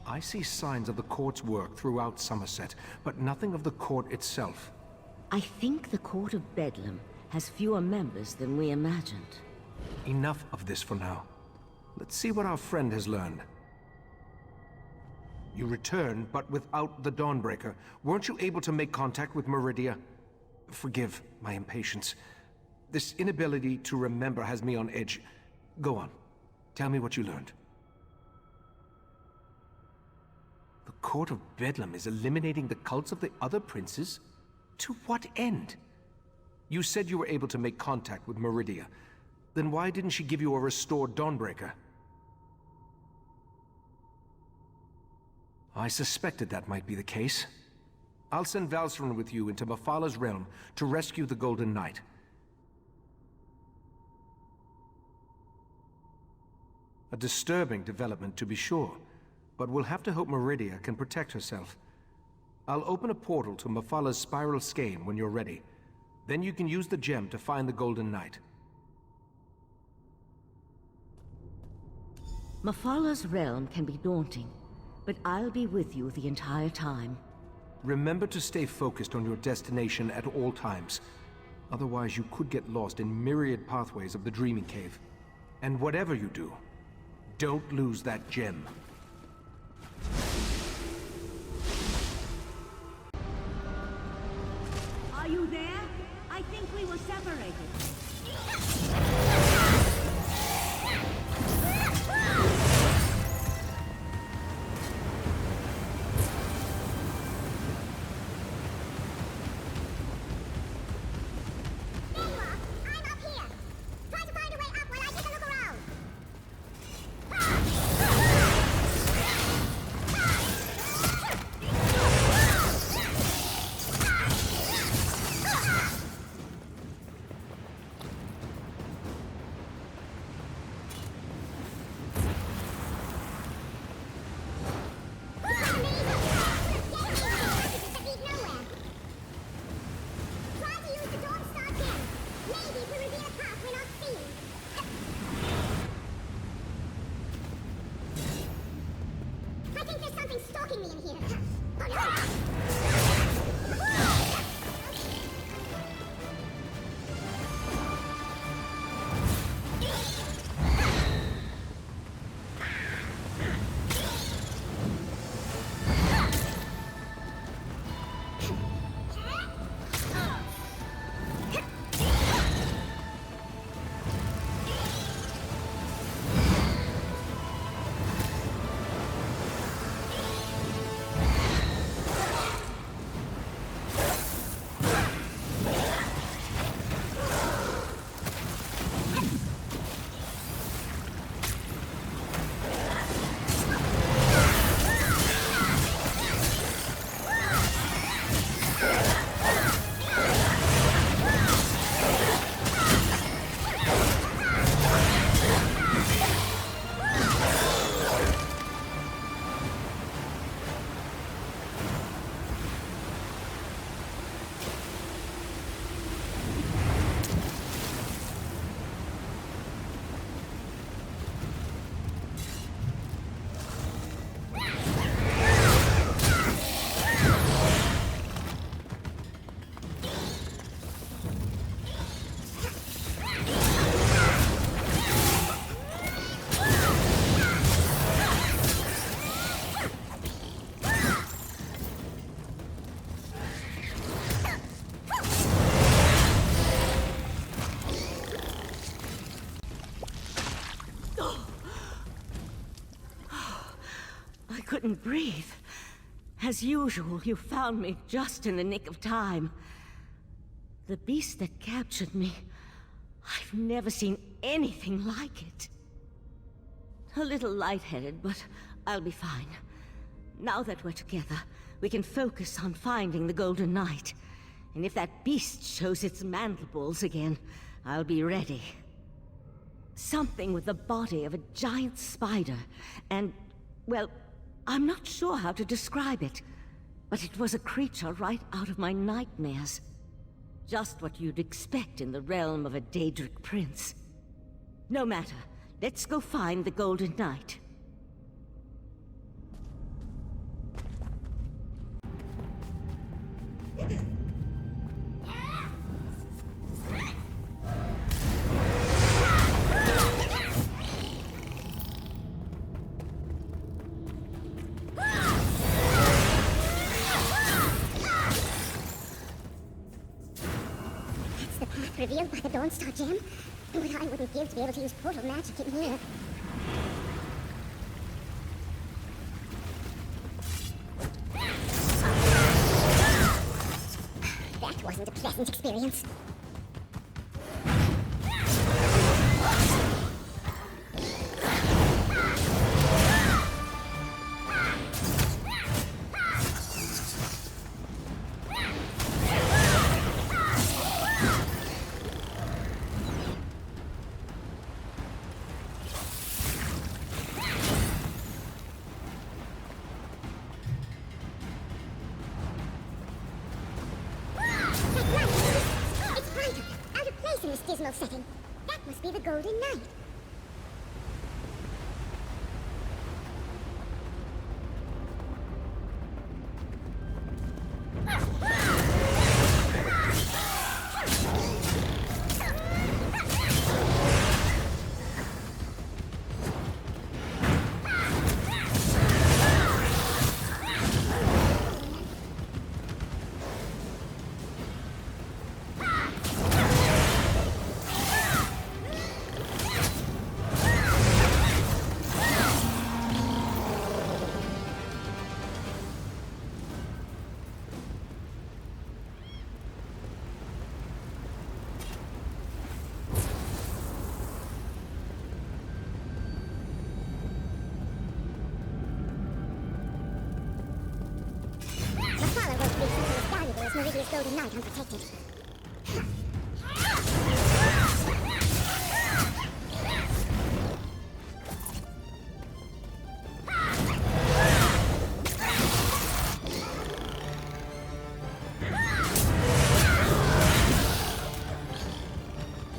I see signs of the court's work throughout Somerset, but nothing of the court itself. I think the Court of Bedlam has fewer members than we imagined. Enough of this for now. Let's see what our friend has learned. You returned, but without the Dawnbreaker. Weren't you able to make contact with Meridia? Forgive my impatience. This inability to remember has me on edge. Go on. Tell me what you learned. The Court of Bedlam is eliminating the cults of the other princes? To what end? You said you were able to make contact with Meridia. Then why didn't she give you a restored Dawnbreaker? I suspected that might be the case. I'll send Valseren with you into Mephalah's realm to rescue the Golden Knight. A disturbing development, to be sure, but we'll have to hope Meridia can protect herself. I'll open a portal to Mephalah's Spiral Skein when you're ready. Then you can use the gem to find the Golden Knight. Mephalah's realm can be daunting, but I'll be with you the entire time. Remember to stay focused on your destination at all times. Otherwise, you could get lost in myriad pathways of the Dreaming Cave. And whatever you do, don't lose that gem. Are you there? I think we were separated. couldn't breathe. As usual, you found me just in the nick of time. The beast that captured me, I've never seen anything like it. A little lightheaded, but I'll be fine. Now that we're together, we can focus on finding the Golden Knight. And if that beast shows its mandibles again, I'll be ready. Something with the body of a giant spider, and, well, I'm not sure how to describe it, but it was a creature right out of my nightmares. Just what you'd expect in the realm of a Daedric prince. No matter, let's go find the Golden Knight. Revealed by the Dawnstar gem? What I wouldn't give to be able to use portal magic in here. That wasn't a pleasant experience. In this dismal setting. That must be the Golden Knight. Meridia's Golden Knight unprotected.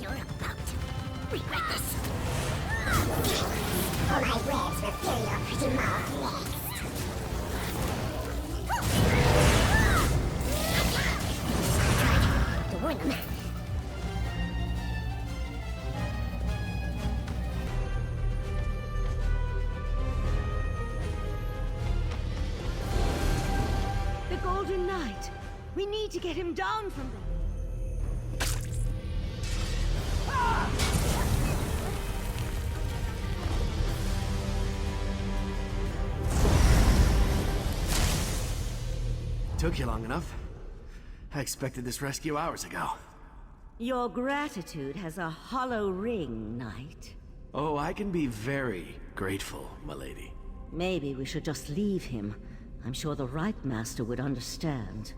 You're about to regret this. All my webs will fill your pretty mouth next. Warn them. The Golden Knight. We need to get him down from there. Took you long enough. I expected this rescue hours ago. Your gratitude has a hollow ring, Knight. Oh, I can be very grateful, milady. Maybe we should just leave him. I'm sure the right master would understand.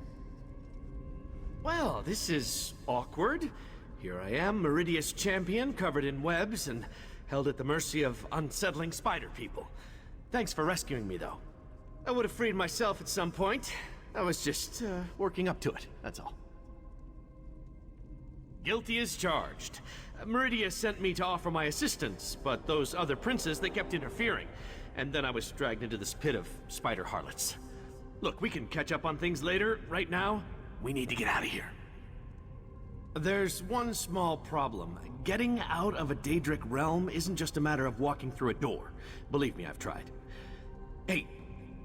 Well, this is awkward. Here I am, Meridia's champion, covered in webs and held at the mercy of unsettling spider people. Thanks for rescuing me, though. I would have freed myself at some point. I was just, working up to it, that's all. Guilty as charged. Meridia sent me to offer my assistance, but those other princes, they kept interfering. And then I was dragged into this pit of spider harlots. Look, we can catch up on things later. Right now, we need to get out of here. There's one small problem. Getting out of a Daedric realm isn't just a matter of walking through a door. Believe me, I've tried. Hey,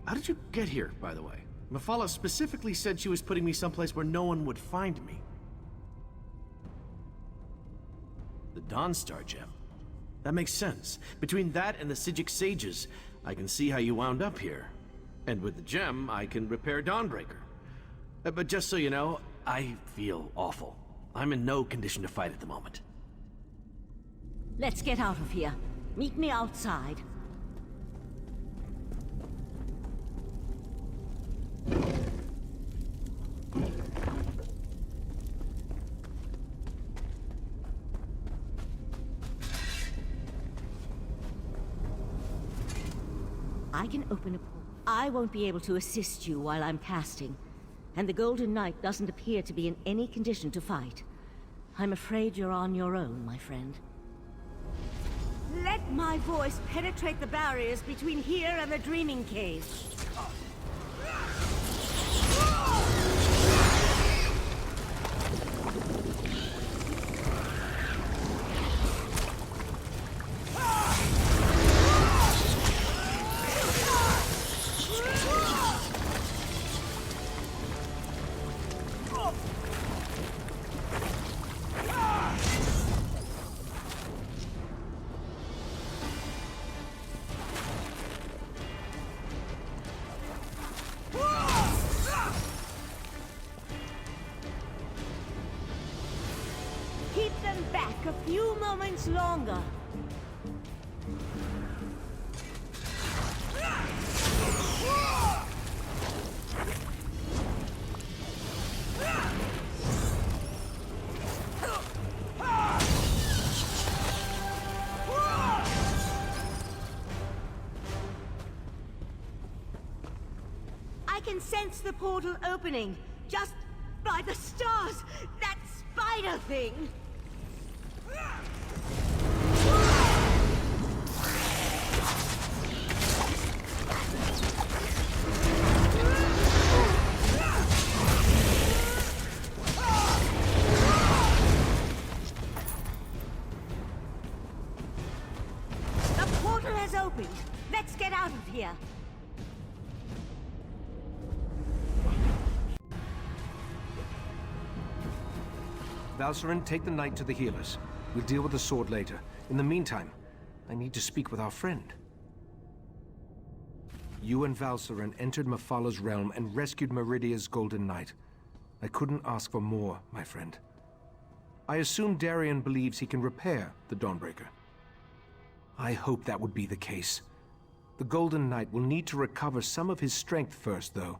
how did you get here, by the way? Mephala specifically said she was putting me someplace where no one would find me. The Dawnstar gem. That makes sense. Between that and the Psijic sages, I can see how you wound up here. And with the gem, I can repair Dawnbreaker. But just so you know, I feel awful. I'm in no condition to fight at the moment. Let's get out of here. Meet me outside. I can open a portal. I won't be able to assist you while I'm casting, and the Golden Knight doesn't appear to be in any condition to fight. I'm afraid you're on your own, my friend. Let my voice penetrate the barriers between here and the Dreaming Cave. Keep them back a few moments longer. I can sense the portal opening, just by the stars! That spider thing! The portal has opened. Let's get out of here. Valcerin, take the knight to the healers. We'll deal with the sword later. In the meantime, I need to speak with our friend. You and Valcerin entered Mephalah's realm and rescued Meridia's Golden Knight. I couldn't ask for more, my friend. I assume Darien believes he can repair the Dawnbreaker. I hope that would be the case. The Golden Knight will need to recover some of his strength first, though.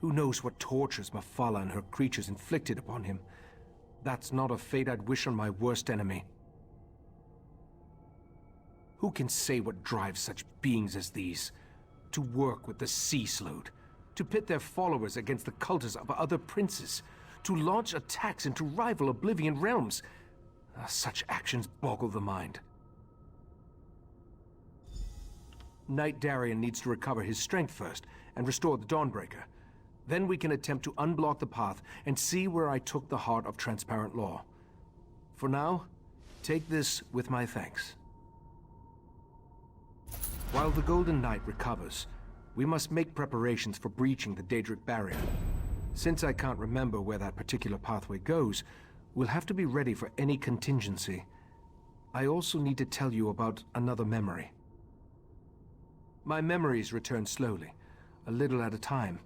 Who knows what tortures Mephalah and her creatures inflicted upon him? That's not a fate I'd wish on my worst enemy. Who can say what drives such beings as these? To work with the Sea Slode, to pit their followers against the cultists of other princes, to launch attacks into rival Oblivion realms. Such actions boggle the mind. Knight Darien needs to recover his strength first and restore the Dawnbreaker. Then we can attempt to unblock the path and see where I took the heart of Transparent Law. For now, take this with my thanks. While the Golden Knight recovers, we must make preparations for breaching the Daedric barrier. Since I can't remember where that particular pathway goes, we'll have to be ready for any contingency. I also need to tell you about another memory. My memories return slowly, a little at a time.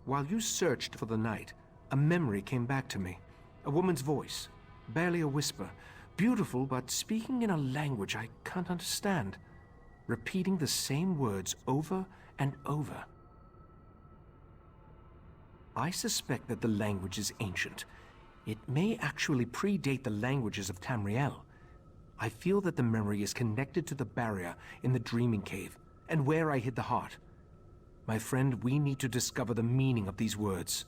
While you searched for the knight, a memory came back to me. A woman's voice, barely a whisper, beautiful but speaking in a language I can't understand, repeating the same words over and over. I suspect that the language is ancient. It may actually predate the languages of Tamriel. I feel that the memory is connected to the barrier in the Dreaming Cave, and where I hid the heart. My friend, we need to discover the meaning of these words.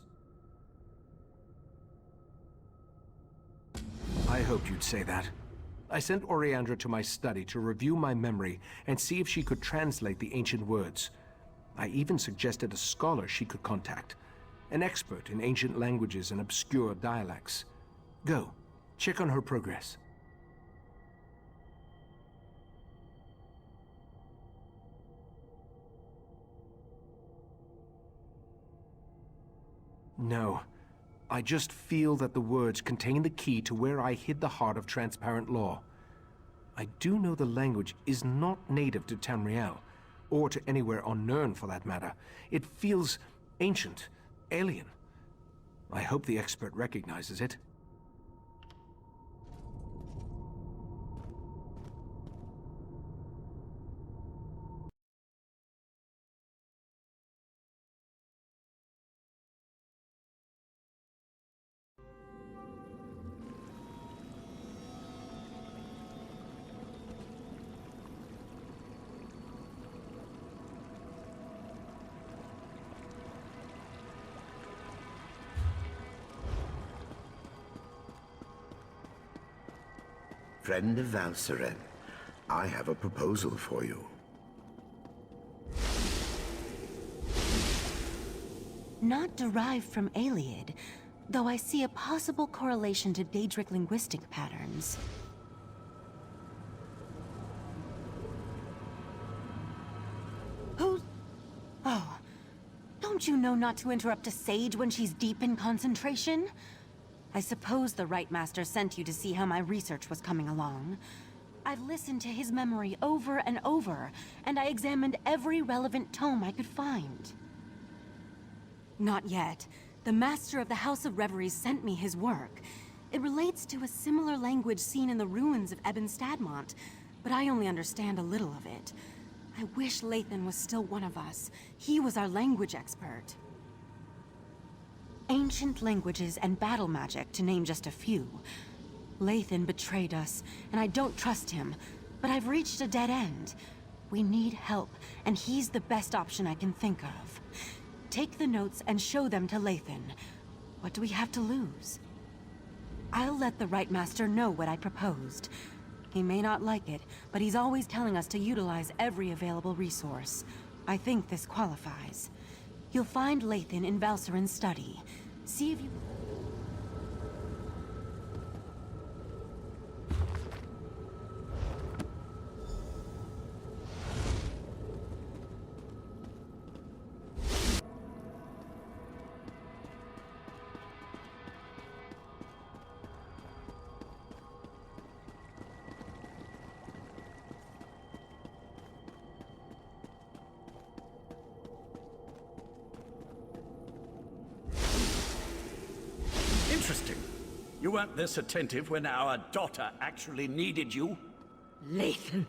I hoped you'd say that. I sent Oriandra to my study to review my memory and see if she could translate the ancient words. I even suggested a scholar she could contact, an expert in ancient languages and obscure dialects. Go, check on her progress. No. I just feel that the words contain the key to where I hid the heart of Transparent Law. I do know the language is not native to Tamriel, or to anywhere on Nirn for that matter. It feels ancient, alien. I hope the expert recognizes it. Friend of Valseren, I have a proposal for you. Not derived from Ayleid, though I see a possible correlation to Daedric linguistic patterns. Who's... Oh. Don't you know not to interrupt a sage when she's deep in concentration? I suppose the Rite Master sent you to see how my research was coming along. I've listened to his memory over and over, and I examined every relevant tome I could find. Not yet. The Master of the House of Reveries sent me his work. It relates to a similar language seen in the ruins of Ebon Stadmont, but I only understand a little of it. I wish Lathan was still one of us. He was our language expert. Ancient languages and battle magic, to name just a few. Lathan betrayed us, and I don't trust him, but I've reached a dead end. We need help, and he's the best option I can think of. Take the notes and show them to Lathan. What do we have to lose? I'll let the Rite Master know what I proposed. He may not like it, but he's always telling us to utilize every available resource. I think this qualifies. You'll find Lathan in Valseren's study. See if you... Interesting. You weren't this attentive when our daughter actually needed you? Lathan,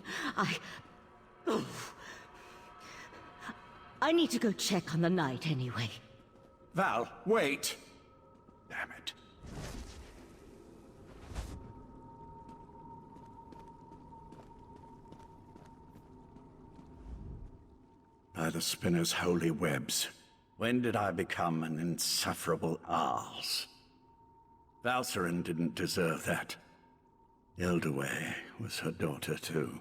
I need to go check on the knight anyway. Val, wait. Damn it. By the spinner's holy webs, when did I become an insufferable arse? Valseren didn't deserve that. Ildaway was her daughter too.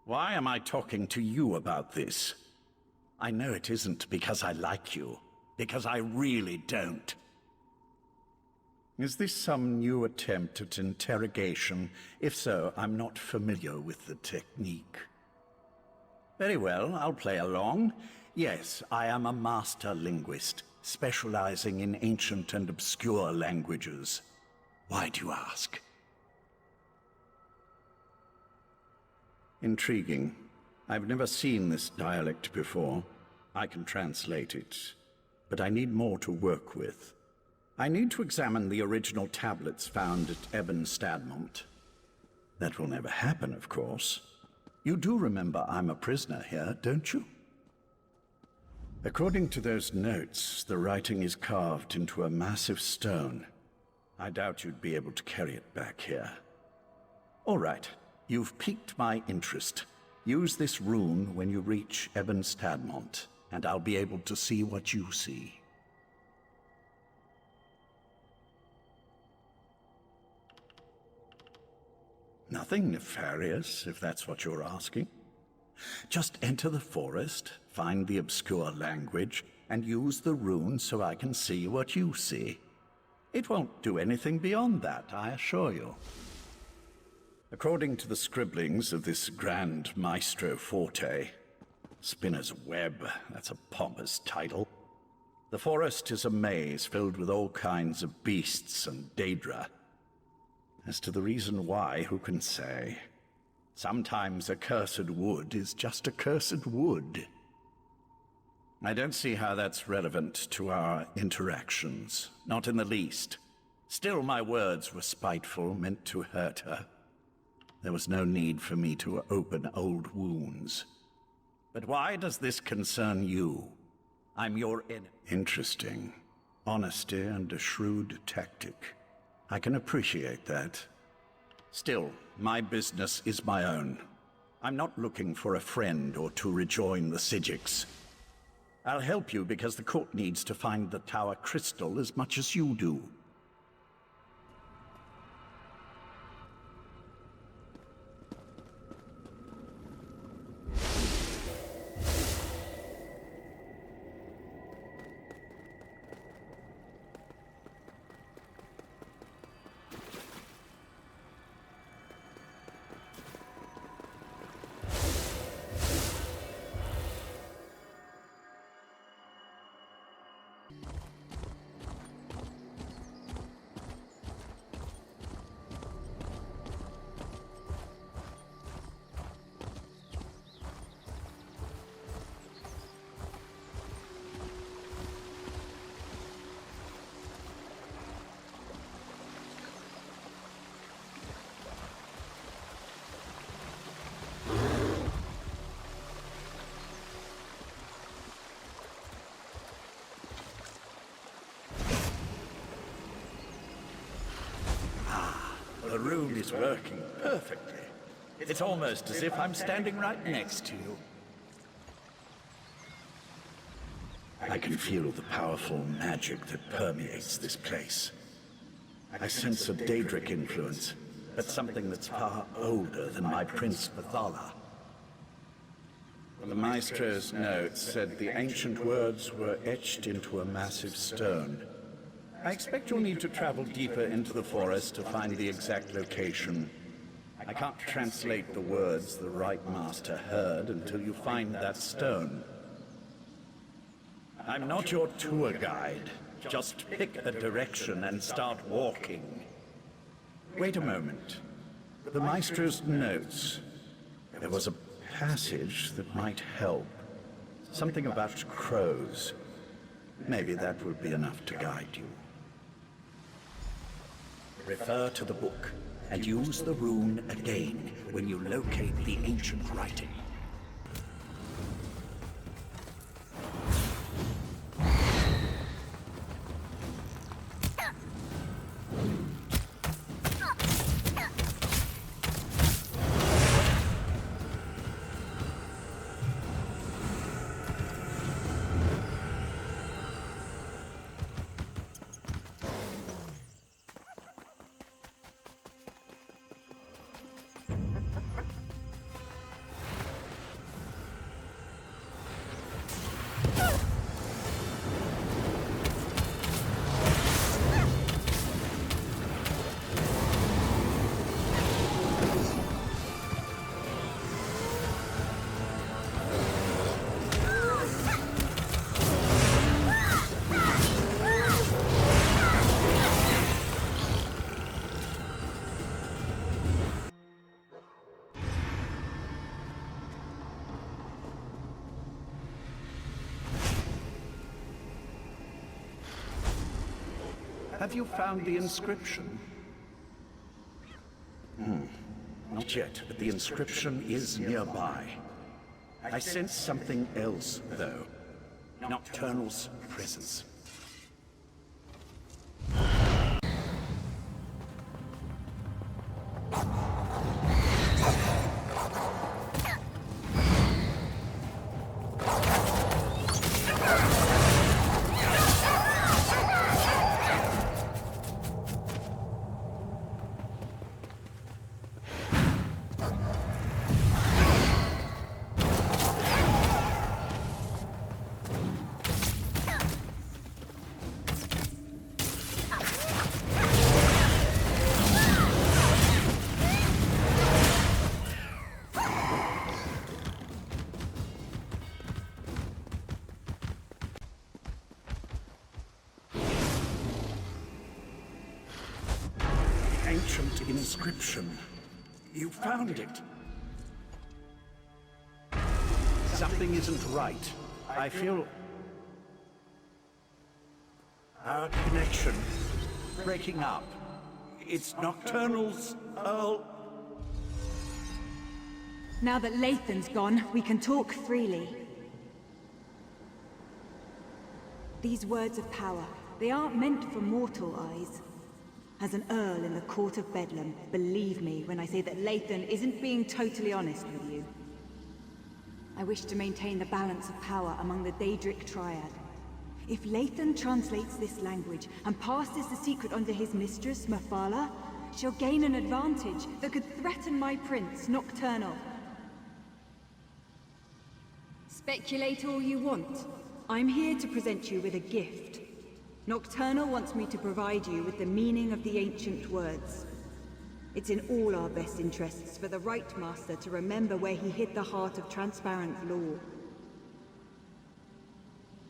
Why am I talking to you about this? I know it isn't because I like you, because I really don't. Is this some new attempt at interrogation? If so, I'm not familiar with the technique. Very well, I'll play along. Yes, I am a master linguist, specializing in ancient and obscure languages. Why do you ask? Intriguing. I've never seen this dialect before. I can translate it, but I need more to work with. I need to examine the original tablets found at Ebon Stadmont. That will never happen, of course. You do remember I'm a prisoner here, don't you? According to those notes, the writing is carved into a massive stone. I doubt you'd be able to carry it back here. All right, you've piqued my interest. Use this rune when you reach Ebon Stadmont, and I'll be able to see what you see. Nothing nefarious, if that's what you're asking. Just enter the forest, find the obscure language, and use the rune so I can see what you see. It won't do anything beyond that, I assure you. According to the scribblings of this Grand Maestro Forte, Spinner's Web, that's a pompous title. The forest is a maze filled with all kinds of beasts and daedra. As to the reason why, who can say? Sometimes a cursed wood is just a cursed wood. I don't see how that's relevant to our interactions. Not in the least. Still, my words were spiteful, meant to hurt her. There was no need for me to open old wounds. But why does this concern you? I'm your Interesting. Honesty and a shrewd tactic. I can appreciate that. Still, my business is my own. I'm not looking for a friend or to rejoin the Psijics. I'll help you because the court needs to find the Tower Crystal as much as you do. The room is working perfectly. It's almost as if I'm standing right next to you. I can feel the powerful magic that permeates this place. I sense a Daedric influence, but something that's far older than my Prince Pathala. The Maestro's notes said the ancient words were etched into a massive stone. I expect you'll need to travel deeper into the forest to find the exact location. I can't translate the words the right master heard until you find that stone. I'm not your tour guide. Just pick a direction and start walking. Wait a moment. The Maestro's notes. There was a passage that might help. Something about crows. Maybe that would be enough to guide you. Refer to the book, and use the rune again when you locate the ancient writing. Have you found the inscription? Not yet, but the inscription is nearby. I sense something else, though. Nocturnal's presence. Ancient inscription. You found it. Something isn't right. I feel... our connection breaking up. It's Nocturnal's Earl... Now that Lathan's gone, we can talk freely. These words of power, they aren't meant for mortal eyes. As an Earl in the Court of Bedlam, believe me when I say that Lathan isn't being totally honest with you. I wish to maintain the balance of power among the Daedric Triad. If Lathan translates this language and passes the secret on to his mistress, Mephala, she'll gain an advantage that could threaten my prince, Nocturnal. Speculate all you want. I'm here to present you with a gift. Nocturnal wants me to provide you with the meaning of the ancient words. It's in all our best interests for the Right Master to remember where he hid the heart of transparent law.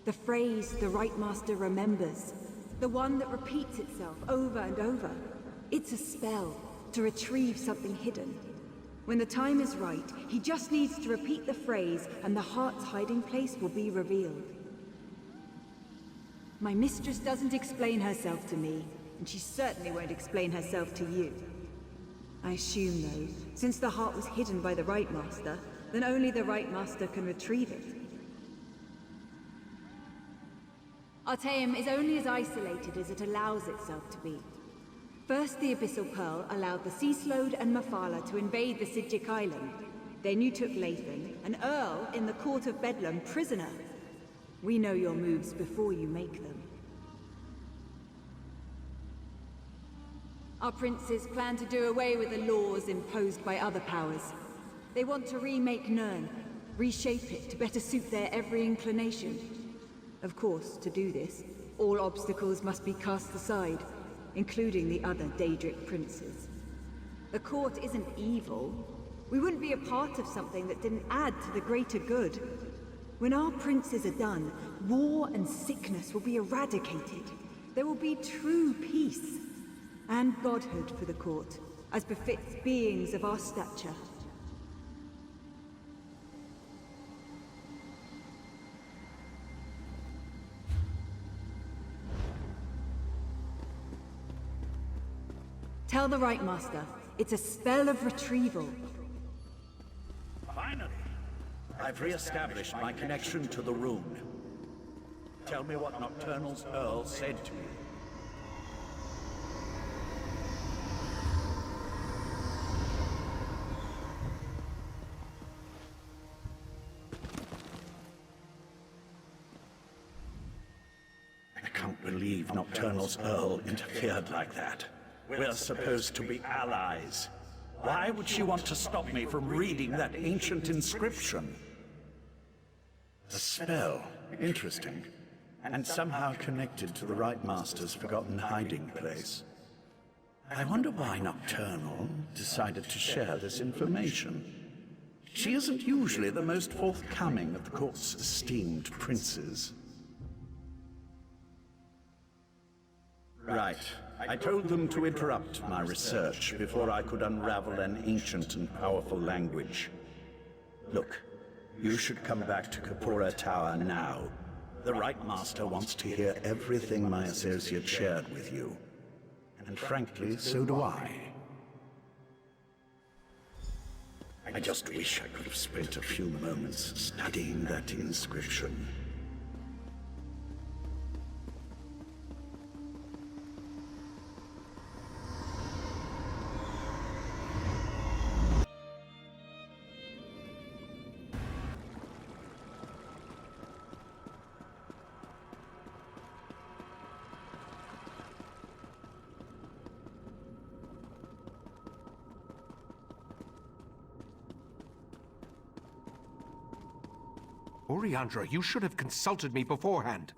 The phrase the Right Master remembers, the one that repeats itself over and over. It's a spell to retrieve something hidden. When the time is right, he just needs to repeat the phrase and the heart's hiding place will be revealed. My mistress doesn't explain herself to me, and she certainly won't explain herself to you. I assume, though, since the heart was hidden by the Right Master, then only the Right Master can retrieve it. Artaeum is only as isolated as it allows itself to be. First, the Abyssal Pearl allowed the Sea Slode and Mephala to invade the Sidjic Island. Then you took Lathan, an Earl in the Court of Bedlam, prisoner. We know your moves before you make them. Our princes plan to do away with the laws imposed by other powers. They want to remake Nirn, reshape it to better suit their every inclination. Of course, to do this, all obstacles must be cast aside, including the other Daedric princes. The court isn't evil. We wouldn't be a part of something that didn't add to the greater good. When our princes are done, war and sickness will be eradicated. There will be true peace and godhood for the court, as befits beings of our stature. Tell the Right Master, it's a spell of retrieval. Finally, I've re-established my connection to the rune. Tell me what Nocturnal's Earl said to you. I can't believe Nocturnal's Earl interfered like that. We're supposed to be allies. Why would she want to stop me from reading that ancient inscription? A spell. Interesting. And somehow connected to the Right Master's forgotten hiding place. I wonder why Nocturnal decided to share this information. She isn't usually the most forthcoming of the court's esteemed princes. Right. I told them to interrupt my research before I could unravel an ancient and powerful language. Look, you should come back to Kapora Tower now. The Right Master wants to hear everything my associate shared with you. And frankly, so do I. I just wish I could have spent a few moments studying that inscription. Oriandra, you should have consulted me beforehand.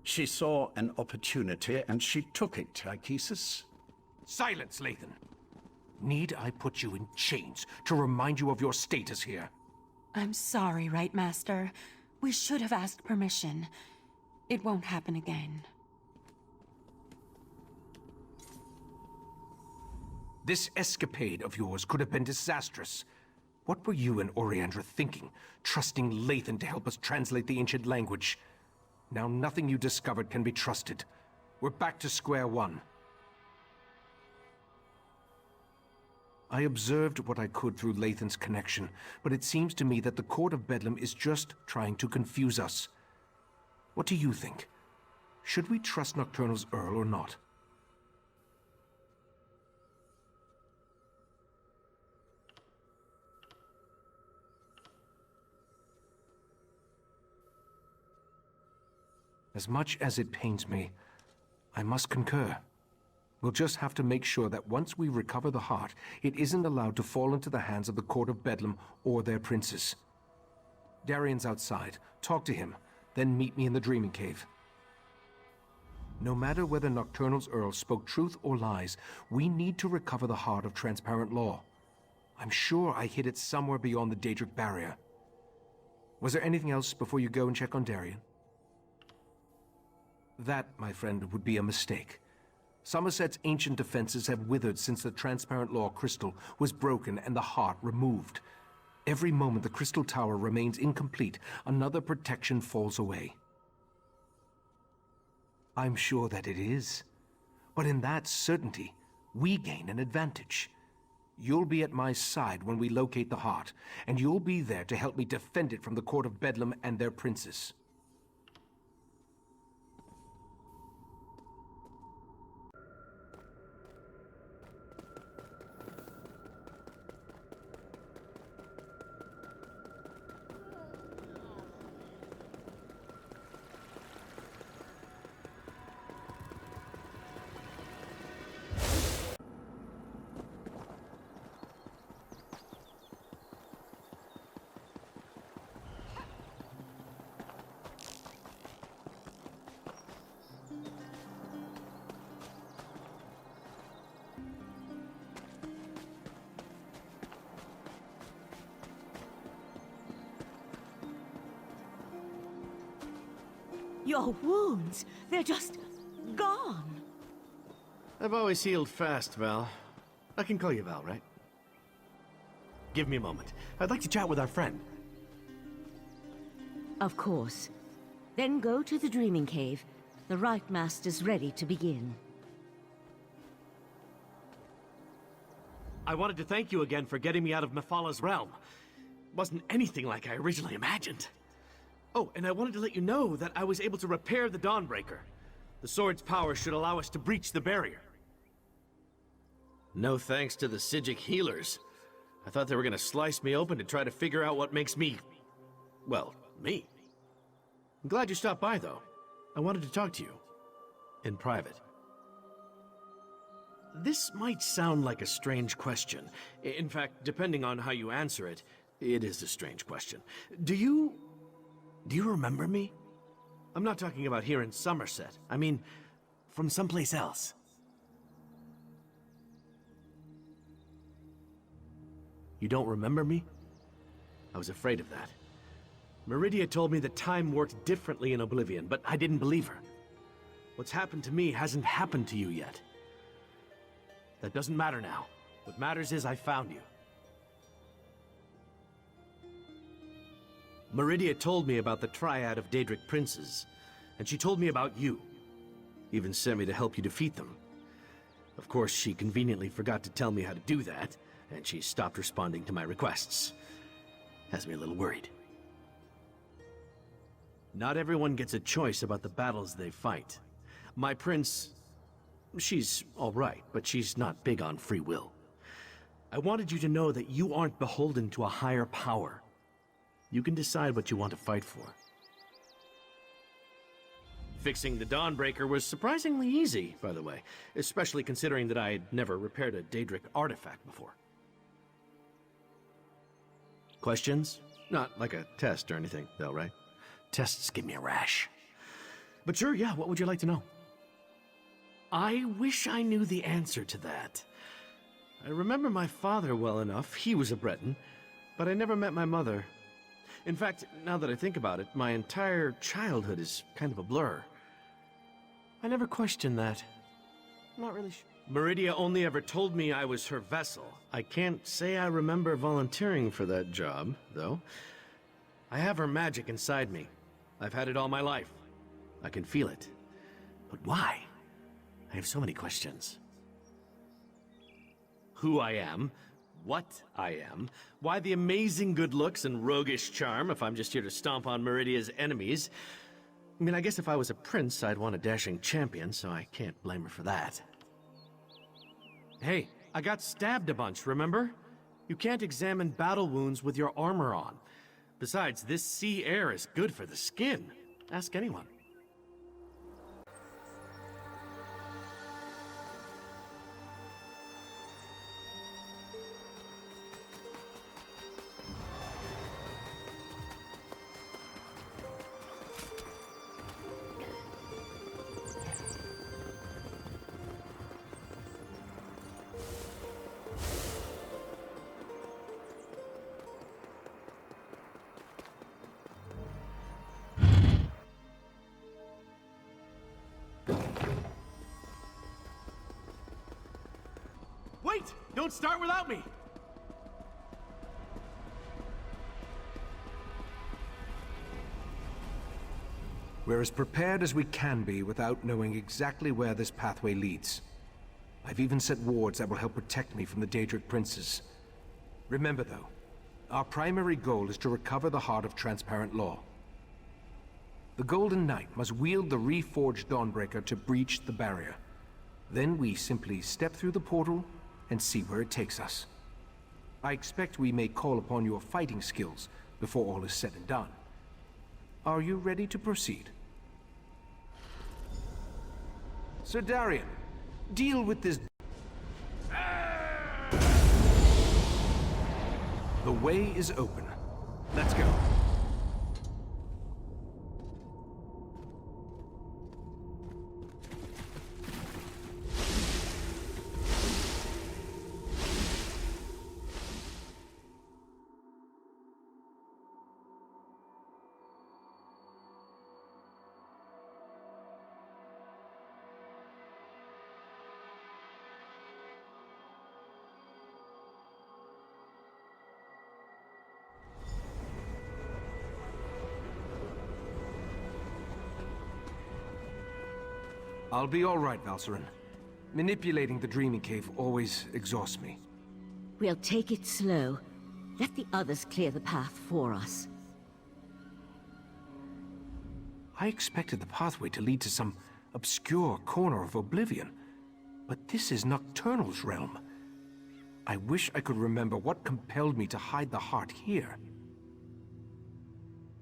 She saw an opportunity and she took it, Ichesis. Silence, Lathan. Need I put you in chains to remind you of your status here? I'm sorry, Right Master. We should have asked permission. It won't happen again. This escapade of yours could have been disastrous. What were you and Oriandra thinking, trusting Lathan to help us translate the ancient language? Now nothing you discovered can be trusted. We're back to square one. I observed what I could through Lathan's connection, but it seems to me that the Court of Bedlam is just trying to confuse us. What do you think? Should we trust Nocturnal's Earl or not? As much as it pains me, I must concur. We'll just have to make sure that once we recover the heart, it isn't allowed to fall into the hands of the Court of Bedlam or their princes. Darian's outside. Talk to him, then meet me in the Dreaming Cave. No matter whether Nocturnal's Earl spoke truth or lies, we need to recover the heart of Transparent Law. I'm sure I hid it somewhere beyond the Daedric barrier. Was there anything else before you go and check on Darian? That, my friend, would be a mistake. Somerset's ancient defenses have withered since the Transparent Law crystal was broken and the heart removed. Every moment the crystal tower remains incomplete, another protection falls away. I'm sure that it is. But in that certainty, we gain an advantage. You'll be at my side when we locate the heart, and you'll be there to help me defend it from the Court of Bedlam and their princes. Your wounds, they're just gone. I've always healed fast, Val. I can call you Val, right? Give me a moment. I'd like to chat with our friend. Of course. Then go to the Dreaming Cave. The Rite Master's ready to begin. I wanted to thank you again for getting me out of Mephalah's realm. Wasn't anything like I originally imagined. Oh, and I wanted to let you know that I was able to repair the Dawnbreaker. The sword's power should allow us to breach the barrier. No thanks to the Psijic healers. I thought they were gonna slice me open to try to figure out what makes me... well, me. I'm glad you stopped by, though. I wanted to talk to you. In private. This might sound like a strange question. In fact, depending on how you answer it, it is a strange question. Do you remember me? I'm not talking about here in Somerset. I mean, from someplace else. You don't remember me? I was afraid of that. Meridia told me that time worked differently in Oblivion, but I didn't believe her. What's happened to me hasn't happened to you yet. That doesn't matter now. What matters is I found you. Meridia told me about the triad of Daedric princes, and she told me about you. Even sent me to help you defeat them. Of course, she conveniently forgot to tell me how to do that, and she stopped responding to my requests. Has me a little worried. Not everyone gets a choice about the battles they fight. My prince... she's all right, but she's not big on free will. I wanted you to know that you aren't beholden to a higher power. You can decide what you want to fight for. Fixing the Dawnbreaker was surprisingly easy, by the way, especially considering that I had never repaired a Daedric artifact before. Questions? Not like a test or anything, though, right? Tests give me a rash. But sure, yeah, what would you like to know? I wish I knew the answer to that. I remember my father well enough. He was a Breton, but I never met my mother. In fact, now that I think about it, my entire childhood is kind of a blur. I never questioned that. Not really sure. Meridia only ever told me I was her vessel. I can't say I remember volunteering for that job, though. I have her magic inside me. I've had it all my life. I can feel it. But why? I have so many questions. Who I am, what I am, why the amazing good looks and roguish charm if I'm just here to stomp on Meridia's enemies. I mean, I guess if I was a prince, I'd want a dashing champion, so I can't blame her for that. Hey, I got stabbed a bunch, remember? You can't examine battle wounds with your armor on. Besides, this sea air is good for the skin. Ask anyone. Wait! Don't start without me! We're as prepared as we can be without knowing exactly where this pathway leads. I've even set wards that will help protect me from the Daedric princes. Remember though, our primary goal is to recover the heart of Transparent Law. The Golden Knight must wield the reforged Dawnbreaker to breach the barrier. Then we simply step through the portal and see where it takes us. I expect we may call upon your fighting skills before all is said and done. Are you ready to proceed? Sir Darian, deal with this. The way is open. Let's go. I'll be all right, Valcerin. Manipulating the Dreaming Cave always exhausts me. We'll take it slow. Let the others clear the path for us. I expected the pathway to lead to some obscure corner of oblivion, but this is Nocturnal's realm. I wish I could remember what compelled me to hide the heart here.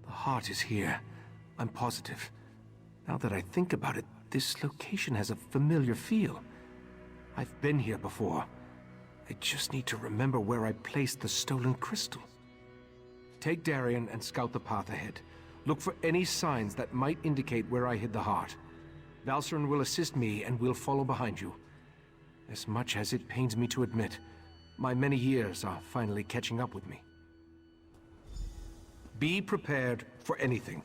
The heart is here, I'm positive. Now that I think about it, this location has a familiar feel. I've been here before. I just need to remember where I placed the stolen crystal. Take Darian and scout the path ahead. Look for any signs that might indicate where I hid the heart. Valcerin will assist me and we'll follow behind you. As much as it pains me to admit, my many years are finally catching up with me. Be prepared for anything.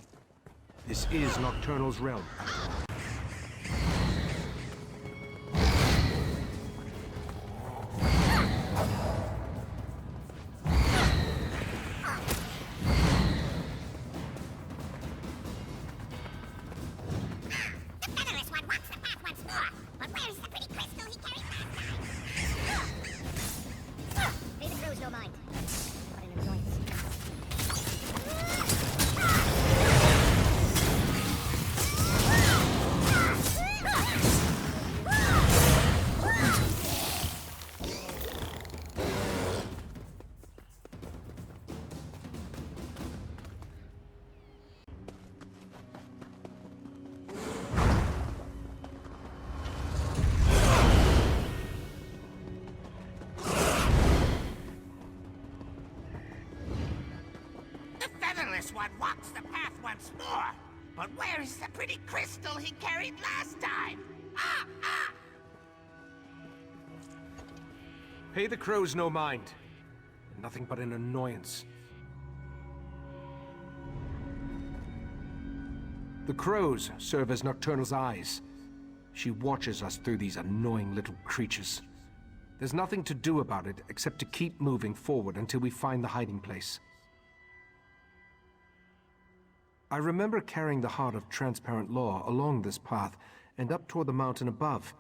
This is Nocturnal's realm. One walks the path once more. But where is the pretty crystal he carried last time? Pay the crows no mind. Nothing but an annoyance. The crows serve as Nocturnal's eyes. She watches us through these annoying little creatures. There's nothing to do about it except to keep moving forward until we find the hiding place. I remember carrying the heart of transparent law along this path and up toward the mountain above.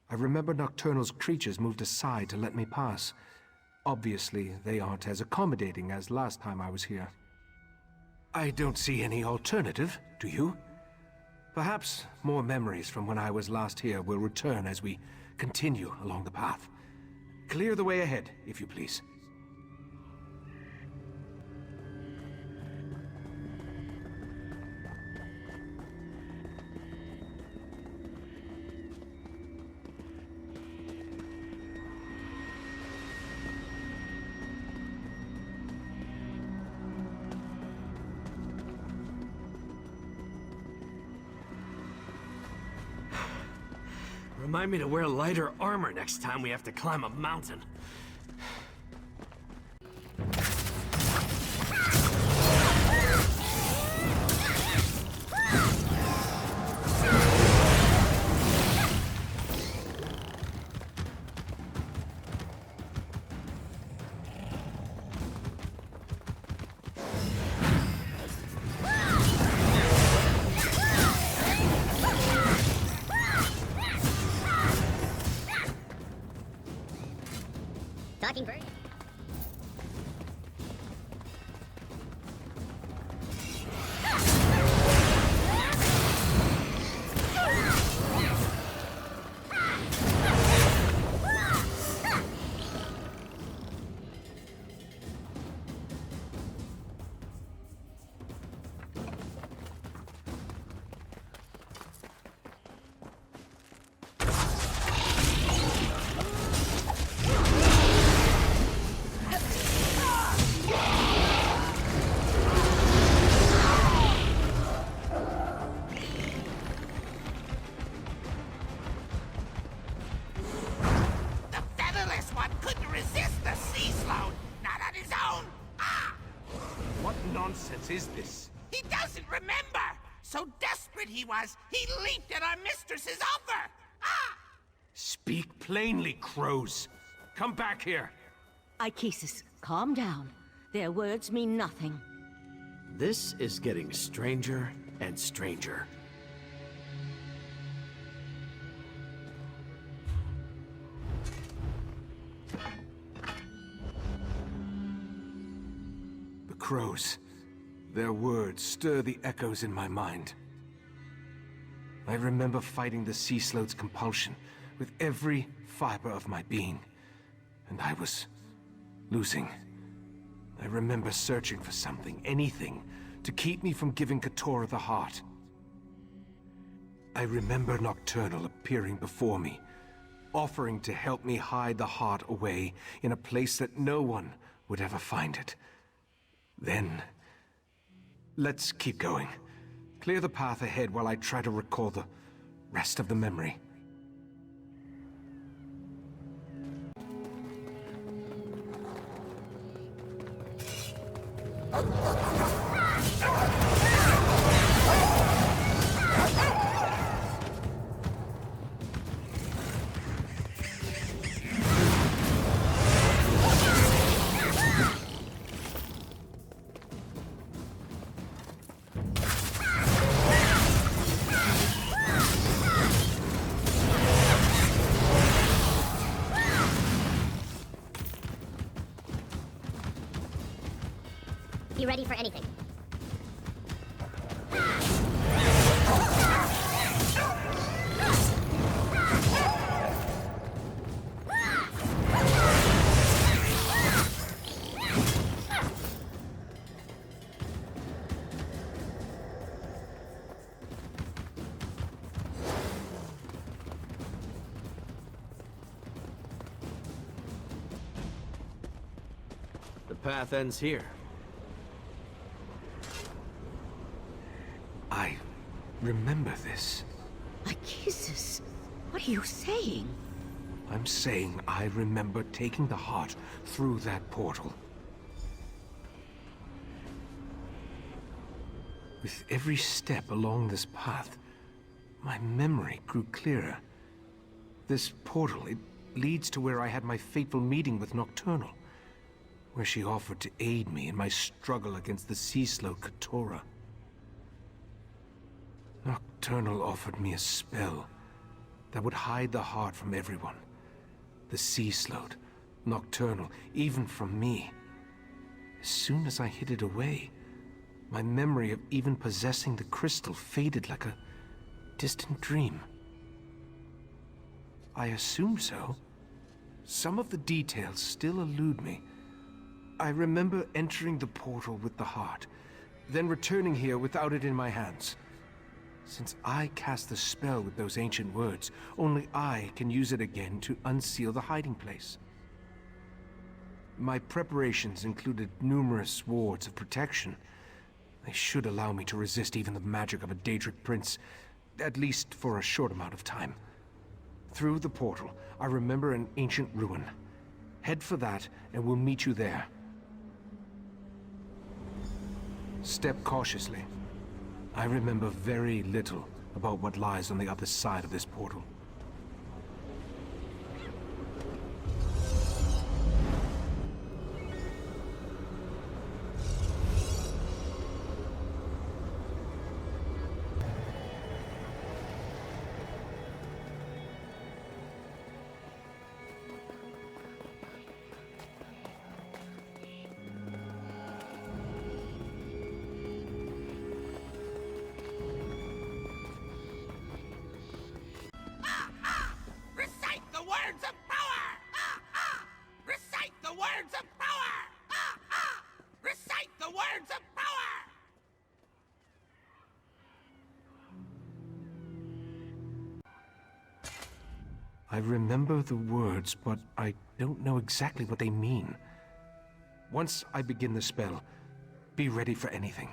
I remember Nocturnal's creatures moved aside to let me pass. Obviously, they aren't as accommodating as last time I was here. I don't see any alternative, do you? Perhaps more memories from when I was last here will return as we continue along the path. Clear the way ahead, if you please. Remind me to wear lighter armor next time we have to climb a mountain. Talking bird. nonsense is this? He doesn't remember! So desperate he was, he leaped at our mistress's offer! Ah! Speak plainly, crows. Come back here. Ichesis, calm down. Their words mean nothing. This is getting stranger and stranger. The crows. Their words stir the echoes in my mind. I remember fighting the sea sloth's compulsion with every fiber of my being, and I was losing. I remember searching for something, anything, to keep me from giving Katora the heart. I remember Nocturnal appearing before me, offering to help me hide the heart away in a place that no one would ever find it. Then, let's keep going. Clear the path ahead while I try to recall the rest of the memory. Be ready for anything. The path ends here. I remember this. Ichesis, what are you saying? I'm saying I remember taking the heart through that portal. With every step along this path, My memory grew clearer. This portal, it leads to where I had my fateful meeting with Nocturnal, where she offered to aid me in my struggle against the sea-slow Katora. Nocturnal offered me a spell that would hide the heart from everyone. The sea-slowed, Nocturnal, even from me. As soon as I hid it away, my memory of even possessing the crystal faded like a distant dream. I assume so. Some of the details still elude me. I remember entering the portal with the heart, then returning here without it in my hands. Since I cast the spell with those ancient words, only I can use it again to unseal the hiding place. My preparations included numerous wards of protection. They should allow me to resist even the magic of a Daedric prince, at least for a short amount of time. Through the portal, I remember an ancient ruin. Head for that, and we'll meet you there. Step cautiously. I remember very little about what lies on the other side of this portal. Recite the words of power! Recite the words of power! Recite the words of power! I remember the words, but I don't know exactly what they mean. Once I begin the spell, be ready for anything.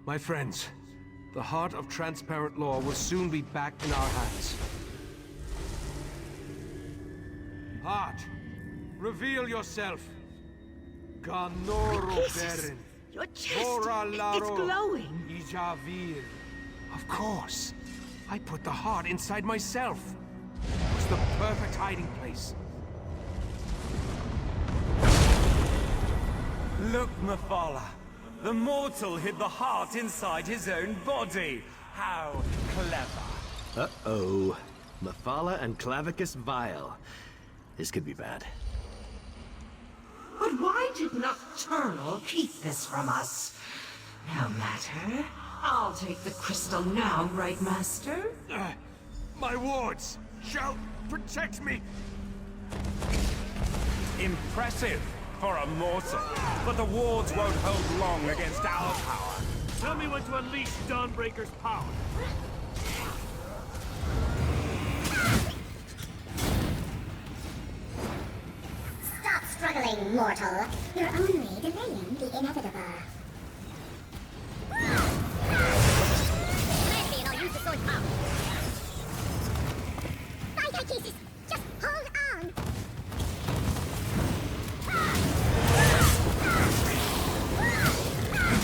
My friends, the heart of transparent law will soon be back in our hands. Heart, reveal yourself. Ganoro Beren. Your chest, it's glowing. Ijavir. Of course. I put the heart inside myself. It was the perfect hiding place. Look, Mephala. The mortal hid the heart inside his own body. How clever. Uh-oh. Mephala and Clavicus Vile. This could be bad. But why did Nocturnal keep this from us? No matter. I'll take the crystal now, right, Master? My wards shall protect me. Impressive for a mortal, but the wards won't hold long against our power. Tell me when to unleash Dawnbreaker's power. Stop struggling, mortal. You're only delaying the inevitable. Command me and I'll use the sword power. Fight, Icasis! Just hold on!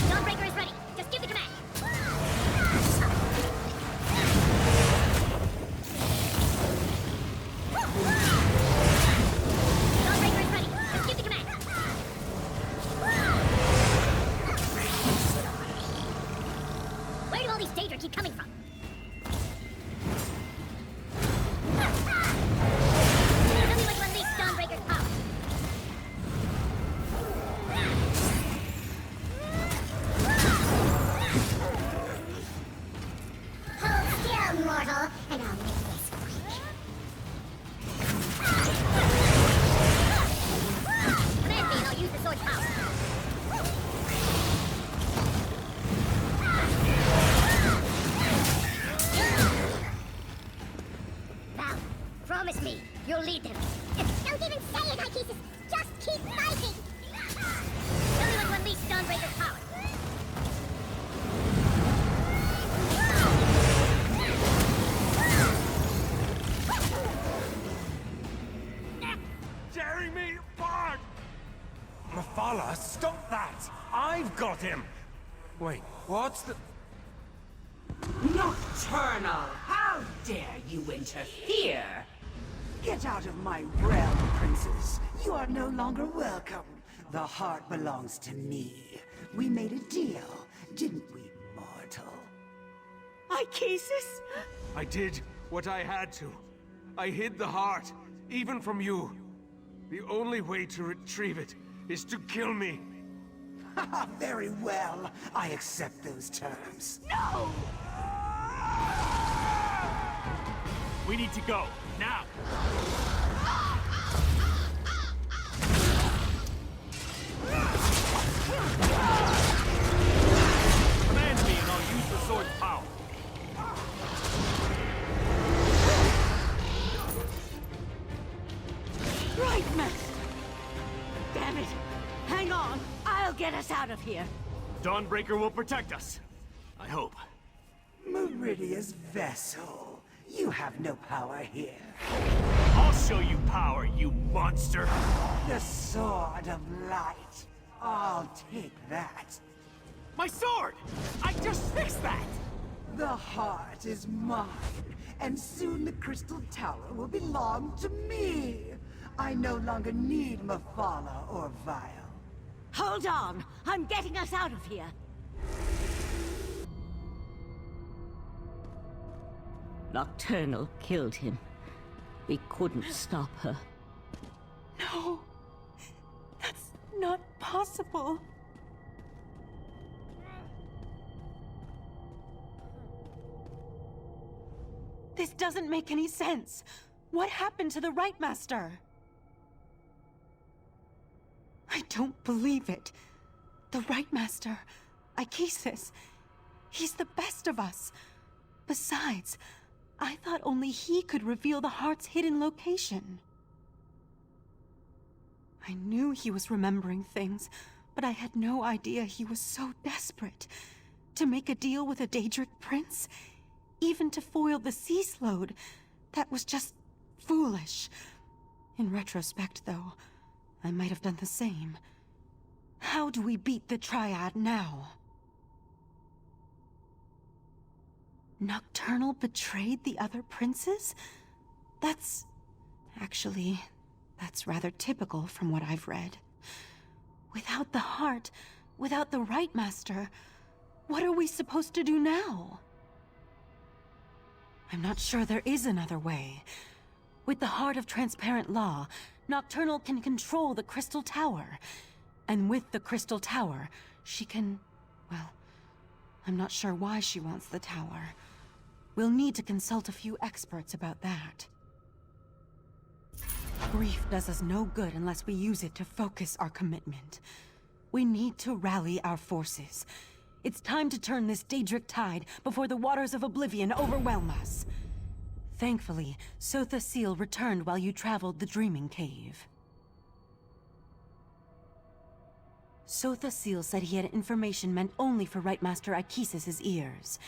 Dawnbreaker is ready. Just give the command. Dawnbreaker is ready. Just give the command. Where do all these Daedra keep coming from? Tell me when to unleash Dawnbreaker's power. Hold still, mortal, and I'll make this quick. Command me and I'll use the sword's power. Val, promise me you'll lead them. Don't even say it, Icasis. Just keep fighting. Tell me when to unleash Dawnbreaker's power. Tearing me apart! Mephala, stop that! I've got him! Wait, what's the... Nocturnal! How dare you interfere! Get out of my realm, princes. You are no longer welcome. The heart belongs to me. We made a deal, didn't we, mortal? Ikesis? I did what I had to. I hid the heart, even from you. The only way to retrieve it is to kill me. Very well. I accept those terms. No! We need to go, now! Command me and I'll use the sword's power. Right, Master! Damn it! Hang on! I'll get us out of here! Dawnbreaker will protect us. I hope. Meridia's vessel. You have no power here. I'll show you power, you monster! The Sword of Light. I'll take that. My sword! I just fixed that! The heart is mine, and soon the Crystal Tower will belong to me. I no longer need Mephala or Vile. Hold on! I'm getting us out of here! Nocturnal killed him. We couldn't stop her. No. That's not possible. This doesn't make any sense. What happened to the Right Master? I don't believe it. The Right Master, Ikesis, he's the best of us. Besides, I thought only he could reveal the heart's hidden location. I knew he was remembering things, but I had no idea he was so desperate. To make a deal with a Daedric prince, even to foil the sea slode, that was just foolish. In retrospect, though, I might have done the same. How do we beat the Triad now? Nocturnal betrayed the other princes? Actually, that's rather typical from what I've read. Without the heart, without the Right Master, what are we supposed to do now? I'm not sure there is another way. With the heart of transparent law, Nocturnal can control the Crystal Tower. And with the Crystal Tower, she can... well, I'm not sure why she wants the tower. We'll need to consult a few experts about that. Grief does us no good unless we use it to focus our commitment. We need to rally our forces. It's time to turn this Daedric tide before the waters of oblivion overwhelm us. Thankfully, Sotha Seal returned while you traveled the Dreaming Cave. Sotha Seal said he had information meant only for Right Master Ikesis' ears.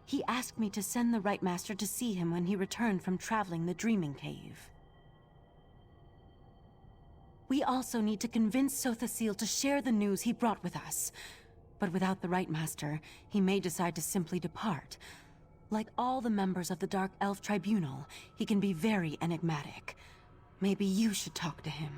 He asked me to send the Right Master to see him when he returned from traveling the Dreaming Cave. We also need to convince Sotha Seal to share the news he brought with us. But without the Right Master, he may decide to simply depart. Like all the members of the Dark Elf Tribunal, he can be very enigmatic. Maybe you should talk to him.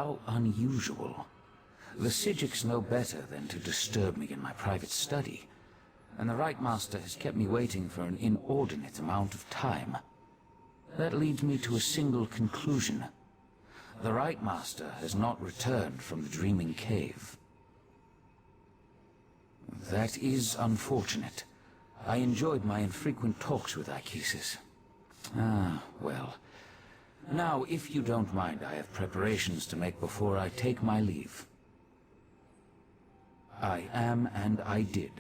How unusual. The Psijics know better than to disturb me in my private study, and the Right Master has kept me waiting for an inordinate amount of time. That leads me to a single conclusion. The Right Master has not returned from the Dreaming Cave. That is unfortunate. I enjoyed my infrequent talks with Ichesis. Ah, well. Now, if you don't mind, I have preparations to make before I take my leave. I am and I did.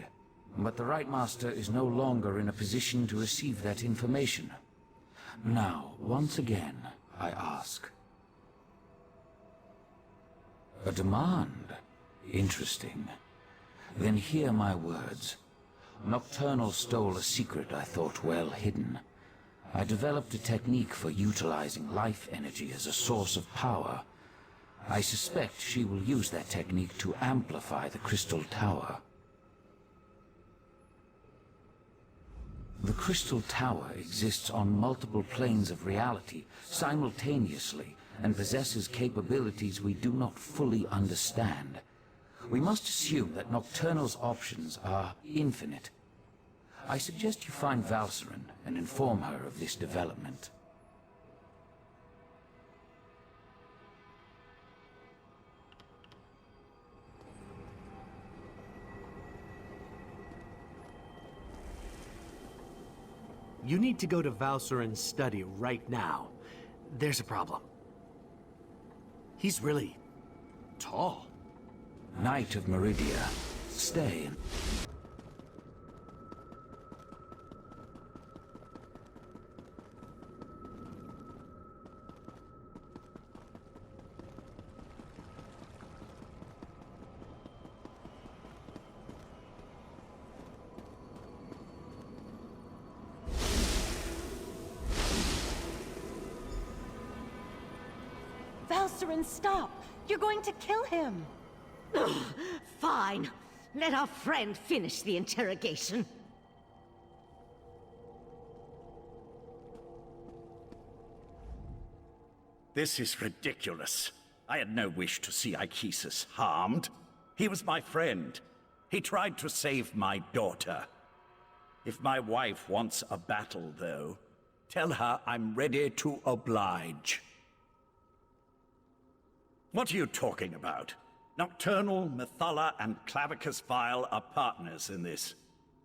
But the Right Master is no longer in a position to receive that information. Now, once again, I ask. A demand? Interesting. Then hear my words. Nocturnal stole a secret I thought well hidden. I developed a technique for utilizing life energy as a source of power. I suspect she will use that technique to amplify the Crystal Tower. The Crystal Tower exists on multiple planes of reality simultaneously and possesses capabilities we do not fully understand. We must assume that Nocturnal's options are infinite. I suggest you find Valcerin and inform her of this development. You need to go to Valcerin's study right now. There's a problem. He's really tall. Knight of Meridia, stay. Valcerin, stop! You're going to kill him! Fine. Let our friend finish the interrogation. This is ridiculous. I had no wish to see Ichesis harmed. He was my friend. He tried to save my daughter. If my wife wants a battle, though, tell her I'm ready to oblige. What are you talking about? Nocturnal, Methala, and Clavicus Vile are partners in this.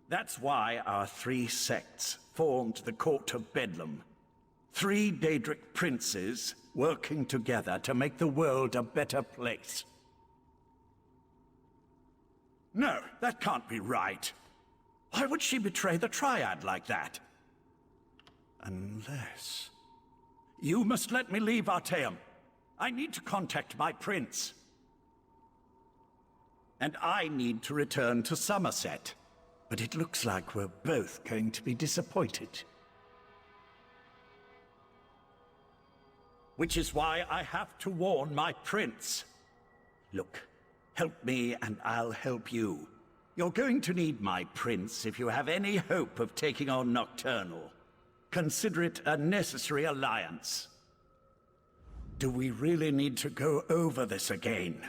That's why our three sects formed the Court of Bedlam. 3 Daedric princes working together to make the world a better place. No, that can't be right. Why would she betray the Triad like that? Unless... You must let me leave Artaeum. I need to contact my prince. And I need to return to Somerset. But it looks like we're both going to be disappointed. Which is why I have to warn my prince. Look, help me and I'll help you. You're going to need my prince if you have any hope of taking on Nocturnal. Consider it a necessary alliance. Do we really need to go over this again?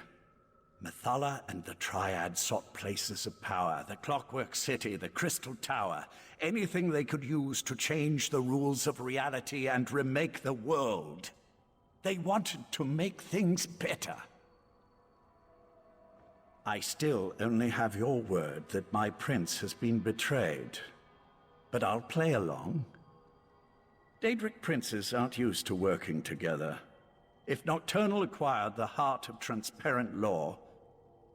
Methala and the Triad sought places of power, the Clockwork City, the Crystal Tower, anything they could use to change the rules of reality and remake the world. They wanted to make things better. I still only have your word that my prince has been betrayed. But I'll play along. Daedric princes aren't used to working together. If Nocturnal acquired the heart of transparent law,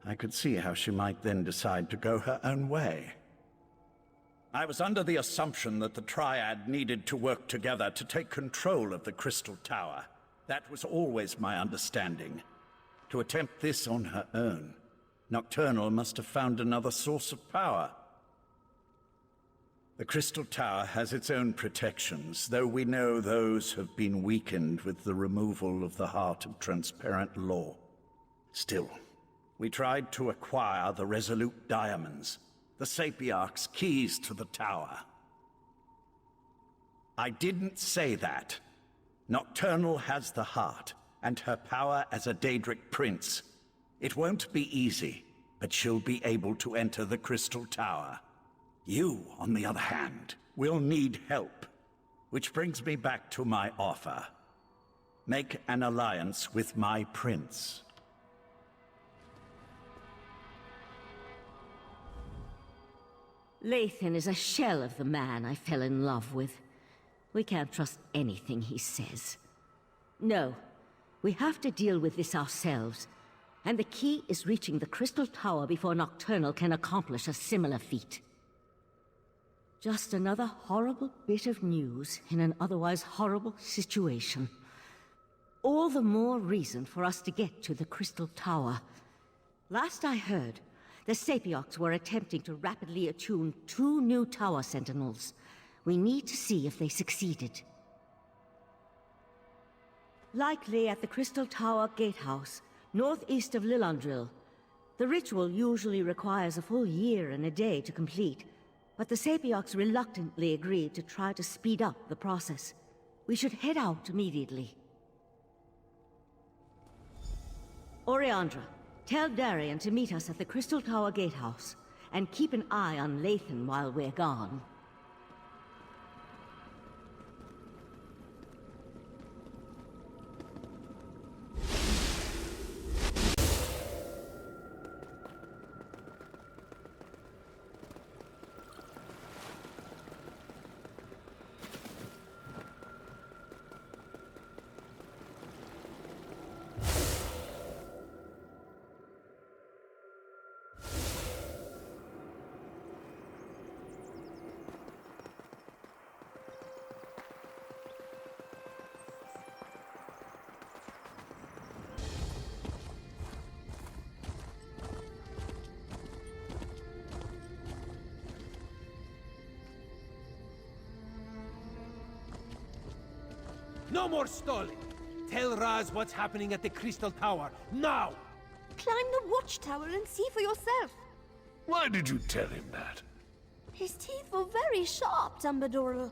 I could see how she might then decide to go her own way. I was under the assumption that the Triad needed to work together to take control of the Crystal Tower. That was always my understanding. To attempt this on her own, Nocturnal must have found another source of power. The Crystal Tower has its own protections, though we know those have been weakened with the removal of the heart of transparent law. Still, we tried to acquire the Resolute Diamonds, the Sapiarch's keys to the tower. I didn't say that. Nocturnal has the heart, and her power as a Daedric prince. It won't be easy, but she'll be able to enter the Crystal Tower. You, on the other hand, will need help. Which brings me back to my offer. Make an alliance with my prince. Lathan is a shell of the man I fell in love with. We can't trust anything he says. No, we have to deal with this ourselves. And the key is reaching the Crystal Tower before Nocturnal can accomplish a similar feat. Just another horrible bit of news in an otherwise horrible situation. All the more reason for us to get to the Crystal Tower. Last I heard, the Sapiocs were attempting to rapidly attune 2 new tower sentinels. We need to see if they succeeded. Likely at the Crystal Tower Gatehouse, northeast of Lillandril. The ritual usually requires a full year and a day to complete, but the Sapiocs reluctantly agreed to try to speed up the process. We should head out immediately. Oriandra, tell Darian to meet us at the Crystal Tower Gatehouse, and keep an eye on Lathan while we're gone. No more stalling! Tell Raz what's happening at the Crystal Tower, now! Climb the watchtower and see for yourself. Why did you tell him that? His teeth were very sharp, Dumbledore.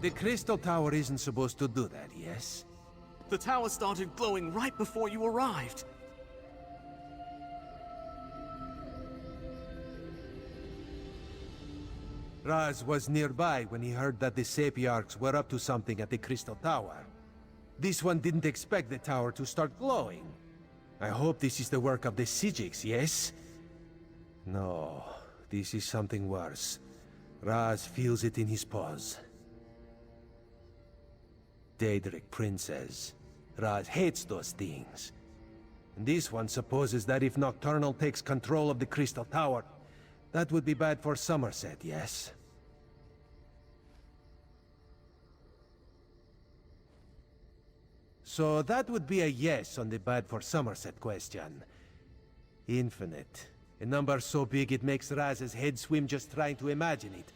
The Crystal Tower isn't supposed to do that, yes? The tower started glowing right before you arrived. Raz was nearby when he heard that the Sapiarchs were up to something at the Crystal Tower. This one didn't expect the tower to start glowing. I hope this is the work of the Sijics, yes? No, this is something worse. Raz feels it in his paws. Daedric princes. Raz hates those things. And this one supposes that if Nocturnal takes control of the Crystal Tower, that would be bad for Somerset, yes? So that would be a yes on the bad for Somerset question. Infinite. A number so big it makes Raz's head swim just trying to imagine it.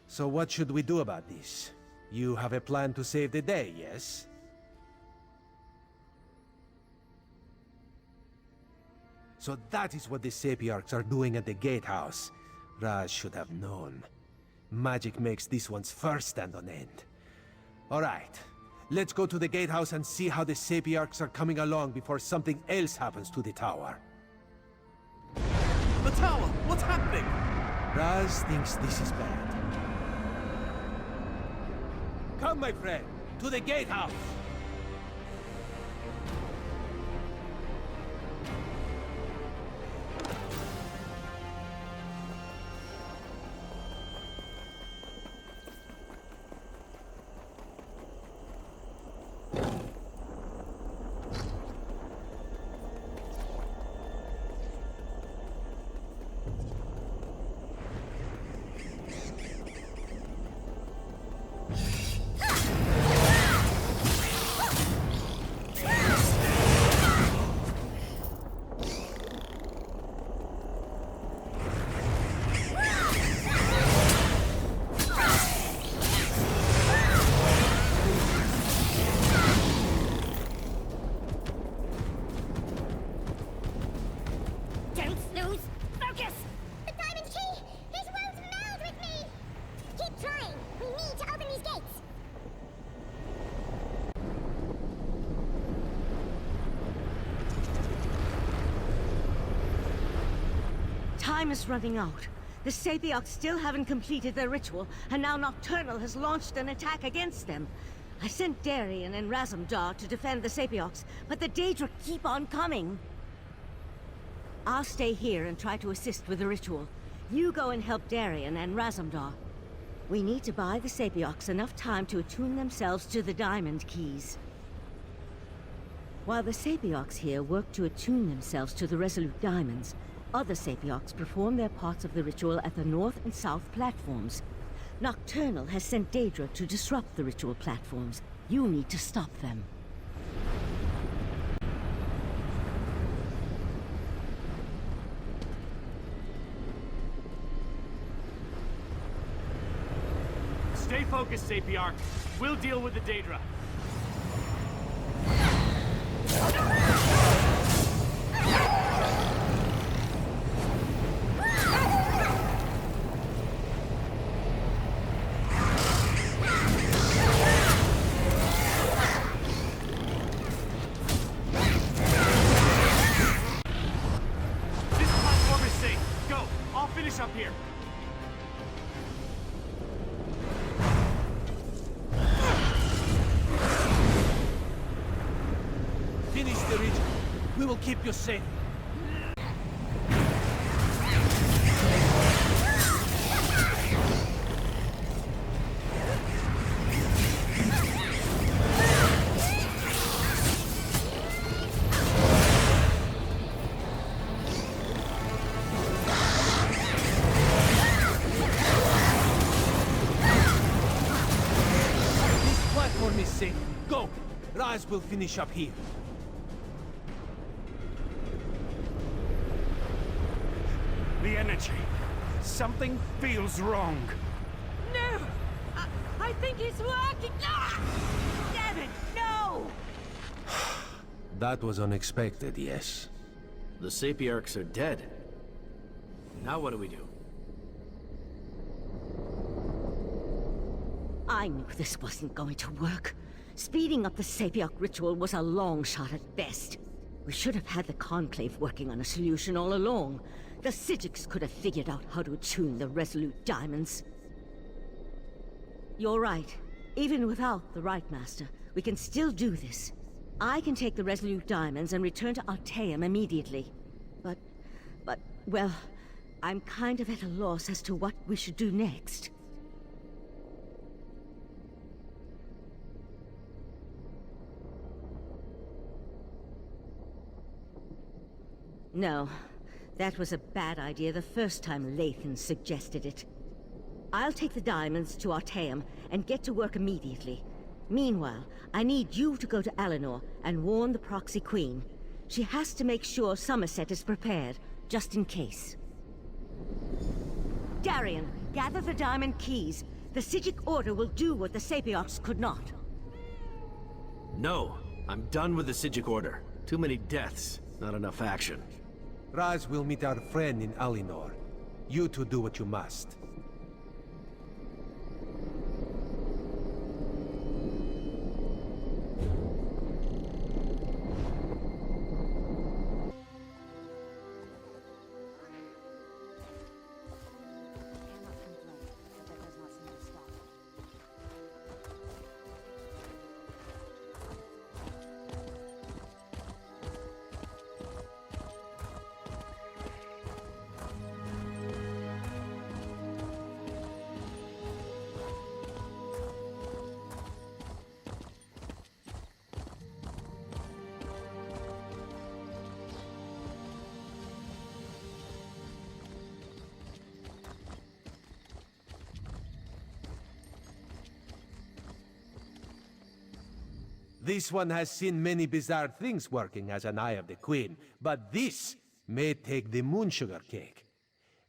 So what should we do about this? You have a plan to save the day, yes? So that is what the Sapiarchs are doing at the Gatehouse. Raz should have known. Magic makes this one's first stand on end. Alright, let's go to the Gatehouse and see how the Sapiarchs are coming along before something else happens to the tower. The tower! What's happening? Raz thinks this is bad. Come, my friend, to the Gatehouse! Time is running out. The Sapiocs still haven't completed their ritual, and now Nocturnal has launched an attack against them. I sent Darien and Razumdar to defend the Sapiocs, but the Daedra keep on coming. I'll stay here and try to assist with the ritual. You go and help Darien and Razumdar. We need to buy the Sapiocs enough time to attune themselves to the Diamond Keys. While the Sapiocs here work to attune themselves to the Resolute Diamonds, other Sapiocs perform their parts of the ritual at the north and south platforms. Nocturnal has sent Daedra to disrupt the ritual platforms. You need to stop them. Stay focused, Sapiarch. We'll deal with the Daedra. Up here. Finish the ritual. We will keep you safe. Go! Raz will finish up here. The energy. Something feels wrong. No! I think it's working! Ah! Damn it, no! That was unexpected, yes. The Sapiarchs are dead. Now what do we do? I knew this wasn't going to work. Speeding up the Sapioc ritual was a long shot at best. We should have had the Conclave working on a solution all along. The Psijics could have figured out how to attune the Resolute Diamonds. You're right. Even without the Right Master, we can still do this. I can take the Resolute Diamonds and return to Alteum immediately. But, well, I'm kind of at a loss as to what we should do next. No, that was a bad idea the first time Lathan suggested it. I'll take the diamonds to Alteum and get to work immediately. Meanwhile, I need you to go to Alinor and warn the Proxy Queen. She has to make sure Somerset is prepared, just in case. Darien, gather the diamond keys. The Psijic Order will do what the Sapiocs could not. No, I'm done with the Psijic Order. Too many deaths, not enough action. Raz will meet our friend in Alinor. You two do what you must. This one has seen many bizarre things working as an Eye of the Queen, but this may take the moonsugar cake.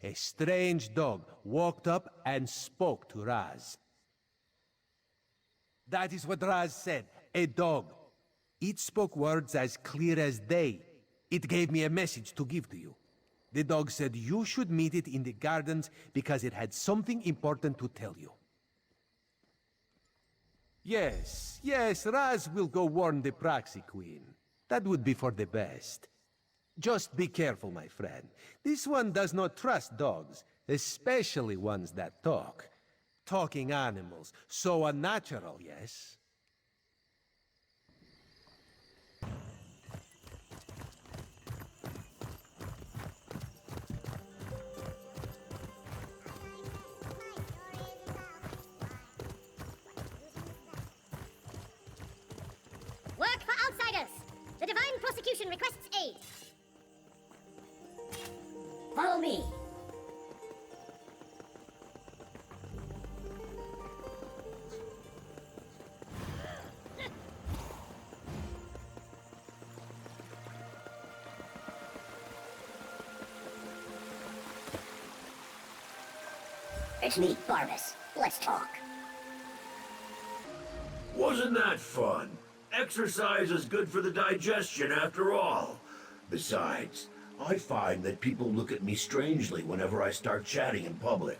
A strange dog walked up and spoke to Raz. That is what Raz said, a dog. It spoke words as clear as day. It gave me a message to give to you. The dog said you should meet it in the gardens because it had something important to tell you. Yes, Raz will go warn the Proxy Queen. That would be for the best. Just be careful, my friend. This one does not trust dogs, especially ones that talk. Talking animals, so unnatural, yes? Work for outsiders! The Divine Prosecution requests aid. Follow me. It's me, Barbas. Let's talk. Wasn't that fun? Exercise is good for the digestion after all. Besides, I find that people look at me strangely whenever I start chatting in public.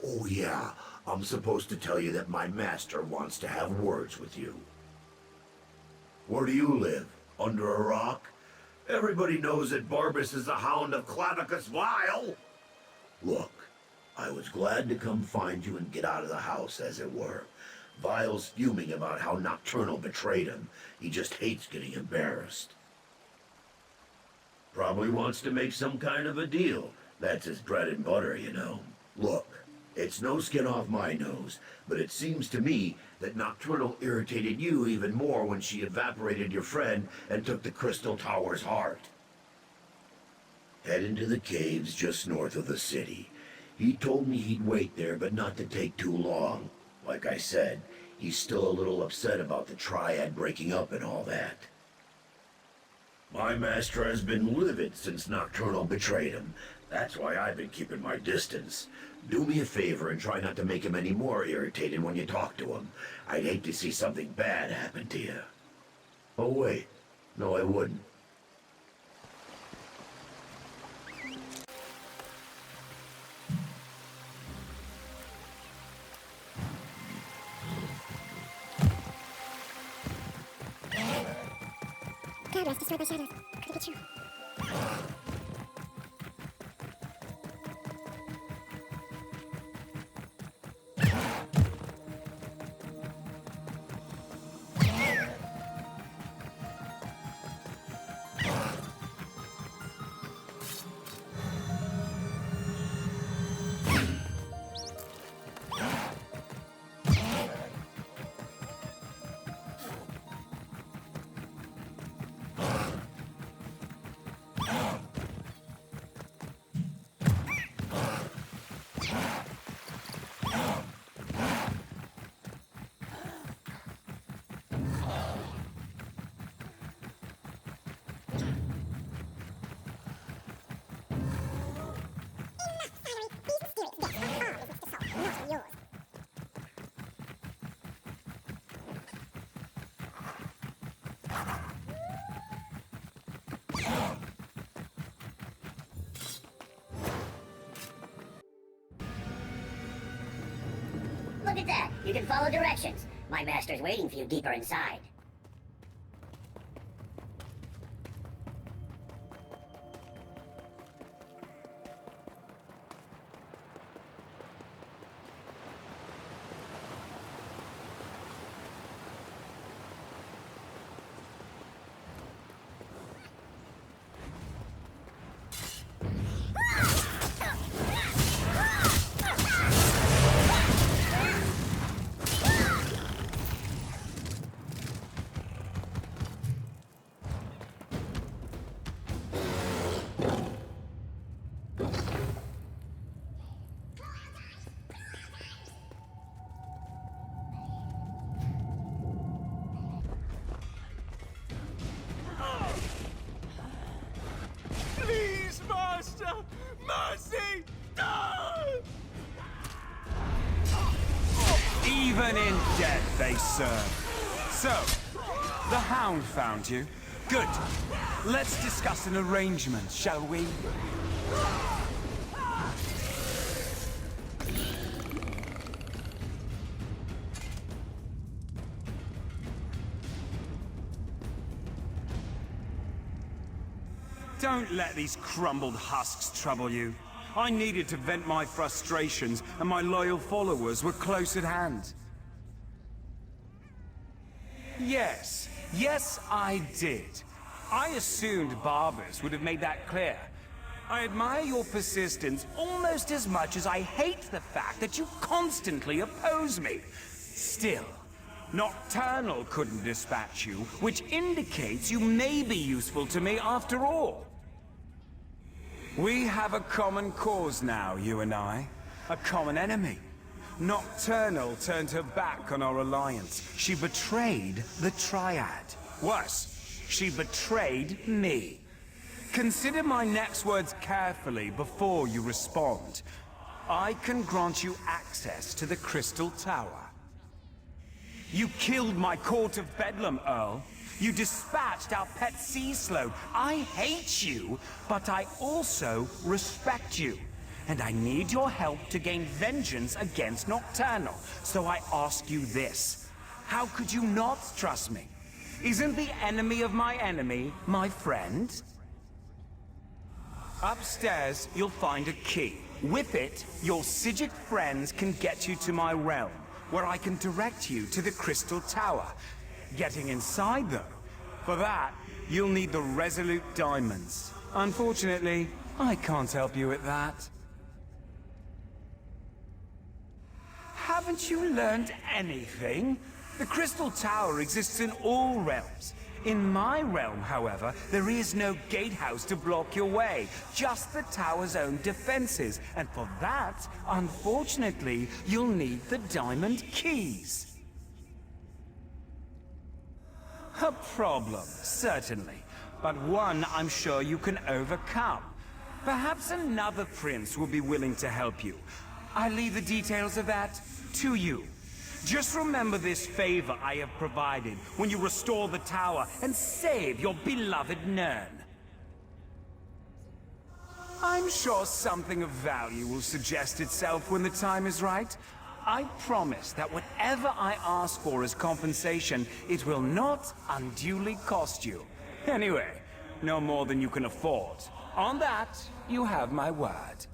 Oh yeah, I'm supposed to tell you that my master wants to have words with you. Where do you live? Under a rock? Everybody knows that Barbas is the Hound of Clavicus Vile. Look, I was glad to come find you and get out of the house, as it were. Vile's fuming about how Nocturnal betrayed him. He just hates getting embarrassed. Probably wants to make some kind of a deal. That's his bread and butter, you know. Look, it's no skin off my nose, but it seems to me that Nocturnal irritated you even more when she evaporated your friend and took the Crystal Tower's heart. Head into the caves just north of the city. He told me he'd wait there, but not to take too long. Like I said, he's still a little upset about the Triad breaking up and all that. My master has been livid since Nocturnal betrayed him. That's why I've been keeping my distance. Do me a favor and try not to make him any more irritated when you talk to him. I'd hate to see something bad happen to you. Oh wait, no I wouldn't. Guardrails destroyed by shadows. Could it be true? Look at that! You can follow directions. My master's waiting for you deeper inside. Please, Master! Mercy! Even in death they serve. So, the Hound found you. Good. Let's discuss an arrangement, shall we? Don't let these crumbled husks trouble you. I needed to vent my frustrations, and my loyal followers were close at hand. Yes, I did. I assumed Barbers would have made that clear. I admire your persistence almost as much as I hate the fact that you constantly oppose me. Still, Nocturnal couldn't dispatch you, which indicates you may be useful to me after all. We have a common cause now, you and I. A common enemy. Nocturnal turned her back on our alliance. She betrayed the Triad. Worse, she betrayed me. Consider my next words carefully before you respond. I can grant you access to the Crystal Tower. You killed my Court of Bedlam, Earl. You dispatched our pet sea sloth. I hate you, but I also respect you. And I need your help to gain vengeance against Nocturnal. So I ask you this. How could you not trust me? Isn't the enemy of my enemy my friend? Upstairs, you'll find a key. With it, your Psijic friends can get you to my realm, where I can direct you to the Crystal Tower. Getting inside, though, for that, you'll need the Resolute Diamonds. Unfortunately, I can't help you with that. Haven't you learned anything? The Crystal Tower exists in all realms. In my realm, however, there is no gatehouse to block your way, just the tower's own defenses. And for that, unfortunately, you'll need the diamond keys. A problem, certainly, but one I'm sure you can overcome. Perhaps another prince will be willing to help you. I leave the details of that to you. Just remember this favor I have provided when you restore the tower and save your beloved Nern. I'm sure something of value will suggest itself when the time is right. I promise that whatever I ask for as compensation, it will not unduly cost you. Anyway, no more than you can afford. On that, you have my word.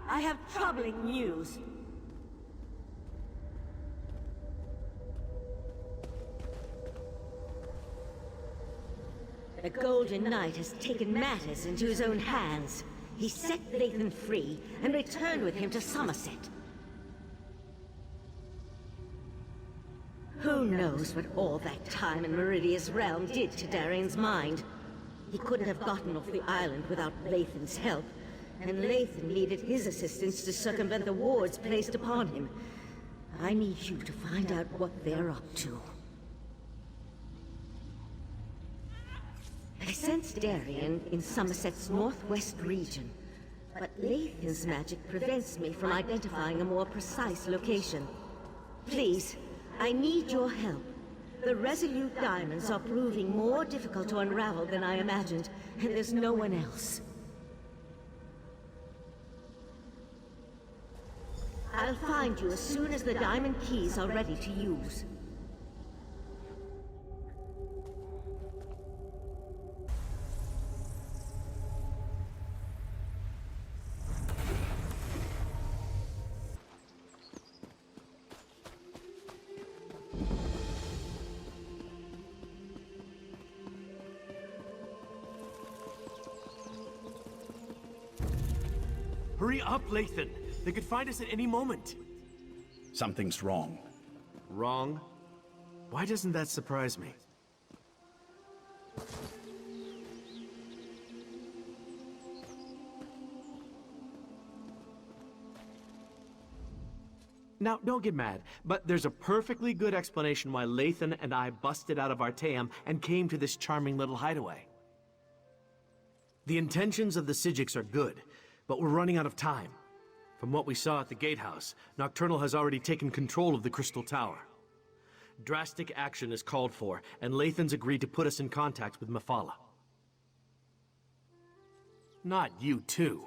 I have troubling news. The Golden Knight has taken matters into his own hands. He set Lathan free and returned with him to Somerset. Who knows what all that time in Meridia's realm did to Darian's mind? He couldn't have gotten off the island without Lathan's help, and Lathan needed his assistance to circumvent the wards placed upon him. I need you to find out what they're up to. I sense Darian in Somerset's northwest region, but Lathan's magic prevents me from identifying a more precise location. Please, I need your help. The Resolute Diamonds are proving more difficult to unravel than I imagined, and there's no one else. I'll find you as soon as the diamond keys are ready to use. Hurry up, Lathan! They could find us at any moment. Something's wrong. Wrong? Why doesn't that surprise me? Now, don't get mad, but there's a perfectly good explanation why Lathan and I busted out of Artaeum and came to this charming little hideaway. The intentions of the Psijics are good, but we're running out of time. From what we saw at the gatehouse, Nocturnal has already taken control of the Crystal Tower. Drastic action is called for, and Lathan's agreed to put us in contact with Mephala. Not you, too.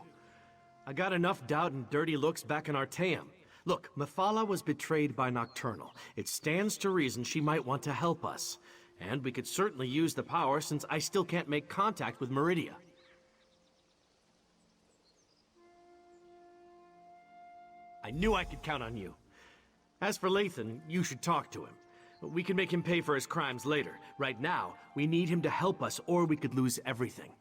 I got enough doubt and dirty looks back in Artaeum. Look, Mephala was betrayed by Nocturnal. It stands to reason she might want to help us. And we could certainly use the power since I still can't make contact with Meridia. I knew I could count on you. As for Lathan, you should talk to him. We can make him pay for his crimes later. Right now, we need him to help us or we could lose everything.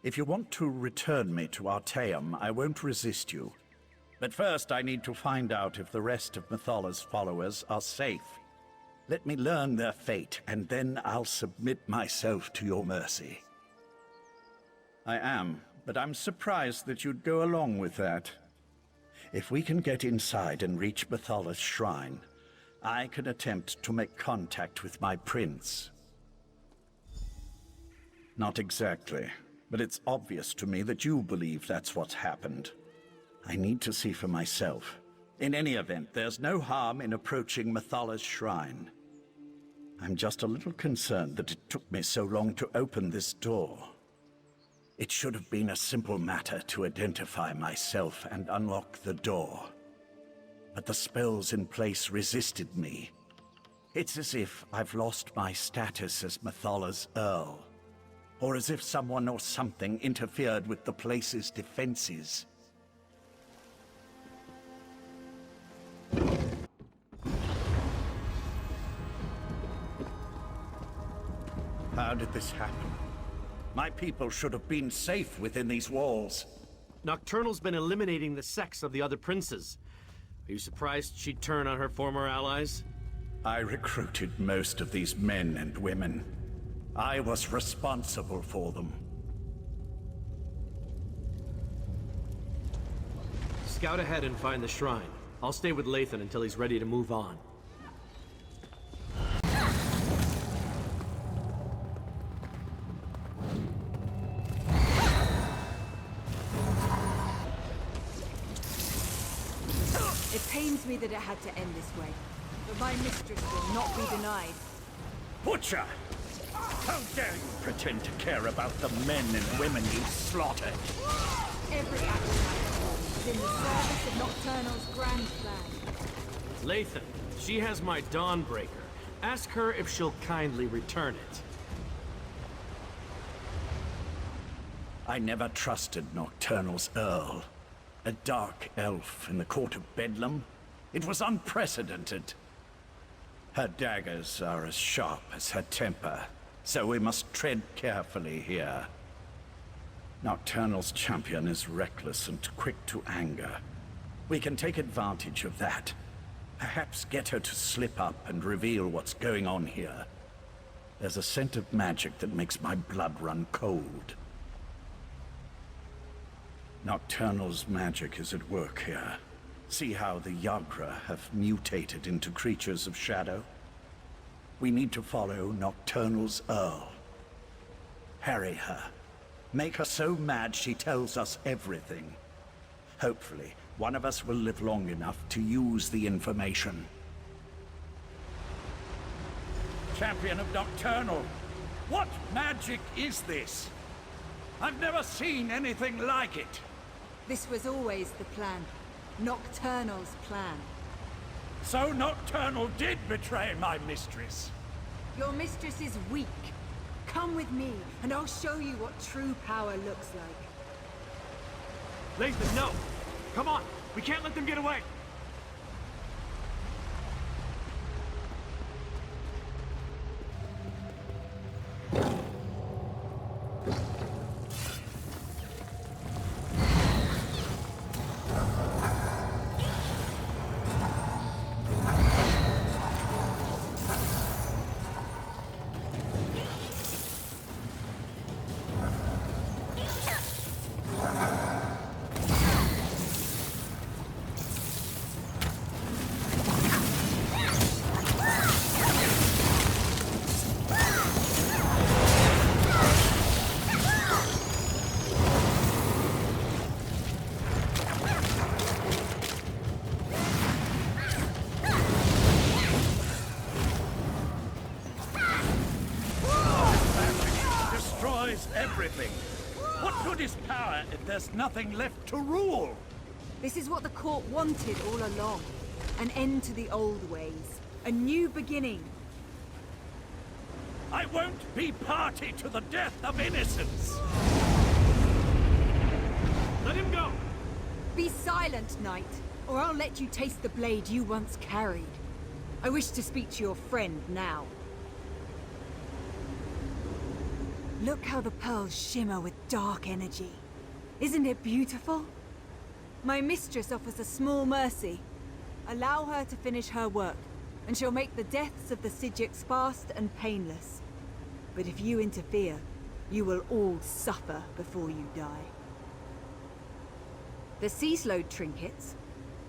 If you want to return me to Artaeum, I won't resist you. But first, I need to find out if the rest of Methala's followers are safe. Let me learn their fate, and then I'll submit myself to your mercy. I am, but I'm surprised that you'd go along with that. If we can get inside and reach Methala's shrine, I can attempt to make contact with my prince. Not exactly. But it's obvious to me that you believe that's what's happened. I need to see for myself. In any event, there's no harm in approaching Methala's shrine. I'm just a little concerned that it took me so long to open this door. It should have been a simple matter to identify myself and unlock the door. But the spells in place resisted me. It's as if I've lost my status as Methala's Earl. Or as if someone or something interfered with the place's defenses. How did this happen? My people should have been safe within these walls. Nocturnal's been eliminating the sects of the other princes. Are you surprised she'd turn on her former allies? I recruited most of these men and women. I was responsible for them. Scout ahead and find the shrine. I'll stay with Lathan until he's ready to move on. It pains me that it had to end this way, but my mistress will not be denied. Butcher! How dare you pretend to care about the men and women you slaughtered? Every action I perform is in the service of Nocturnal's grand plan. Lathan, she has my Dawnbreaker. Ask her if she'll kindly return it. I never trusted Nocturnal's Earl. A dark elf in the court of Bedlam? It was unprecedented. Her daggers are as sharp as her temper, so we must tread carefully here. Nocturnal's champion is reckless and quick to anger. We can take advantage of that. Perhaps get her to slip up and reveal what's going on here. There's a scent of magic that makes my blood run cold. Nocturnal's magic is at work here. See how the Yagra have mutated into creatures of shadow? We need to follow Nocturnal's Earl. Harry her. Make her so mad she tells us everything. Hopefully, one of us will live long enough to use the information. Champion of Nocturnal, what magic is this? I've never seen anything like it. This was always the plan. Nocturnal's plan. So Nocturnal did betray my mistress. Your mistress is weak. Come with me, and I'll show you what true power looks like. Lathan, no! Come on! We can't let them get away! everything. What good is power if there's nothing left to rule? This is what the court wanted all along. An end to the old ways. A new beginning. I won't be party to the death of innocents! Let him go! Be silent, knight, or I'll let you taste the blade you once carried. I wish to speak to your friend now. Look how the pearls shimmer with dark energy. Isn't it beautiful? My mistress offers a small mercy. Allow her to finish her work, and she'll make the deaths of the Sijiks fast and painless. But if you interfere, you will all suffer before you die. The sea-slowed trinkets.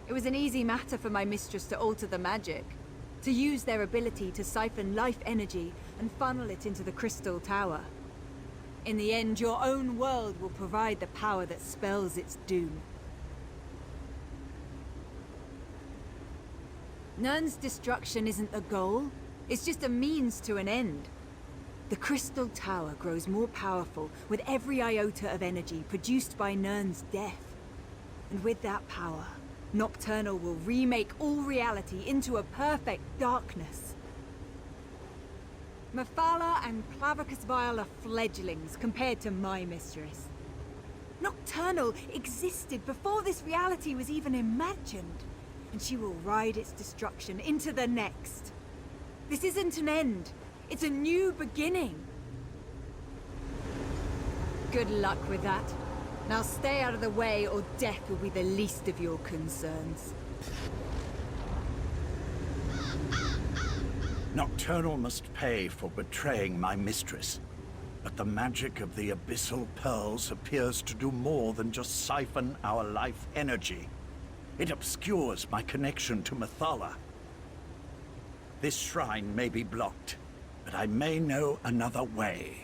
It was an easy matter for my mistress to alter the magic, to use their ability to siphon life energy and funnel it into the Crystal Tower. In the end, your own world will provide the power that spells its doom. Nirn's destruction isn't the goal, it's just a means to an end. The Crystal Tower grows more powerful with every iota of energy produced by Nirn's death. And with that power, Nocturnal will remake all reality into a perfect darkness. Mephala and Clavicus Vile are fledglings compared to my mistress. Nocturnal existed before this reality was even imagined, and she will ride its destruction into the next. This isn't an end, it's a new beginning. Good luck with that. Now stay out of the way, or death will be the least of your concerns. Nocturnal must pay for betraying my mistress. But the magic of the Abyssal Pearls appears to do more than just siphon our life energy. It obscures my connection to Mephala. This shrine may be blocked, but I may know another way.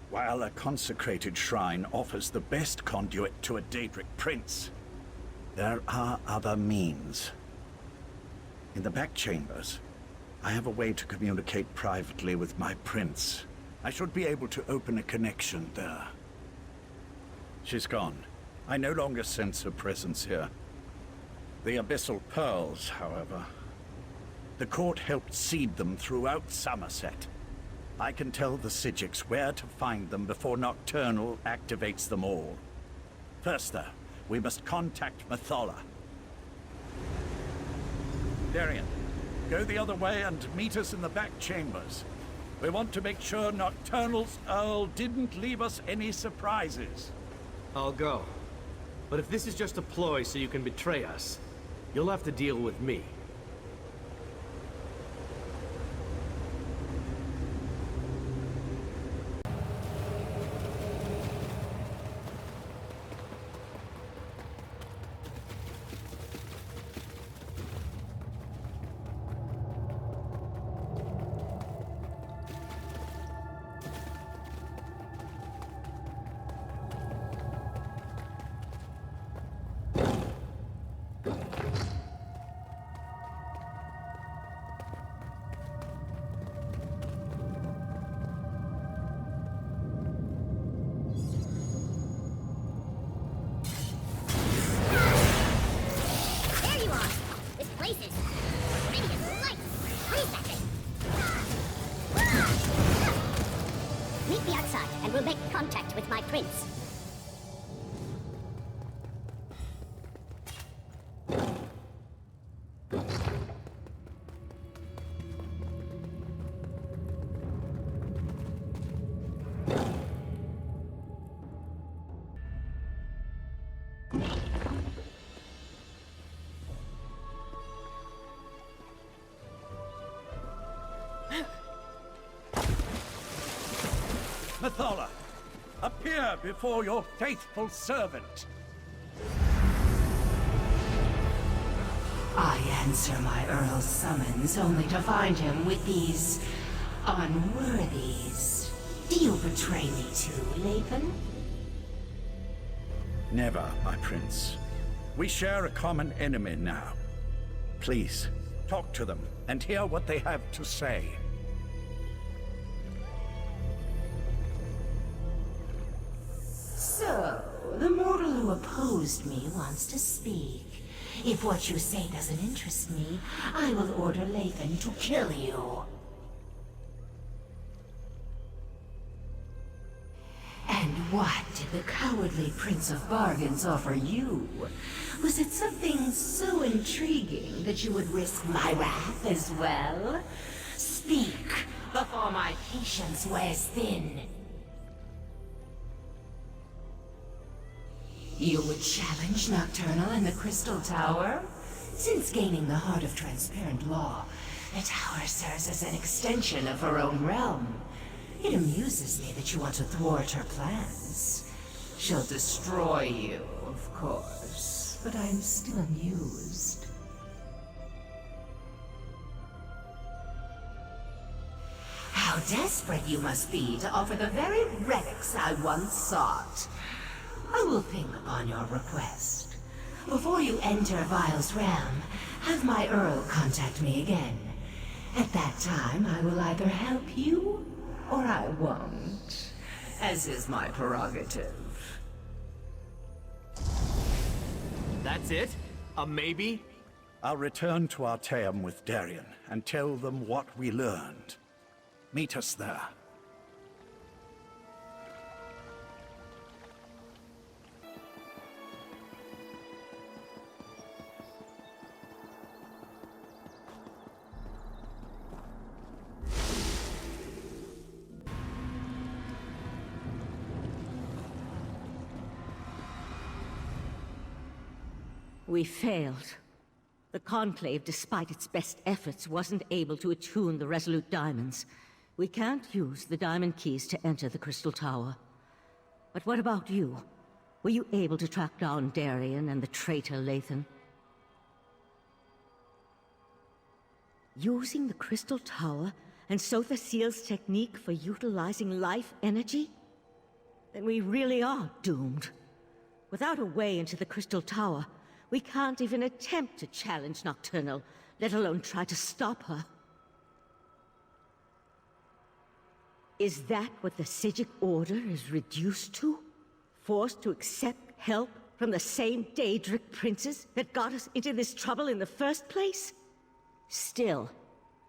While a consecrated shrine offers the best conduit to a Daedric prince, there are other means. In the back chambers, I have a way to communicate privately with my prince. I should be able to open a connection there. She's gone. I no longer sense her presence here. The Abyssal Pearls, however. The court helped seed them throughout Somerset. I can tell the Sijiks where to find them before Nocturnal activates them all. First, though, we must contact Mephala. Darian, go the other way and meet us in the back chambers. We want to make sure Nocturnal's Earl didn't leave us any surprises. I'll go. But if this is just a ploy so you can betray us, you'll have to deal with me. and will make contact with my prince. Mephala, appear before your faithful servant. I answer my Earl's summons only to find him with these unworthies. Do you betray me too, Lathan? Never, my prince. We share a common enemy now. Please, talk to them and hear what they have to say. So, the mortal who opposed me wants to speak. If what you say doesn't interest me, I will order Lathan to kill you. And what did the cowardly Prince of Bargains offer you? Was it something so intriguing that you would risk my wrath as well? Speak, before my patience wears thin. You would challenge Nocturnal in the Crystal Tower? Since gaining the Heart of Transparent Law, the tower serves as an extension of her own realm. It amuses me that you want to thwart her plans. She'll destroy you, of course, but I'm still amused. How desperate you must be to offer the very relics I once sought. I will think upon your request. Before you enter Vile's realm, have my Earl contact me again. At that time, I will either help you, or I won't, as is my prerogative. That's it? A maybe? I'll return to Artaeum with Darien and tell them what we learned. Meet us there. We failed. The Conclave, despite its best efforts, wasn't able to attune the Resolute Diamonds. We can't use the Diamond Keys to enter the Crystal Tower. But what about you? Were you able to track down Darien and the traitor Lathan? Using the Crystal Tower and Sotha Seal's technique for utilizing life energy? Then we really are doomed. Without a way into the Crystal Tower, we can't even attempt to challenge Nocturnal, let alone try to stop her. Is that what the Psijic Order is reduced to? Forced to accept help from the same Daedric princes that got us into this trouble in the first place? Still,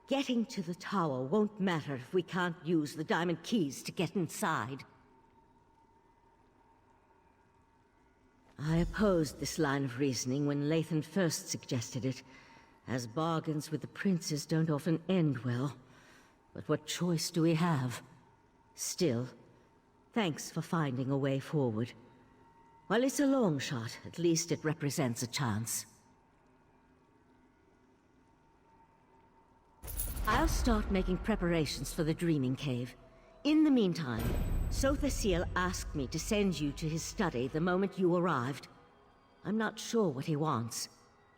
getting to the tower won't matter if we can't use the Diamond Keys to get inside. I opposed this line of reasoning when Lathan first suggested it, as bargains with the princes don't often end well. But what choice do we have? Still, thanks for finding a way forward. While it's a long shot, at least it represents a chance. I'll start making preparations for the Dreaming Cave. In the meantime, Sotha Seal asked me to send you to his study the moment you arrived. I'm not sure what he wants,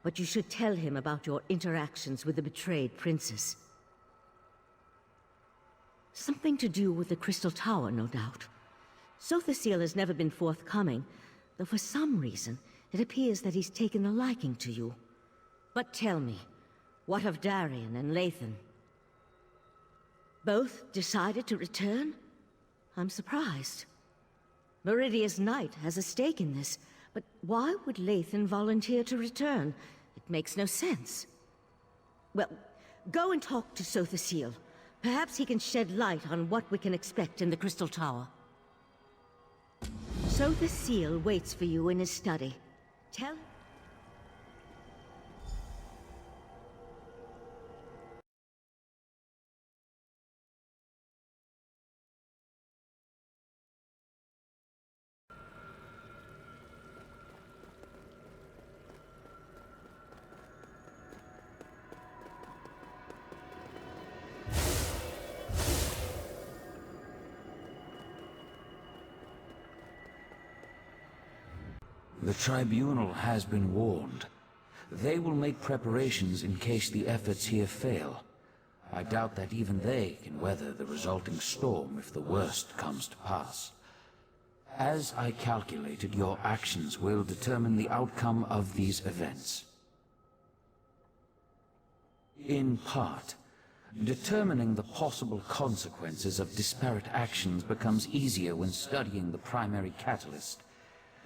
but you should tell him about your interactions with the betrayed princess. Something to do with the Crystal Tower, no doubt. Sotha Seal has never been forthcoming, though for some reason it appears that he's taken a liking to you. But tell me, what of Darien and Lathan? Both decided to return? I'm surprised. Meridia's knight has a stake in this, but why would Lathan volunteer to return? It makes no sense. Well, go and talk to Sotha Seal. Perhaps he can shed light on what we can expect in the Crystal Tower. Sotha Seal waits for you in his study. Tell him. The Tribunal has been warned. They will make preparations in case the efforts here fail. I doubt that even they can weather the resulting storm if the worst comes to pass. As I calculated, your actions will determine the outcome of these events. In part, Determining the possible consequences of disparate actions becomes easier when studying the primary catalyst.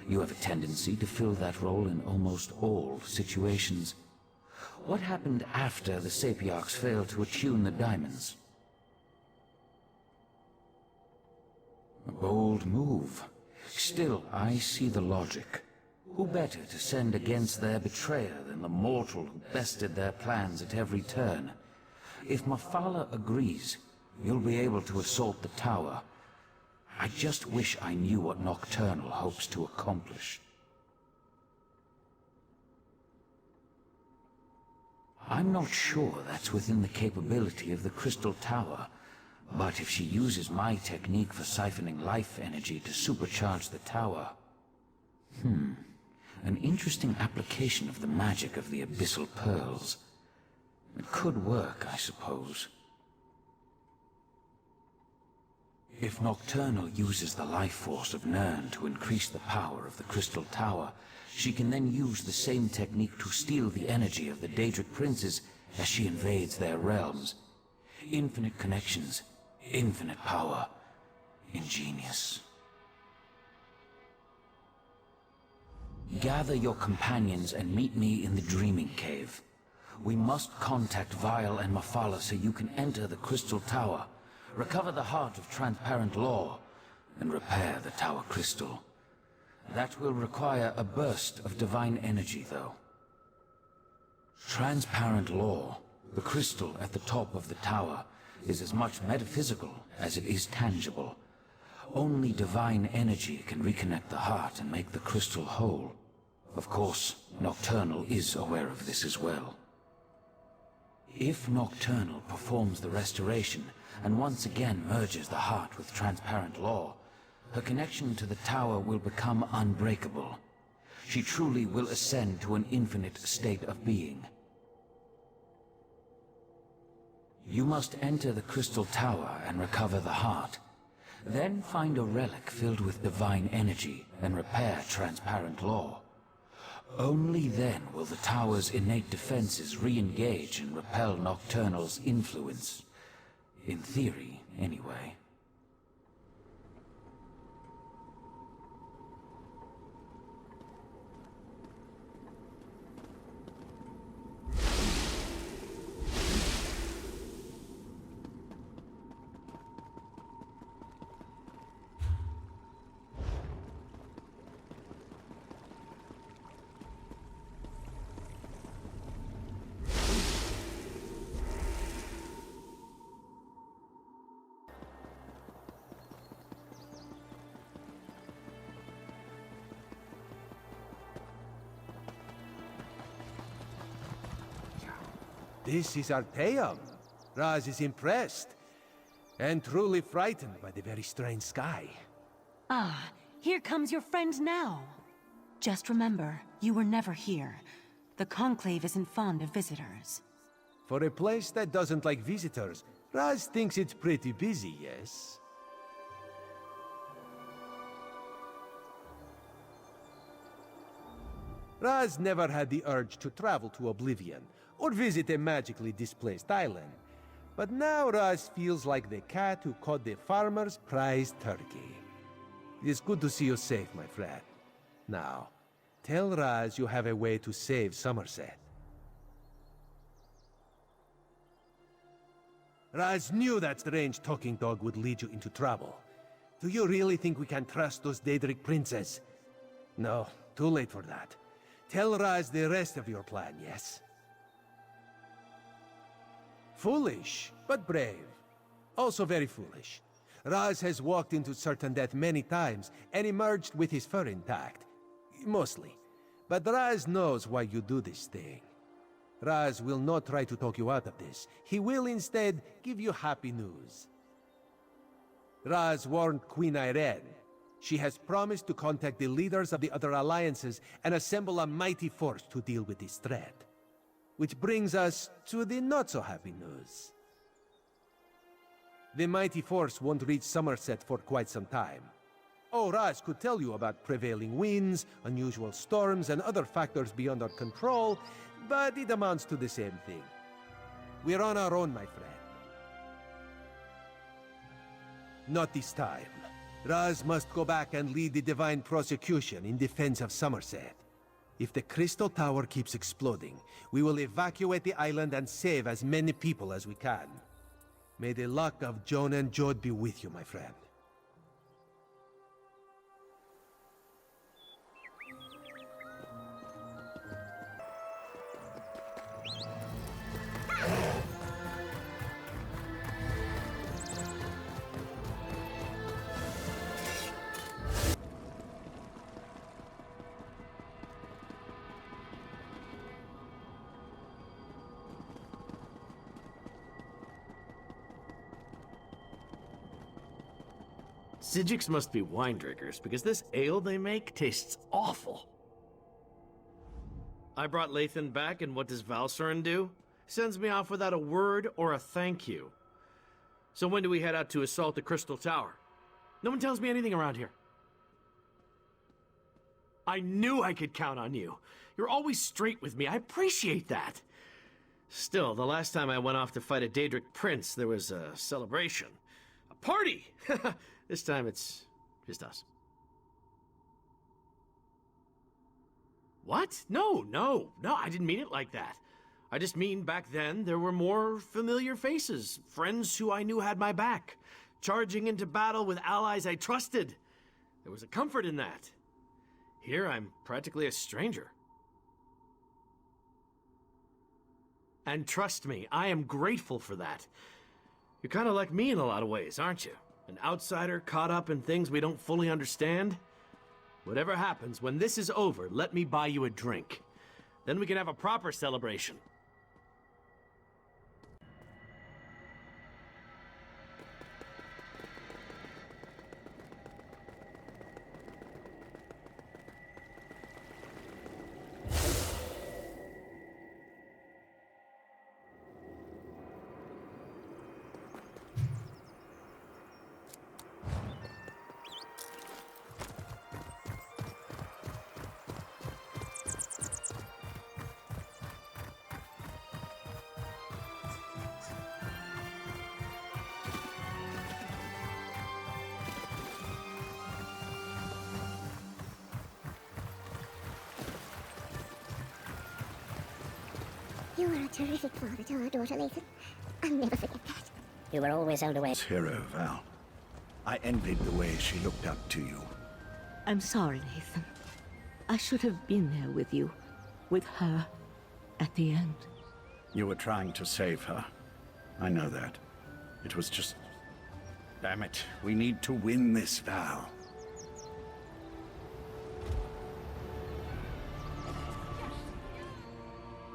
You have a tendency to fill that role in almost all situations. What happened after the Sapiarchs failed to attune the diamonds? A bold move. Still, I see the logic. Who better to send against their betrayer than the mortal who bested their plans at every turn? If Mafala agrees, you'll be able to assault the tower. I just wish I knew what Nocturnal hopes to accomplish. I'm not sure that's within the capability of the Crystal Tower, but if she uses my technique for siphoning life energy to supercharge the tower... An interesting application of the magic of the Abyssal Pearls. It could work, I suppose. If Nocturnal uses the life force of Nirn to increase the power of the Crystal Tower, she can then use the same technique to steal the energy of the Daedric Princes as she invades their realms. Infinite connections, infinite power. Ingenious. Gather your companions and meet me in the Dreaming Cave. We must contact Vile and Mafala so you can enter the Crystal Tower, recover the Heart of Transparent Law, and repair the Tower Crystal. That will require a burst of divine energy, though. Transparent Law, the crystal at the top of the tower, is as much metaphysical as it is tangible. Only divine energy can reconnect the heart and make the crystal whole. Of course, Nocturnal is aware of this as well. If Nocturnal performs the restoration and once again merges the heart with Transparent Law, her connection to the tower will become unbreakable. She truly will ascend to an infinite state of being. You must enter the Crystal Tower and recover the heart. Then find a relic filled with divine energy and repair Transparent Law. Only then will the tower's innate defenses re-engage and repel Nocturnal's influence. In theory, anyway. This is Arteum. Raz is impressed, and truly frightened by the very strange sky. Ah, here comes your friend now. Just remember, you were never here. The Conclave isn't fond of visitors. For a place that doesn't like visitors, Raz thinks it's pretty busy, yes? Raz never had the urge to travel to Oblivion, or visit a magically displaced island. But now Raz feels like the cat who caught the farmer's prized turkey. It's good to see you safe, my friend. Now, tell Raz you have a way to save Somerset. Raz knew that strange talking dog would lead you into trouble. Do you really think we can trust those Daedric princes? No, too late for that. Tell Raz the rest of your plan, yes? Foolish, but brave. Also very foolish. Raz has walked into certain death many times and emerged with his fur intact. Mostly. But Raz knows why you do this thing. Raz will not try to talk you out of this. He will instead give you happy news. Raz warned Queen Irene. She has promised to contact the leaders of the other alliances and assemble a mighty force to deal with this threat. Which brings us to the not-so-happy news. The mighty force won't reach Somerset for quite some time. Oh, Raz could tell you about prevailing winds, unusual storms, and other factors beyond our control, but it amounts to the same thing. We're on our own, my friend. Not this time. Raz must go back and lead the divine prosecution in defense of Somerset. If the Crystal Tower keeps exploding, we will evacuate the island and save as many people as we can. May the luck of Joan and Jode be with you, my friend. Sijiks must be wine drinkers, because this ale they make tastes awful. I brought Lathan back, and what does Valsurin do? Sends me off without a word or a thank you. So when do we head out to assault the Crystal Tower? No one tells me anything around here. I knew I could count on you. You're always straight with me. I appreciate that. Still, the last time I went off to fight a Daedric prince, there was a celebration. A party! This time it's just us. What? No, I didn't mean it like that. I just mean back then there were more familiar faces, friends who I knew had my back, charging into battle with allies I trusted. There was a comfort in that. Here I'm practically a stranger. And trust me, I am grateful for that. You're kind of like me in a lot of ways, aren't you? An outsider caught up in things we don't fully understand. Whatever happens, when this is over, let me buy you a drink. Then we can have a proper celebration. You were a terrific father to our daughter, Lathan. I'll never forget that. You were always held away. Hero, Val. I envied the way she looked up to you. I'm sorry, Nathan. I should have been there with you. With her. At the end. You were trying to save her. I know that. It was just... Damn it. We need to win this, Val.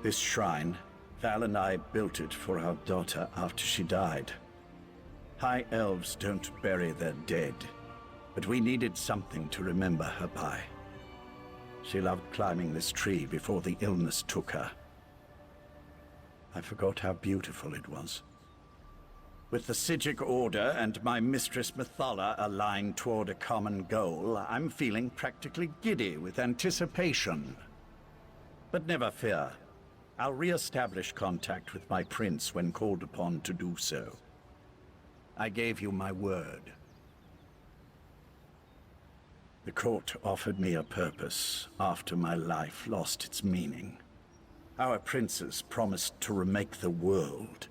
This shrine, Val and I built it for our daughter after she died. High elves don't bury their dead, but we needed something to remember her by. She loved climbing this tree before the illness took her. I forgot how beautiful it was. With the Psijic Order and my mistress Methala aligned toward a common goal, I'm feeling practically giddy with anticipation. But never fear. I'll re-establish contact with my prince when called upon to do so. I gave you my word. The court offered me a purpose after my life lost its meaning. Our princes promised to remake the world,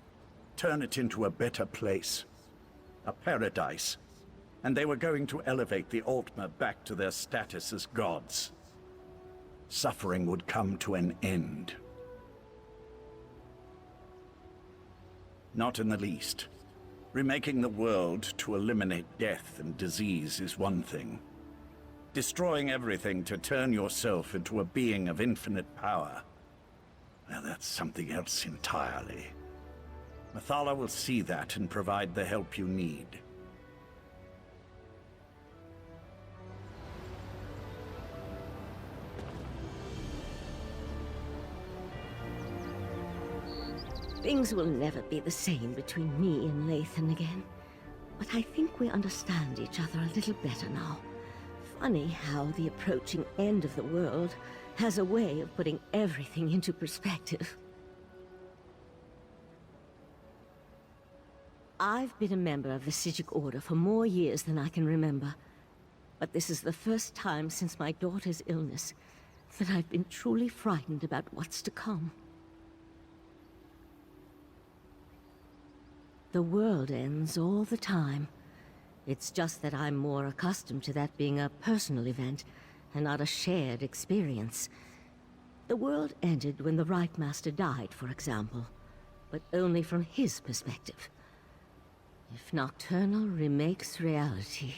turn it into a better place, a paradise, and they were going to elevate the Altmer back to their status as gods. Suffering would come to an end. Not in the least. Remaking the world to eliminate death and disease is one thing. Destroying everything to turn yourself into a being of infinite power, well, that's something else entirely. Methala will see that and provide the help you need. Things will never be the same between me and Lathan again. But I think we understand each other a little better now. Funny how the approaching end of the world has a way of putting everything into perspective. I've been a member of the Sijic Order for more years than I can remember. But this is the first time since my daughter's illness that I've been truly frightened about what's to come. The world ends all the time. It's just that I'm more accustomed to that being a personal event, and not a shared experience. The world ended when the Right Master died, for example, but only from his perspective. If Nocturnal remakes reality...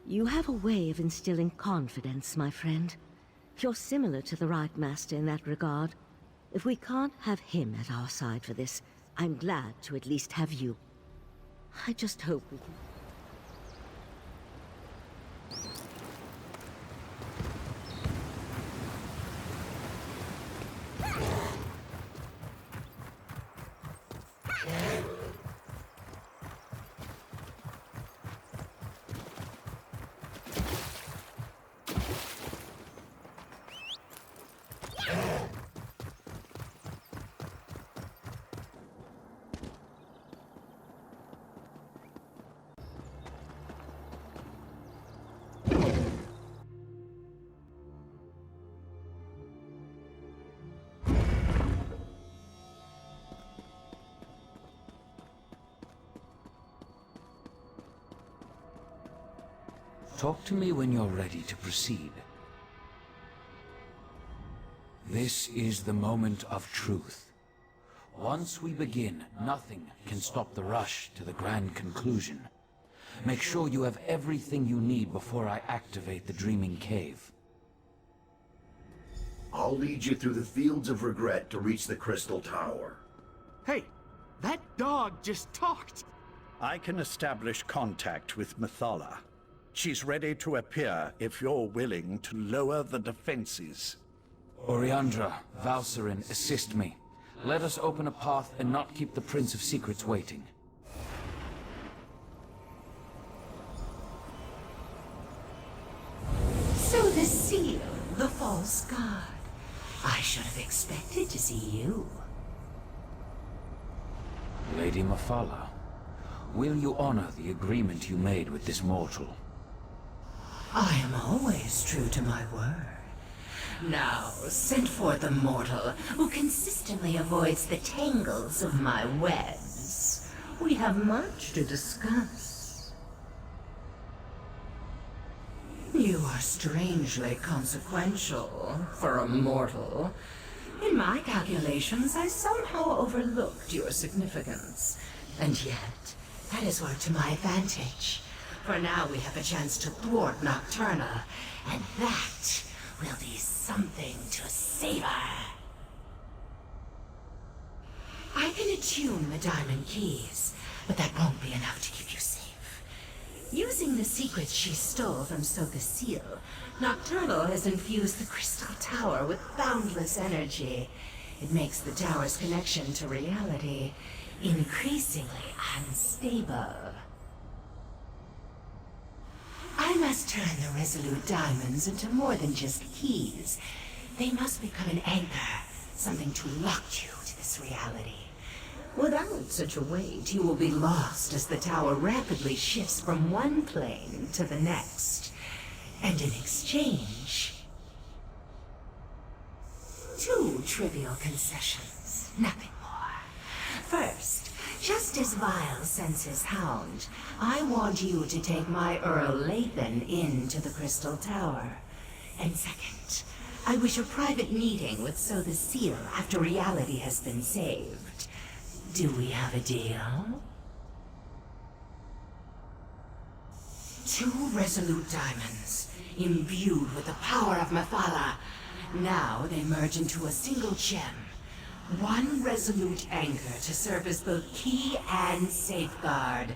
You have a way of instilling confidence, my friend. You're similar to the Right Master in that regard. If we can't have him at our side for this, I'm glad to at least have you. I just hope we can... Talk to me when you're ready to proceed. This is the moment of truth. Once we begin, nothing can stop the rush to the grand conclusion. Make sure you have everything you need before I activate the Dreaming Cave. I'll lead you through the fields of regret to reach the Crystal Tower. Hey, that dog just talked! I can establish contact with Methala. She's ready to appear if you're willing to lower the defenses. Oriandra, Valsarin, assist me. Let us open a path and not keep the Prince of Secrets waiting. So the seal, the false god. I should have expected to see you. Lady Methala, will you honor the agreement you made with this mortal? I am always true to my word. Now, send forth a mortal who consistently avoids the tangles of my webs. We have much to discuss. You are strangely consequential for a mortal. In my calculations, I somehow overlooked your significance. And yet, that is worked to my advantage. For now we have a chance to thwart Nocturnal, and that will be something to savor. I can attune the diamond keys, but that won't be enough to keep you safe. Using the secrets she stole from So the Seal, Nocturnal has infused the Crystal Tower with boundless energy. It makes the tower's connection to reality increasingly unstable. I must turn the Resolute Diamonds into more than just keys. They must become an anchor, something to lock you to this reality. Without such a weight, you will be lost as the tower rapidly shifts from one plane to the next. And in exchange, 2 trivial concessions, nothing more. First, just as Vile sends his hound, I want you to take my Earl Lathan into the Crystal Tower. And second, I wish a private meeting with So the Seal after reality has been saved. Do we have a deal? 2 resolute diamonds, imbued with the power of Methala. Now they merge into a single gem. 1 resolute anchor to serve as both key and safeguard.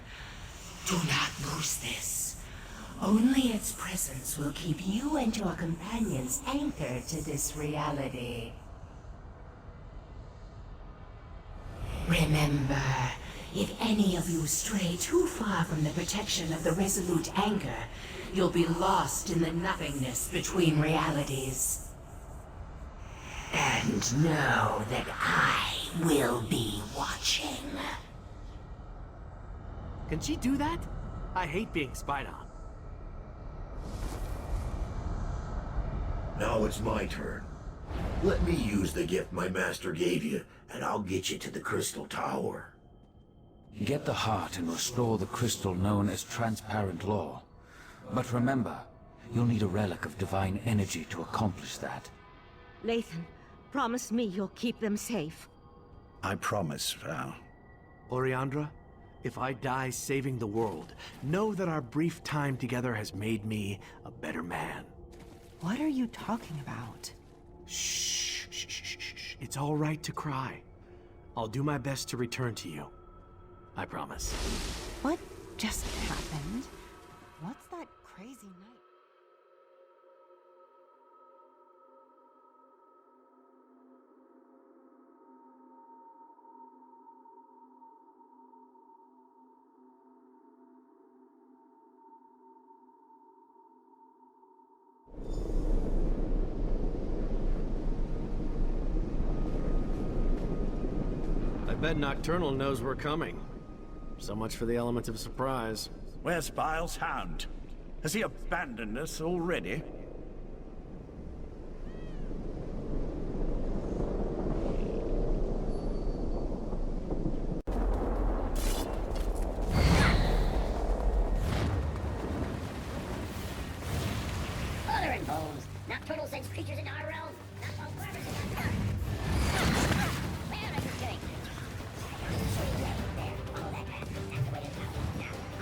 Do not lose this. Only its presence will keep you and your companions anchored to this reality. Remember, if any of you stray too far from the protection of the resolute anchor, you'll be lost in the nothingness between realities. And know that I will be watching. Can she do that? I hate being spied on. Now it's my turn. Let me use the gift my master gave you, and I'll get you to the Crystal Tower. Get the heart and restore the crystal known as transparent law. But remember, you'll need a relic of divine energy to accomplish that. Lathan, promise me you'll keep them safe. I promise, Val. Oriandra, if I die saving the world, know that our brief time together has made me a better man. What are you talking about? Shh, shh, shh, shh, shh. It's all right to cry. I'll do my best to return to you. I promise. What just happened? What's that crazy night? I bet Nocturnal knows we're coming. So much for the element of surprise. Where's Bile's hound? Has he abandoned us already? Mother and bones! Nocturnal sends creatures into our realm! Not while Barbara's in our town! Where are you going? There, follow that path. That's the way to town. Now,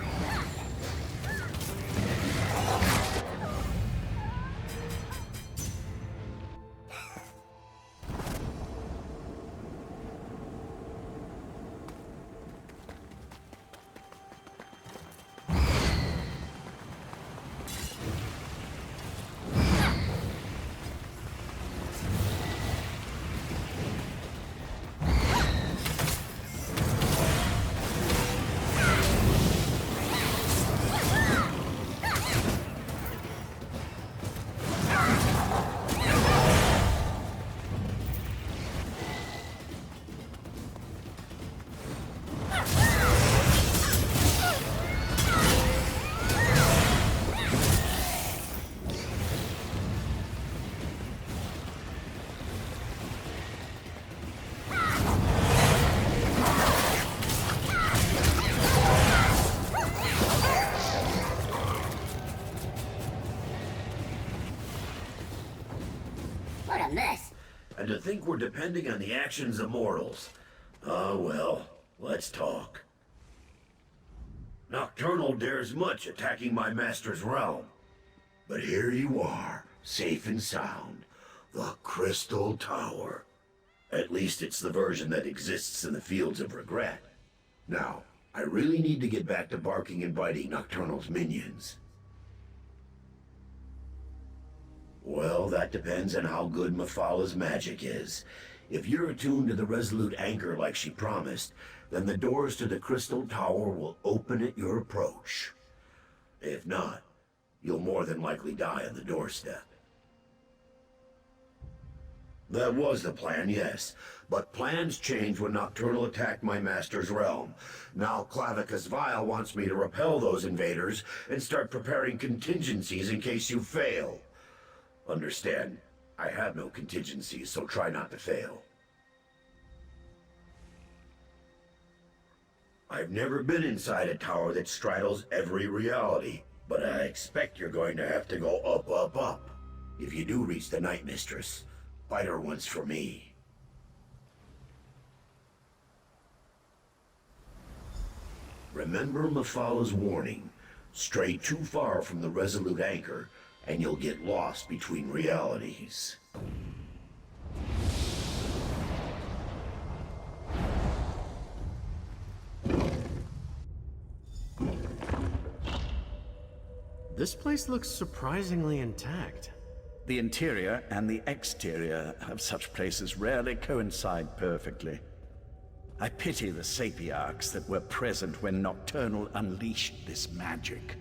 what a mess! And to think we're depending on the actions of mortals. Ah, well, let's talk. Nocturnal dares much attacking my master's realm. But here you are, safe and sound. The Crystal Tower. At least it's the version that exists in the Fields of Regret. Now, I really need to get back to barking and biting Nocturnal's minions. Well, that depends on how good Mephalah's magic is. If you're attuned to the Resolute Anchor like she promised, then the doors to the Crystal Tower will open at your approach. If not, you'll more than likely die on the doorstep. That was the plan, yes. But plans change when Nocturnal attacked my master's realm. Now Clavicus Vile wants me to repel those invaders and start preparing contingencies in case you fail. Understand, I have no contingencies, so try not to fail. I've never been inside a tower that straddles every reality, but I expect you're going to have to go up, up, up. If you do reach the Night Mistress, fight her once for me. Remember Mephalah's warning. Stray too far from the Resolute Anchor, and you'll get lost between realities. This place looks surprisingly intact. The interior and the exterior of such places rarely coincide perfectly. I pity the sapiarchs that were present when Nocturnal unleashed this magic.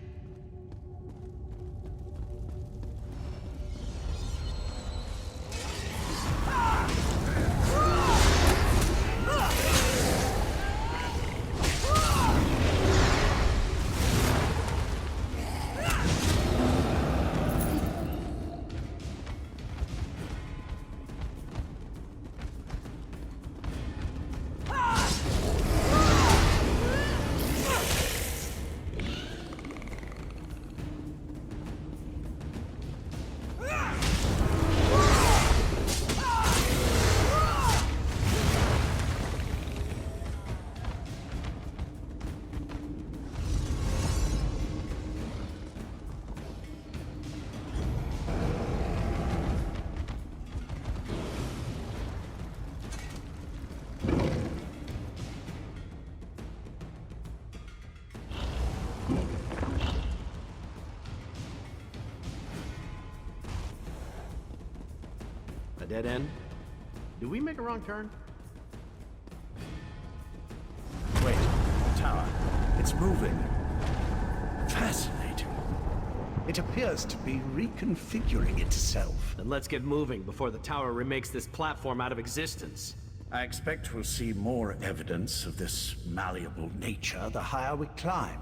A dead end? Do we make a wrong turn? Wait, tower. It's moving. Fascinating. It appears to be reconfiguring itself. Then let's get moving before the tower remakes this platform out of existence. I expect we'll see more evidence of this malleable nature the higher we climb.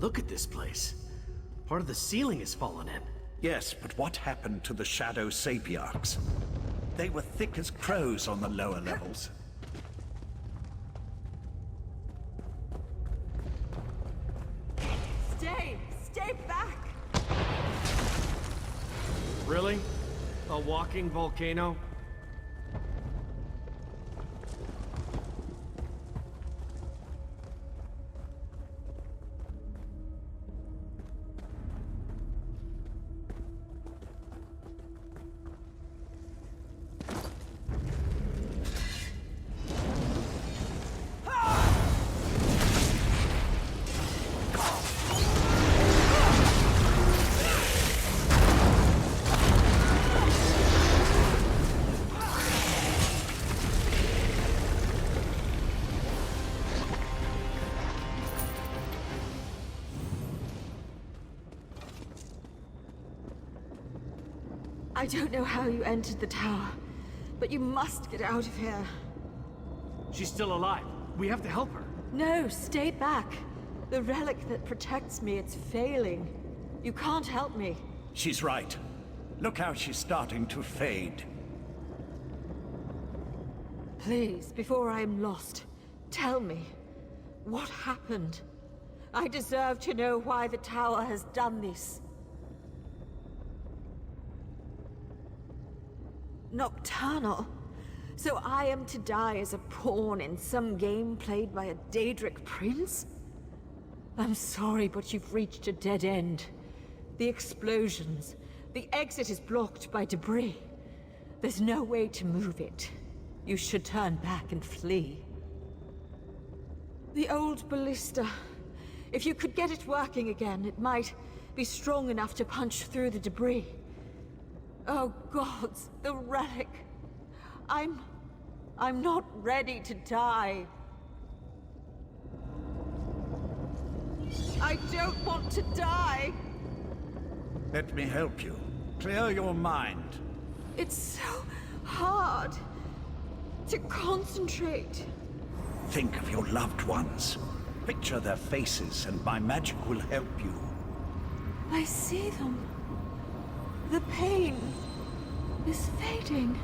Look at this place. Part of the ceiling has fallen in. Yes, but what happened to the shadow sapiarchs? They were thick as crows on the lower levels. Stay back! Really? A walking volcano? I don't know how you entered the tower, but you must get out of here. She's still alive. We have to help her. No, stay back. The relic that protects me, it's failing. You can't help me. She's right. Look how she's starting to fade. Please, before I am lost, tell me, what happened? I deserve to know why the tower has done this. Nocturnal? So I am to die as a pawn in some game played by a Daedric prince? I'm sorry, but you've reached a dead end. The explosions. The exit is blocked by debris. There's no way to move it. You should turn back and flee. The old ballista. If you could get it working again, it might be strong enough to punch through the debris. Oh gods, the relic. I'm not ready to die. I don't want to die. Let me help you. Clear your mind. It's so hard to concentrate. Think of your loved ones. Picture their faces, and my magic will help you. I see them. The pain is fading.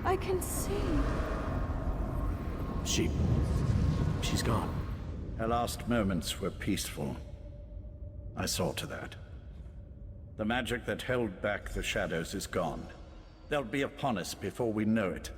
I can see. She's gone. Her last moments were peaceful. I saw to that. The magic that held back the shadows is gone. They'll be upon us before we know it.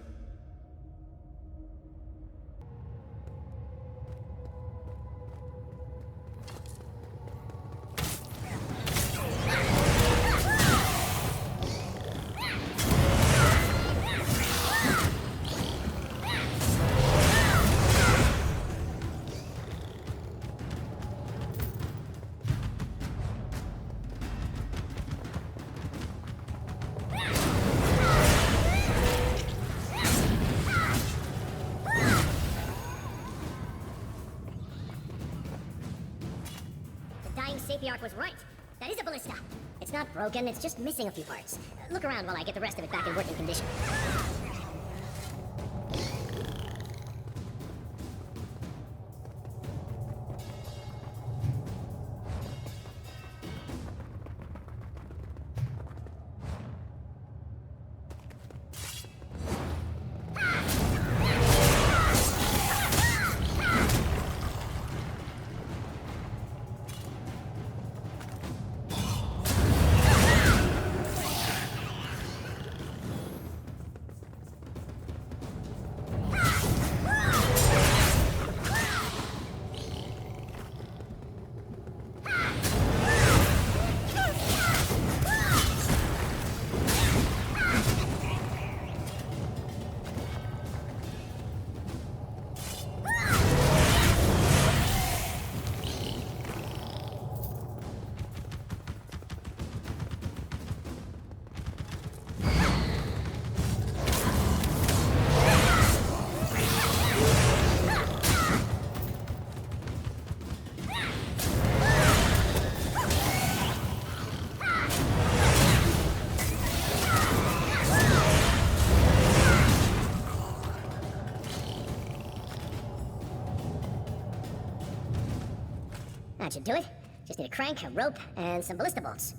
Sapiarch was right. That is a ballista. It's not broken, it's just missing a few parts. Look around while I get the rest of it back in working condition. That should do it. Just need a crank, a rope, and some ballista bolts.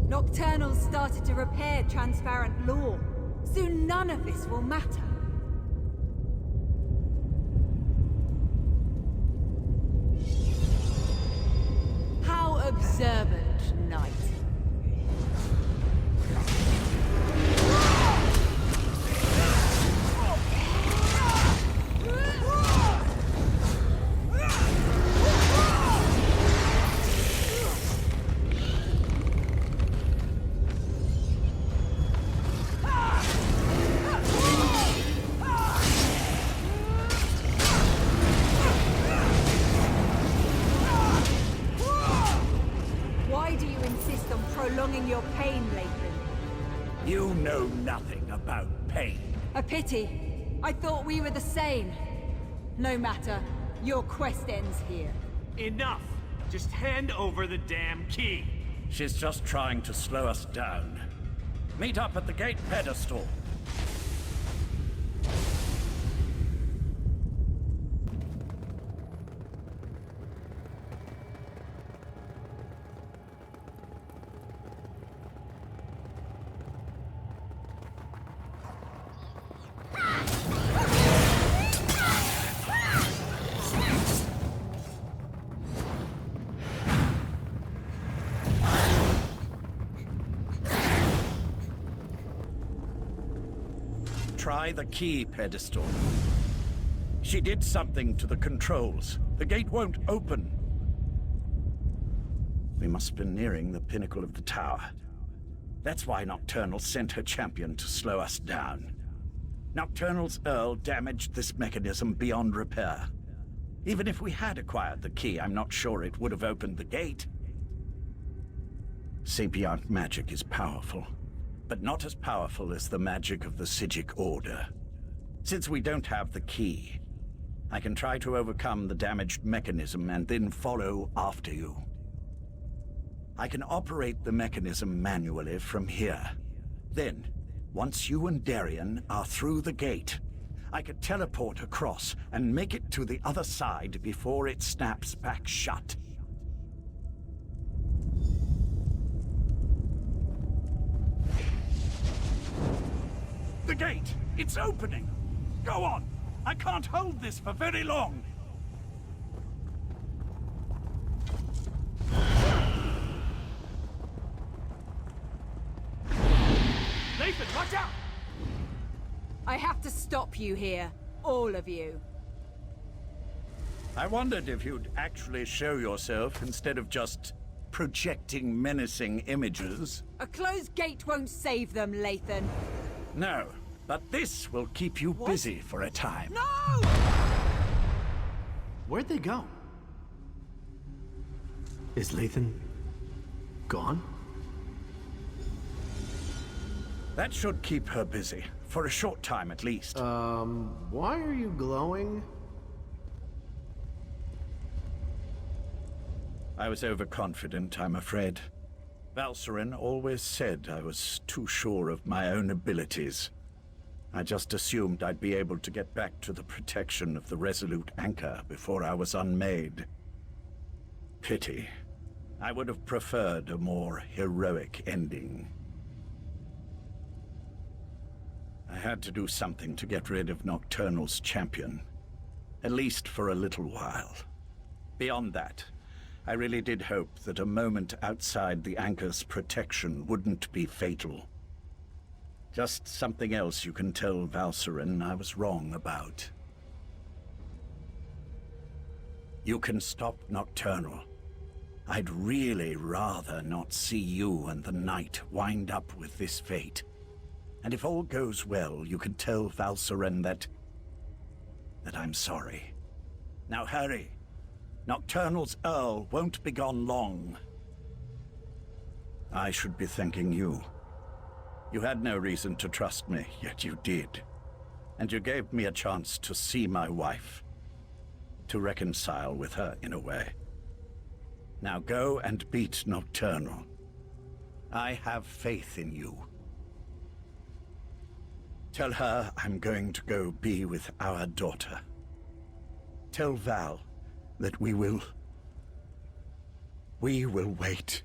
Nocturnals started to repair transparent law. Soon none of this will matter. How observant, Knight. Why do you insist on prolonging your pain, Lathan? You know nothing about pain. A pity. I thought we were the same. No matter. Your quest ends here. Enough! Just hand over the damn key. She's just trying to slow us down. Meet up at the gate pedestal. Try the key pedestal. She did something to the controls. The gate won't open. We must be nearing the pinnacle of the tower. That's why Nocturnal sent her champion to slow us down. Nocturnal's Earl damaged this mechanism beyond repair. Even if we had acquired the key, I'm not sure it would have opened the gate. Sapient magic is powerful, but not as powerful as the magic of the Psijic Order. Since we don't have the key, I can try to overcome the damaged mechanism and then follow after you. I can operate the mechanism manually from here. Then, once you and Darien are through the gate, I could teleport across and make it to the other side before it snaps back shut. The gate! It's opening! Go on! I can't hold this for very long! Nathan, watch out! I have to stop you here. All of you. I wondered if you'd actually show yourself instead of just projecting menacing images. A closed gate won't save them, Lathan. No, but this will keep you busy for a time. No! Where'd they go? Is Lathan gone? That should keep her busy, for a short time at least. Why are you glowing? I was overconfident, I'm afraid. Valcerin always said I was too sure of my own abilities. I just assumed I'd be able to get back to the protection of the Resolute Anchor before I was unmade. pity. I would have preferred a more heroic ending. I had to do something to get rid of Nocturnal's champion. At least for a little while. Beyond that, I really did hope that a moment outside the Anchor's protection wouldn't be fatal. Just something else you can tell Valcerin I was wrong about. You can stop Nocturnal. I'd really rather not see you and the Knight wind up with this fate. And if all goes well, you can tell Valcerin that I'm sorry. Now hurry. Nocturnal's Earl won't be gone long. I should be thanking you. You had no reason to trust me, yet you did. And you gave me a chance to see my wife. To reconcile with her in a way. Now go and beat Nocturnal. I have faith in you. Tell her I'm going to go be with our daughter. Tell Val that we will wait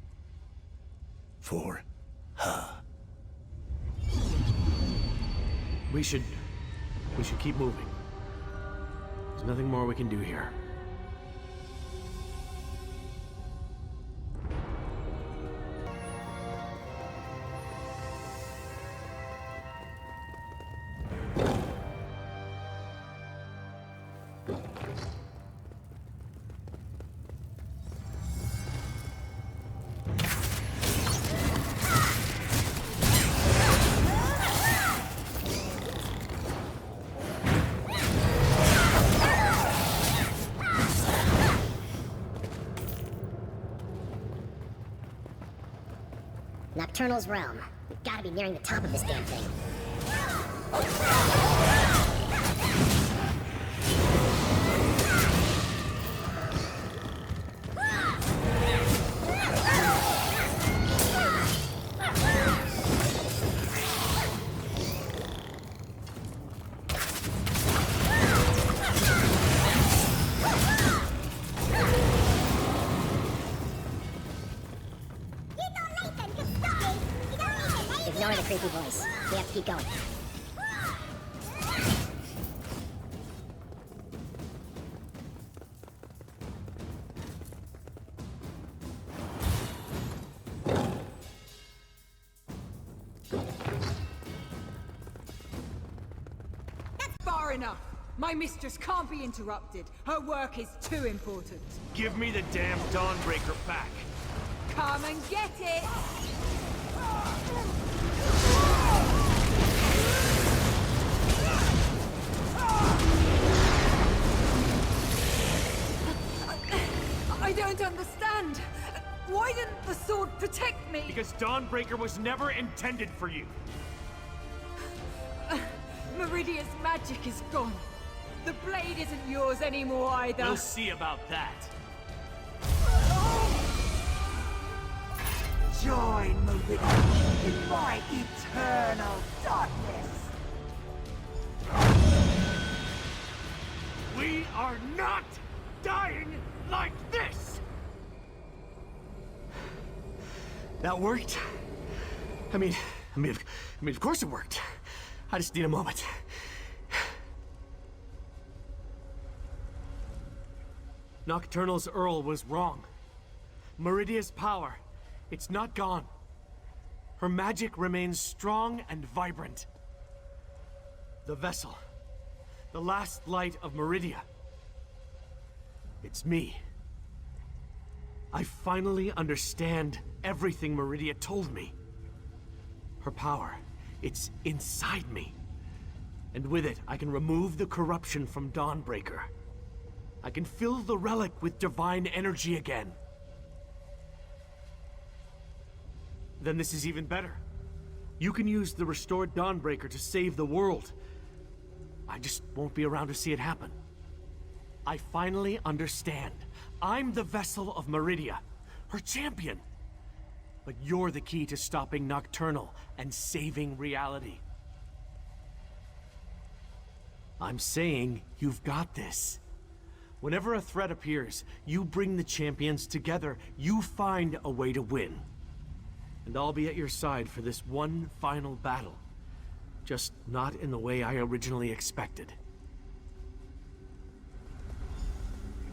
for her. We should keep moving. There's nothing more we can do here. Nocturnal's realm. We've got to be nearing the top of this damn thing. Ignore the creepy voice. We have to keep going. That's far enough. My mistress can't be interrupted. Her work is too important. Give me the damn Dawnbreaker back. Come and get it! I don't understand. Why didn't the sword protect me? Because Dawnbreaker was never intended for you. Meridia's magic is gone. The blade isn't yours anymore either. We'll see about that. Join Meridia in my eternal darkness. We are not dying like this! That worked? I mean, of course it worked. I just need a moment. Nocturnal's Earl was wrong. Meridia's power, it's not gone. Her magic remains strong and vibrant. The vessel, the last light of Meridia. It's me. I finally understand everything Meridia told me. Her power, it's inside me. And with it, I can remove the corruption from Dawnbreaker. I can fill the relic with divine energy again. Then this is even better. You can use the restored Dawnbreaker to save the world. I just won't be around to see it happen. I finally understand. I'm the vessel of Meridia, her champion. But you're the key to stopping Nocturnal and saving reality. I'm saying you've got this. Whenever a threat appears, you bring the champions together. You find a way to win. And I'll be at your side for this one final battle. Just not in the way I originally expected.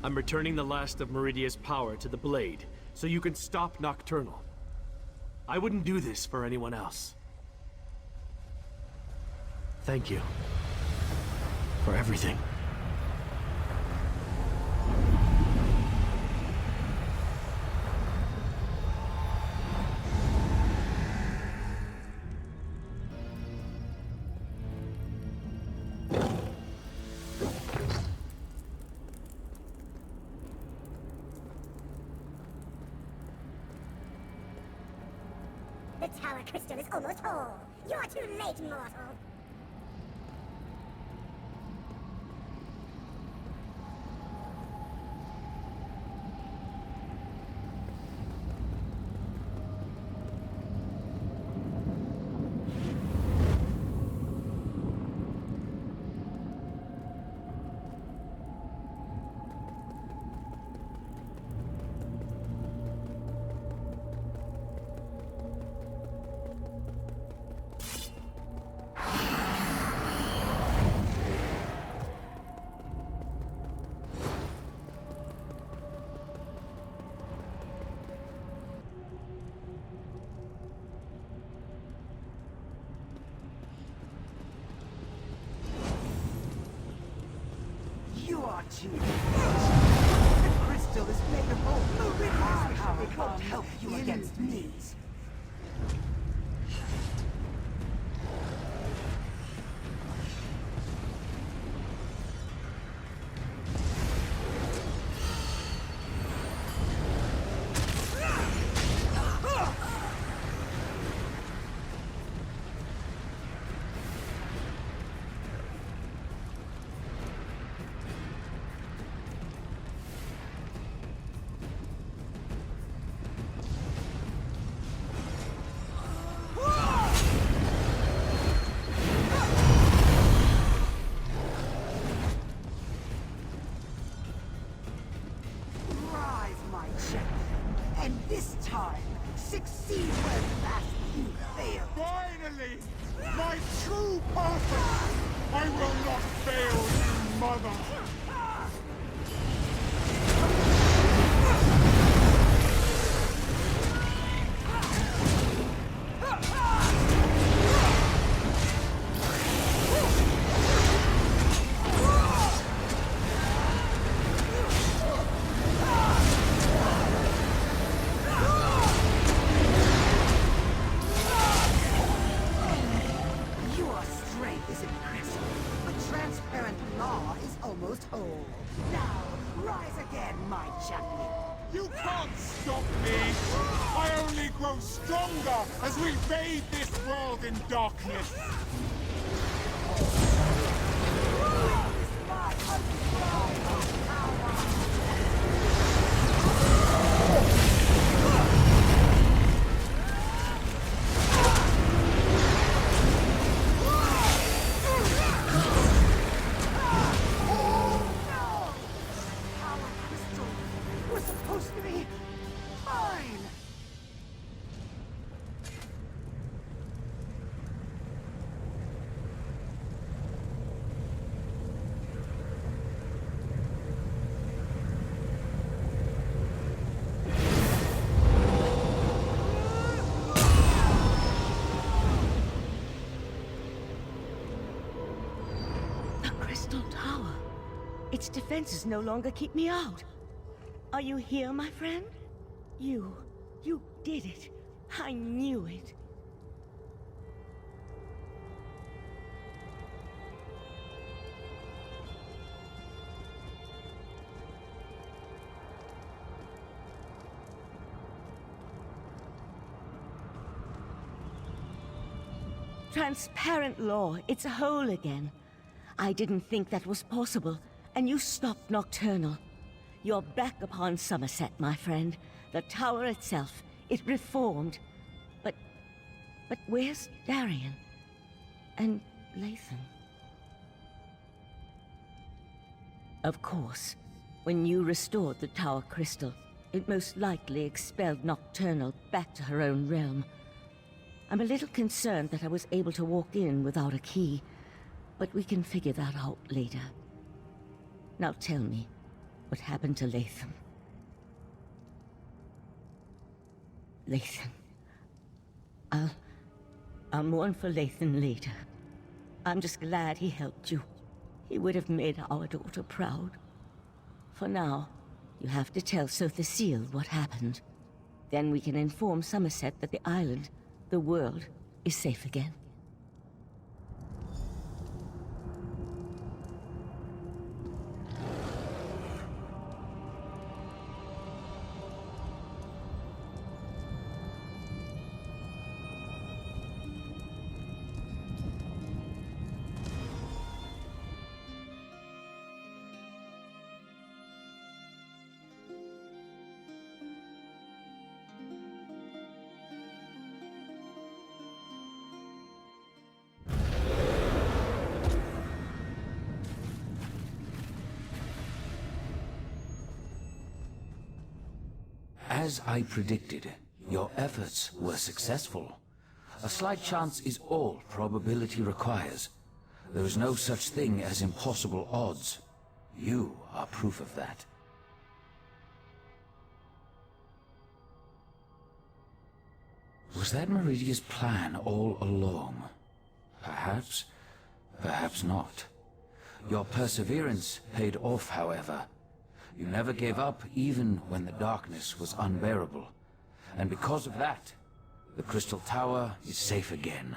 I'm returning the last of Meridia's power to the blade, so you can stop Nocturnal. I wouldn't do this for anyone else. Thank you. For everything. The tower crystal is almost whole. You're too late, mortal. You are too late. The crystal is made of all Meridia's power won't help you against me. And this time, succeed where last you failed. Finally! My true purpose! I will not fail you, mother! Now, rise again, my champion. You can't stop me! I only grow stronger as we bathe this world in darkness! Tower. Its defenses no longer keep me out. Are you here, my friend? You did it. I knew it. Transparent law, it's whole again. I didn't think that was possible, and you stopped Nocturnal. You're back upon Somerset, my friend. The tower itself, it reformed. But where's Darian? And Lathan? Of course, When you restored the Tower Crystal, it most likely expelled Nocturnal back to her own realm. I'm a little concerned that I was able to walk in without a key, but we can figure that out later. Now tell me, what happened to Latham? Lathan. I'll mourn for Lathan later. I'm just glad he helped you. He would have made our daughter proud. For now, you have to tell Sotha Seal what happened. Then we can inform Somerset that the island, the world, is safe again. As I predicted, your efforts were successful. A slight chance is all probability requires. There is no such thing as impossible odds. You are proof of that. Was that Meridia's plan all along? Perhaps, perhaps not. Your perseverance paid off, however. You never gave up even when the darkness was unbearable. And because of that, the Crystal Tower is safe again.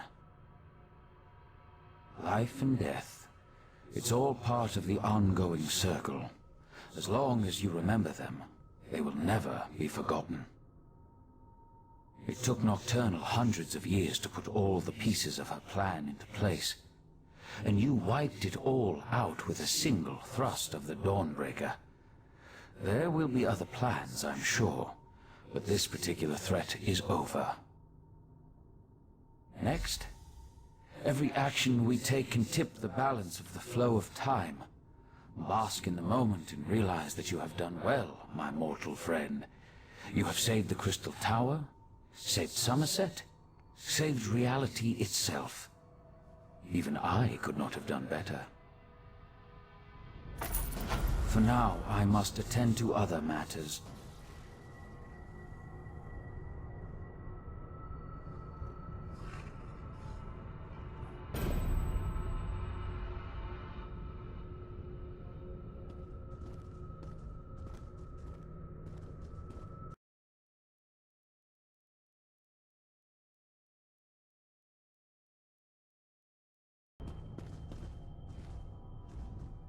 Life and death, it's all part of the ongoing circle. As long as you remember them, they will never be forgotten. It took Nocturnal hundreds of years to put all the pieces of her plan into place. And you wiped it all out with a single thrust of the Dawnbreaker. There will be other plans, I'm sure, but this particular threat is over. Next, every action we take can tip the balance of the flow of time. Bask in the moment and realize that you have done well, my mortal friend. You have saved the Crystal Tower, saved Somerset, saved reality itself. Even I could not have done better. For now, I must attend to other matters.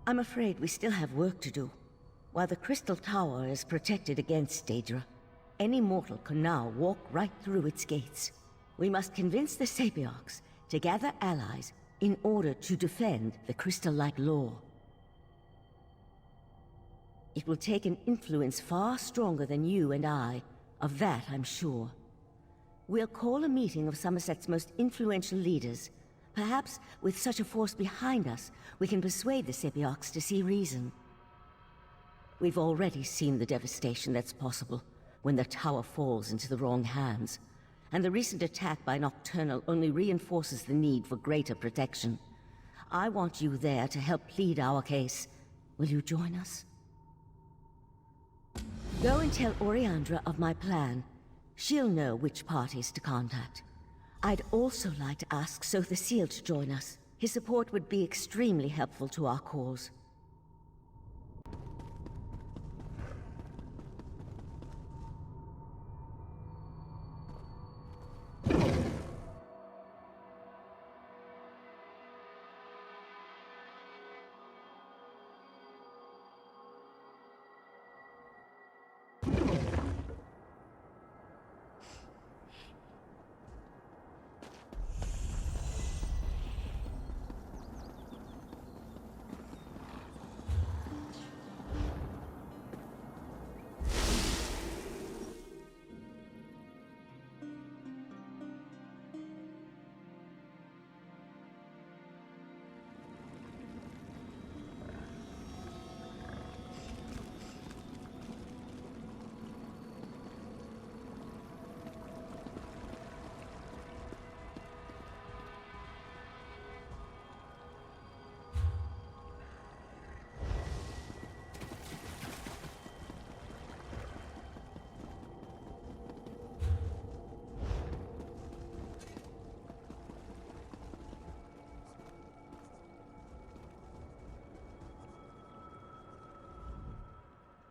I'm afraid we still have work to do. While the Crystal Tower is protected against Daedra, any mortal can now walk right through its gates. We must convince the Sapiarchs to gather allies in order to defend the crystal-like law. It will take an influence far stronger than you and I. Of that, I'm sure. We'll call a meeting of Somerset's most influential leaders. Perhaps, with such a force behind us, we can persuade the Sapiarchs to see reason. We've already seen the devastation that's possible when the tower falls into the wrong hands. And the recent attack by Nocturnal only reinforces the need for greater protection. I want you there to help plead our case. Will you join us? Go and tell Oriandra of my plan. She'll know which parties to contact. I'd also like to ask Sotha Seal to join us. His support would be extremely helpful to our cause.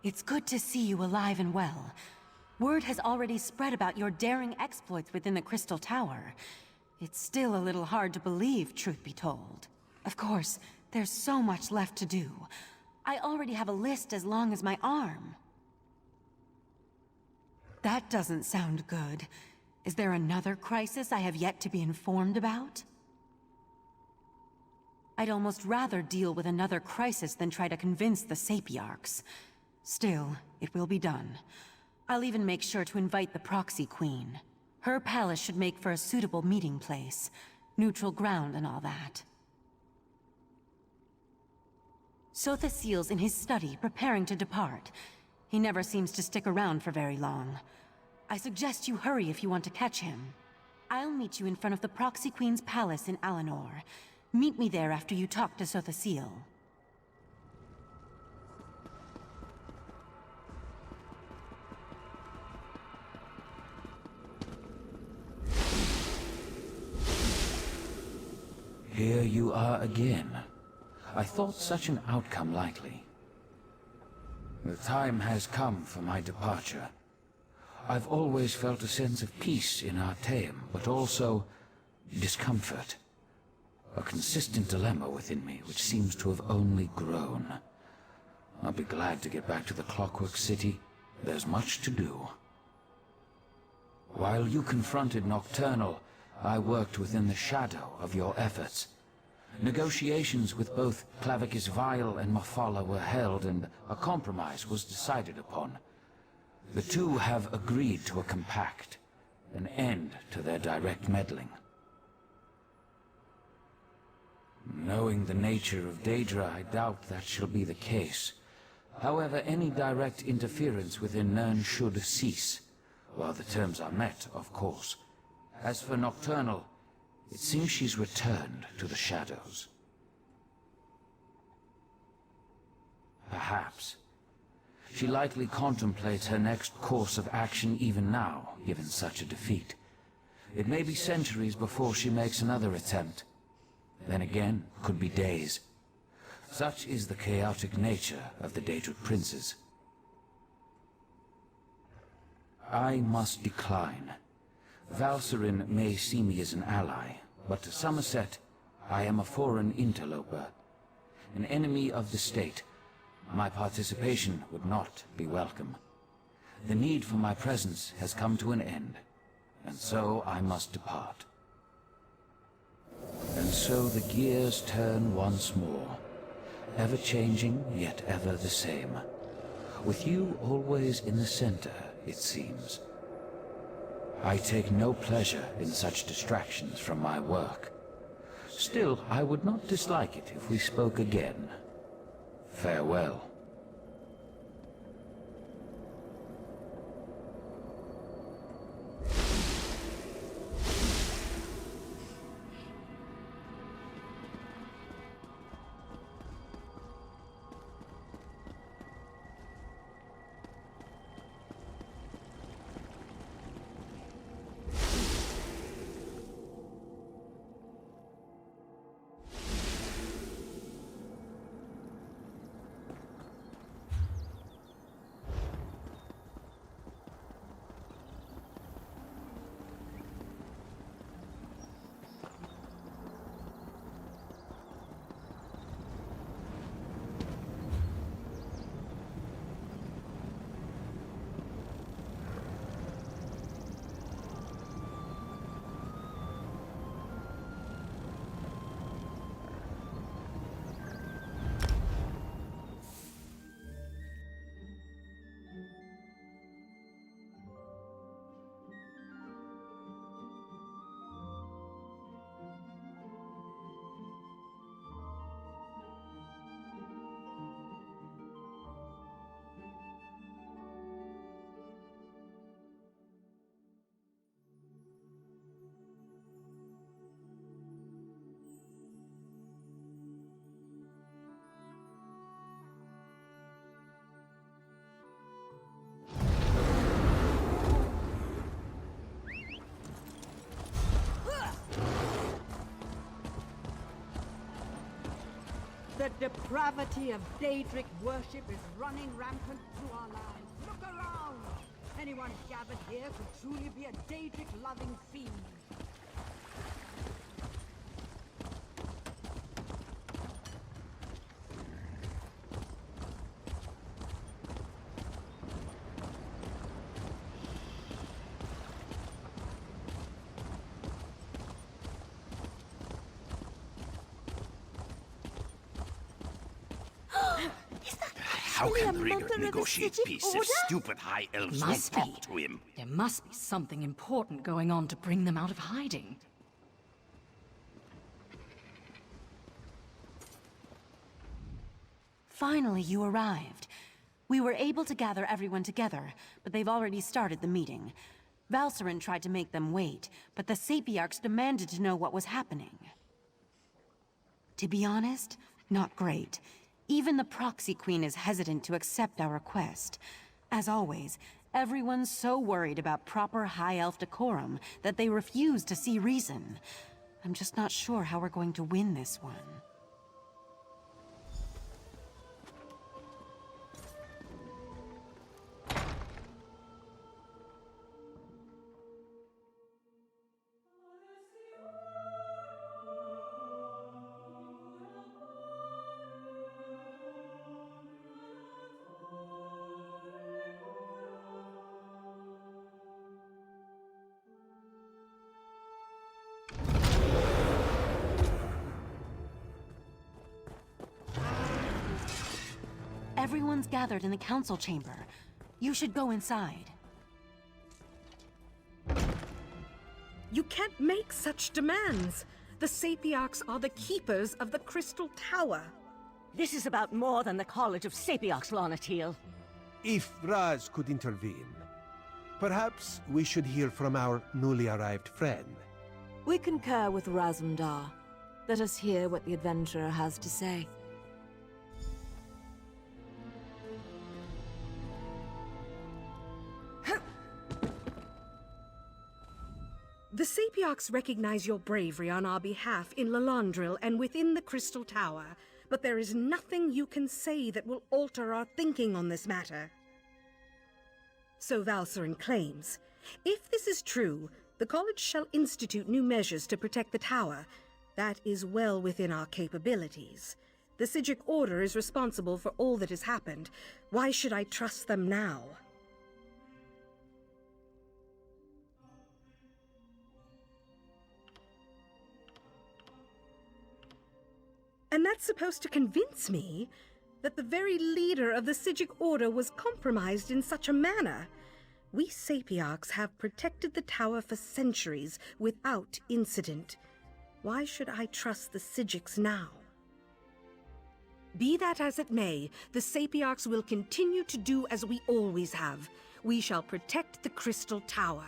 It's good to see you alive and well. Word has already spread about your daring exploits within the Crystal Tower. It's still a little hard to believe, truth be told. Of course, there's so much left to do. I already have a list as long as my arm. That doesn't sound good. Is there another crisis I have yet to be informed about? I'd almost rather deal with another crisis than try to convince the Sapiarchs. Still, it will be done. I'll even make sure to invite the Proxy Queen. Her palace should make for a suitable meeting place. Neutral ground and all that. Sothasil's in his study, preparing to depart. He never seems to stick around for very long. I suggest you hurry if you want to catch him. I'll meet you in front of the Proxy Queen's palace in Alinor. Meet me there after you talk to Sothasil. Here you are again. I thought such an outcome likely. The time has come for my departure. I've always felt a sense of peace in Artaeum, but also discomfort. A consistent dilemma within me, which seems to have only grown. I'll be glad to get back to the Clockwork City. There's much to do. While you confronted Nocturnal, I worked within the shadow of your efforts. Negotiations with both Clavicus Vile and Mafala were held, and a compromise was decided upon. The two have agreed to a compact, an end to their direct meddling. Knowing the nature of Daedra, I doubt that shall be the case. However, any direct interference within Nirn should cease, while the terms are met, of course. As for Nocturnal, it seems she's returned to the shadows. Perhaps. She likely contemplates her next course of action even now, given such a defeat. It may be centuries before she makes another attempt. Then again, could be days. Such is the chaotic nature of the Daedric princes. I must decline. Valserin may see me as an ally, but to Somerset, I am a foreign interloper. An enemy of the state. My participation would not be welcome. The need for my presence has come to an end, and so I must depart. And so the gears turn once more, ever-changing, yet ever the same. With you always in the center, it seems. I take no pleasure in such distractions from my work. Still, I would not dislike it if we spoke again. Farewell. The depravity of Daedric worship is running rampant through our lives. Look around! Anyone gathered here could truly be a Daedric-loving fiend. How can the reader negotiate peace if stupid high elves won't talk to him? There must be something important going on to bring them out of hiding. Finally, you arrived. We were able to gather everyone together, but they've already started the meeting. Valcerin tried to make them wait, but the Sapiarchs demanded to know what was happening. To be honest, not great. Even the Proxy Queen is hesitant to accept our request. As always, everyone's so worried about proper High Elf decorum that they refuse to see reason. I'm just not sure how we're going to win this one. Everyone's gathered in the council chamber. You should go inside. You can't make such demands. The Sapiarchs are the keepers of the Crystal Tower. This is about more than the College of Sapiarchs, Lanatiel. If Raz could intervene, perhaps we should hear from our newly arrived friend. We concur with Razumdar. Let us hear what the adventurer has to say. The Sapiarchs recognize your bravery on our behalf in Lalandril and within the Crystal Tower, but there is nothing you can say that will alter our thinking on this matter. So Valcerin claims. If this is true, the College shall institute new measures to protect the tower. That is well within our capabilities. The Psijic Order is responsible for all that has happened. Why should I trust them now? And that's supposed to convince me that the very leader of the Psijic Order was compromised in such a manner. We Sapiarchs have protected the tower for centuries without incident. Why should I trust the Psijics now? Be that as it may, the Sapiarchs will continue to do as we always have. We shall protect the Crystal Tower.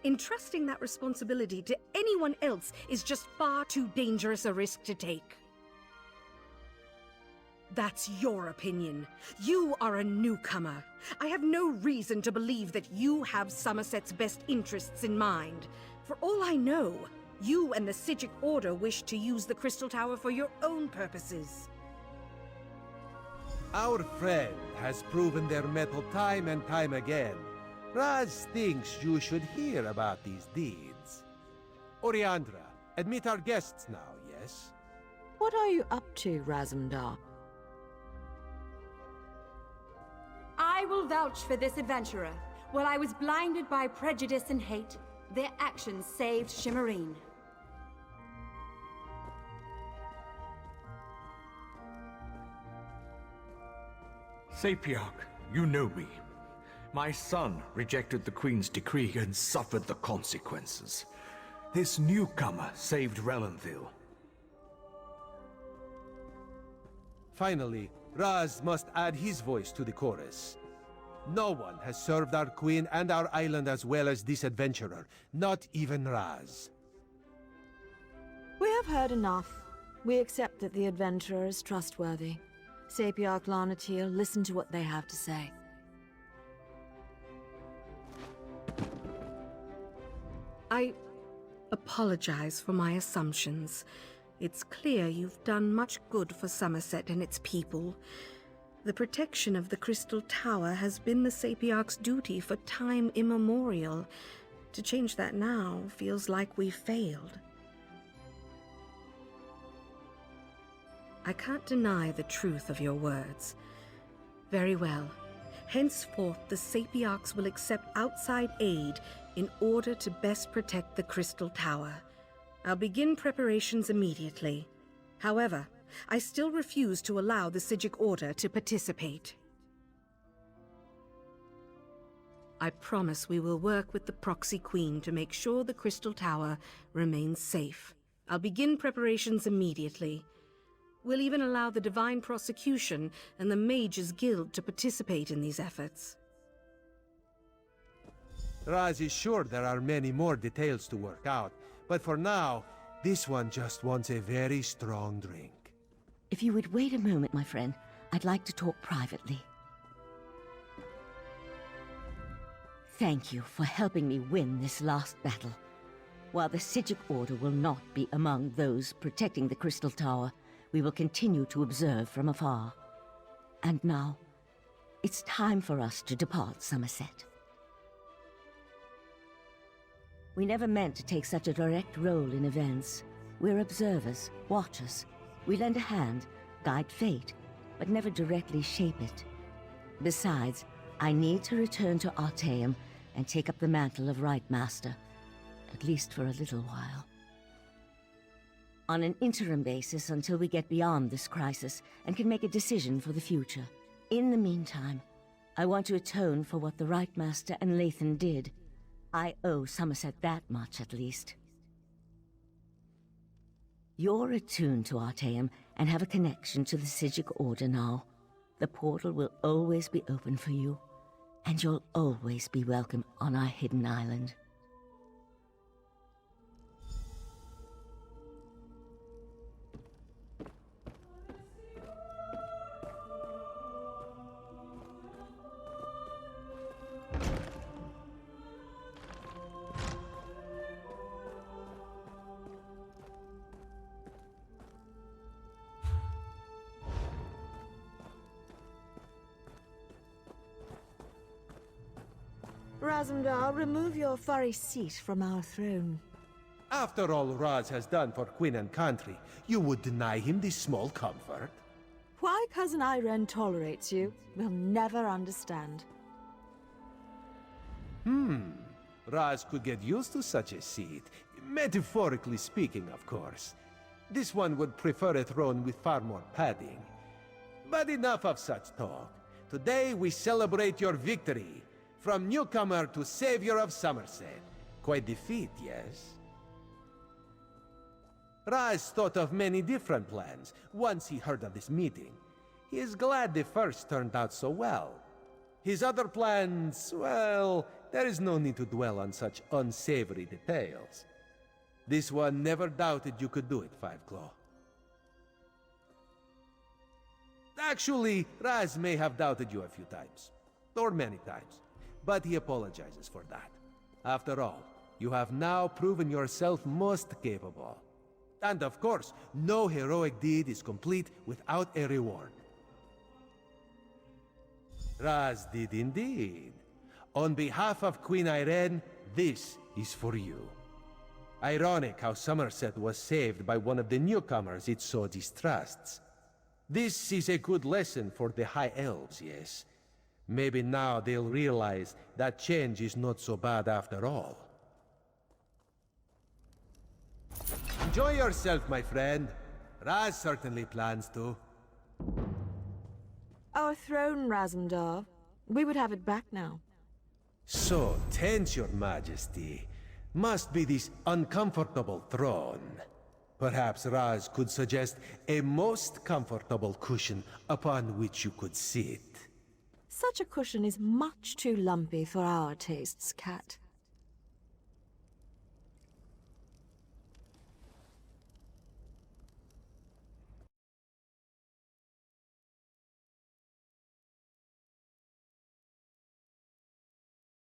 Entrusting that responsibility to anyone else is just far too dangerous a risk to take. That's your opinion. You are a newcomer. I have no reason to believe that you have Somerset's best interests in mind. For all I know, you and the Psijic Order wish to use the Crystal Tower for your own purposes. Our friend has proven their mettle time and time again. Raz thinks you should hear about these deeds. Oriandra, admit our guests now, yes? What are you up to, Razumdar? I will vouch for this adventurer. While I was blinded by prejudice and hate, their actions saved Shimmerine. Sapiarch, you know me. My son rejected the Queen's decree and suffered the consequences. This newcomer saved Relenthil. Finally, Raz must add his voice to the chorus. No one has served our queen and our island as well as this adventurer, not even Raz. We have heard enough. We accept that the adventurer is trustworthy. Sapiarch Lanatiel, listen to what they have to say. I apologize for my assumptions. It's clear you've done much good for Somerset and its people. The protection of the Crystal Tower has been the Sapiarch's duty for time immemorial. To change that now feels like we've failed. I can't deny the truth of your words. Very well. Henceforth, the Sapiarchs will accept outside aid in order to best protect the Crystal Tower. I'll begin preparations immediately. However, I still refuse to allow the Psijic Order to participate. I promise we will work with the Proxy Queen to make sure the Crystal Tower remains safe. I'll begin preparations immediately. We'll even allow the Divine Prosecution and the Mages Guild to participate in these efforts. Raz is sure there are many more details to work out, but for now, this one just wants a very strong drink. If you would wait a moment, my friend, I'd like to talk privately. Thank you for helping me win this last battle. While the Psijic Order will not be among those protecting the Crystal Tower, we will continue to observe from afar. And now, it's time for us to depart Somerset. We never meant to take such a direct role in events. We're observers, watchers. We lend a hand, guide fate, but never directly shape it. Besides, I need to return to Artaeum and take up the mantle of Right Master, at least for a little while. On an interim basis until we get beyond this crisis and can make a decision for the future. In the meantime, I want to atone for what the Right Master and Lathan did. I owe Somerset that much, at least. You're attuned to Artaeum and have a connection to the Psijic Order now. The portal will always be open for you, and you'll always be welcome on our hidden island. Razumdar, remove your furry seat from our throne. After all Raz has done for Queen and country, you would deny him this small comfort? Why Cousin Irene tolerates you, we'll never understand. Raz could get used to such a seat. Metaphorically speaking, of course. This one would prefer a throne with far more padding. But enough of such talk. Today we celebrate your victory. From newcomer to savior of Somerset. Quite the feat, yes? Raz thought of many different plans once he heard of this meeting. He is glad the first turned out so well. His other plans, well, there is no need to dwell on such unsavory details. This one never doubted you could do it, Fiveclaw. Actually, Raz may have doubted you a few times. Or many times. But he apologizes for that. After all, you have now proven yourself most capable. And of course, no heroic deed is complete without a reward. Raz did indeed. On behalf of Queen Irene, this is for you. Ironic how Somerset was saved by one of the newcomers it so distrusts. This is a good lesson for the High Elves, yes. Maybe now they'll realize that change is not so bad after all. Enjoy yourself, my friend. Raz certainly plans to. Our throne, Razumdar. We would have it back now. So tense, your majesty. Must be this uncomfortable throne. Perhaps Raz could suggest a most comfortable cushion upon which you could sit. Such a cushion is much too lumpy for our tastes, Cat.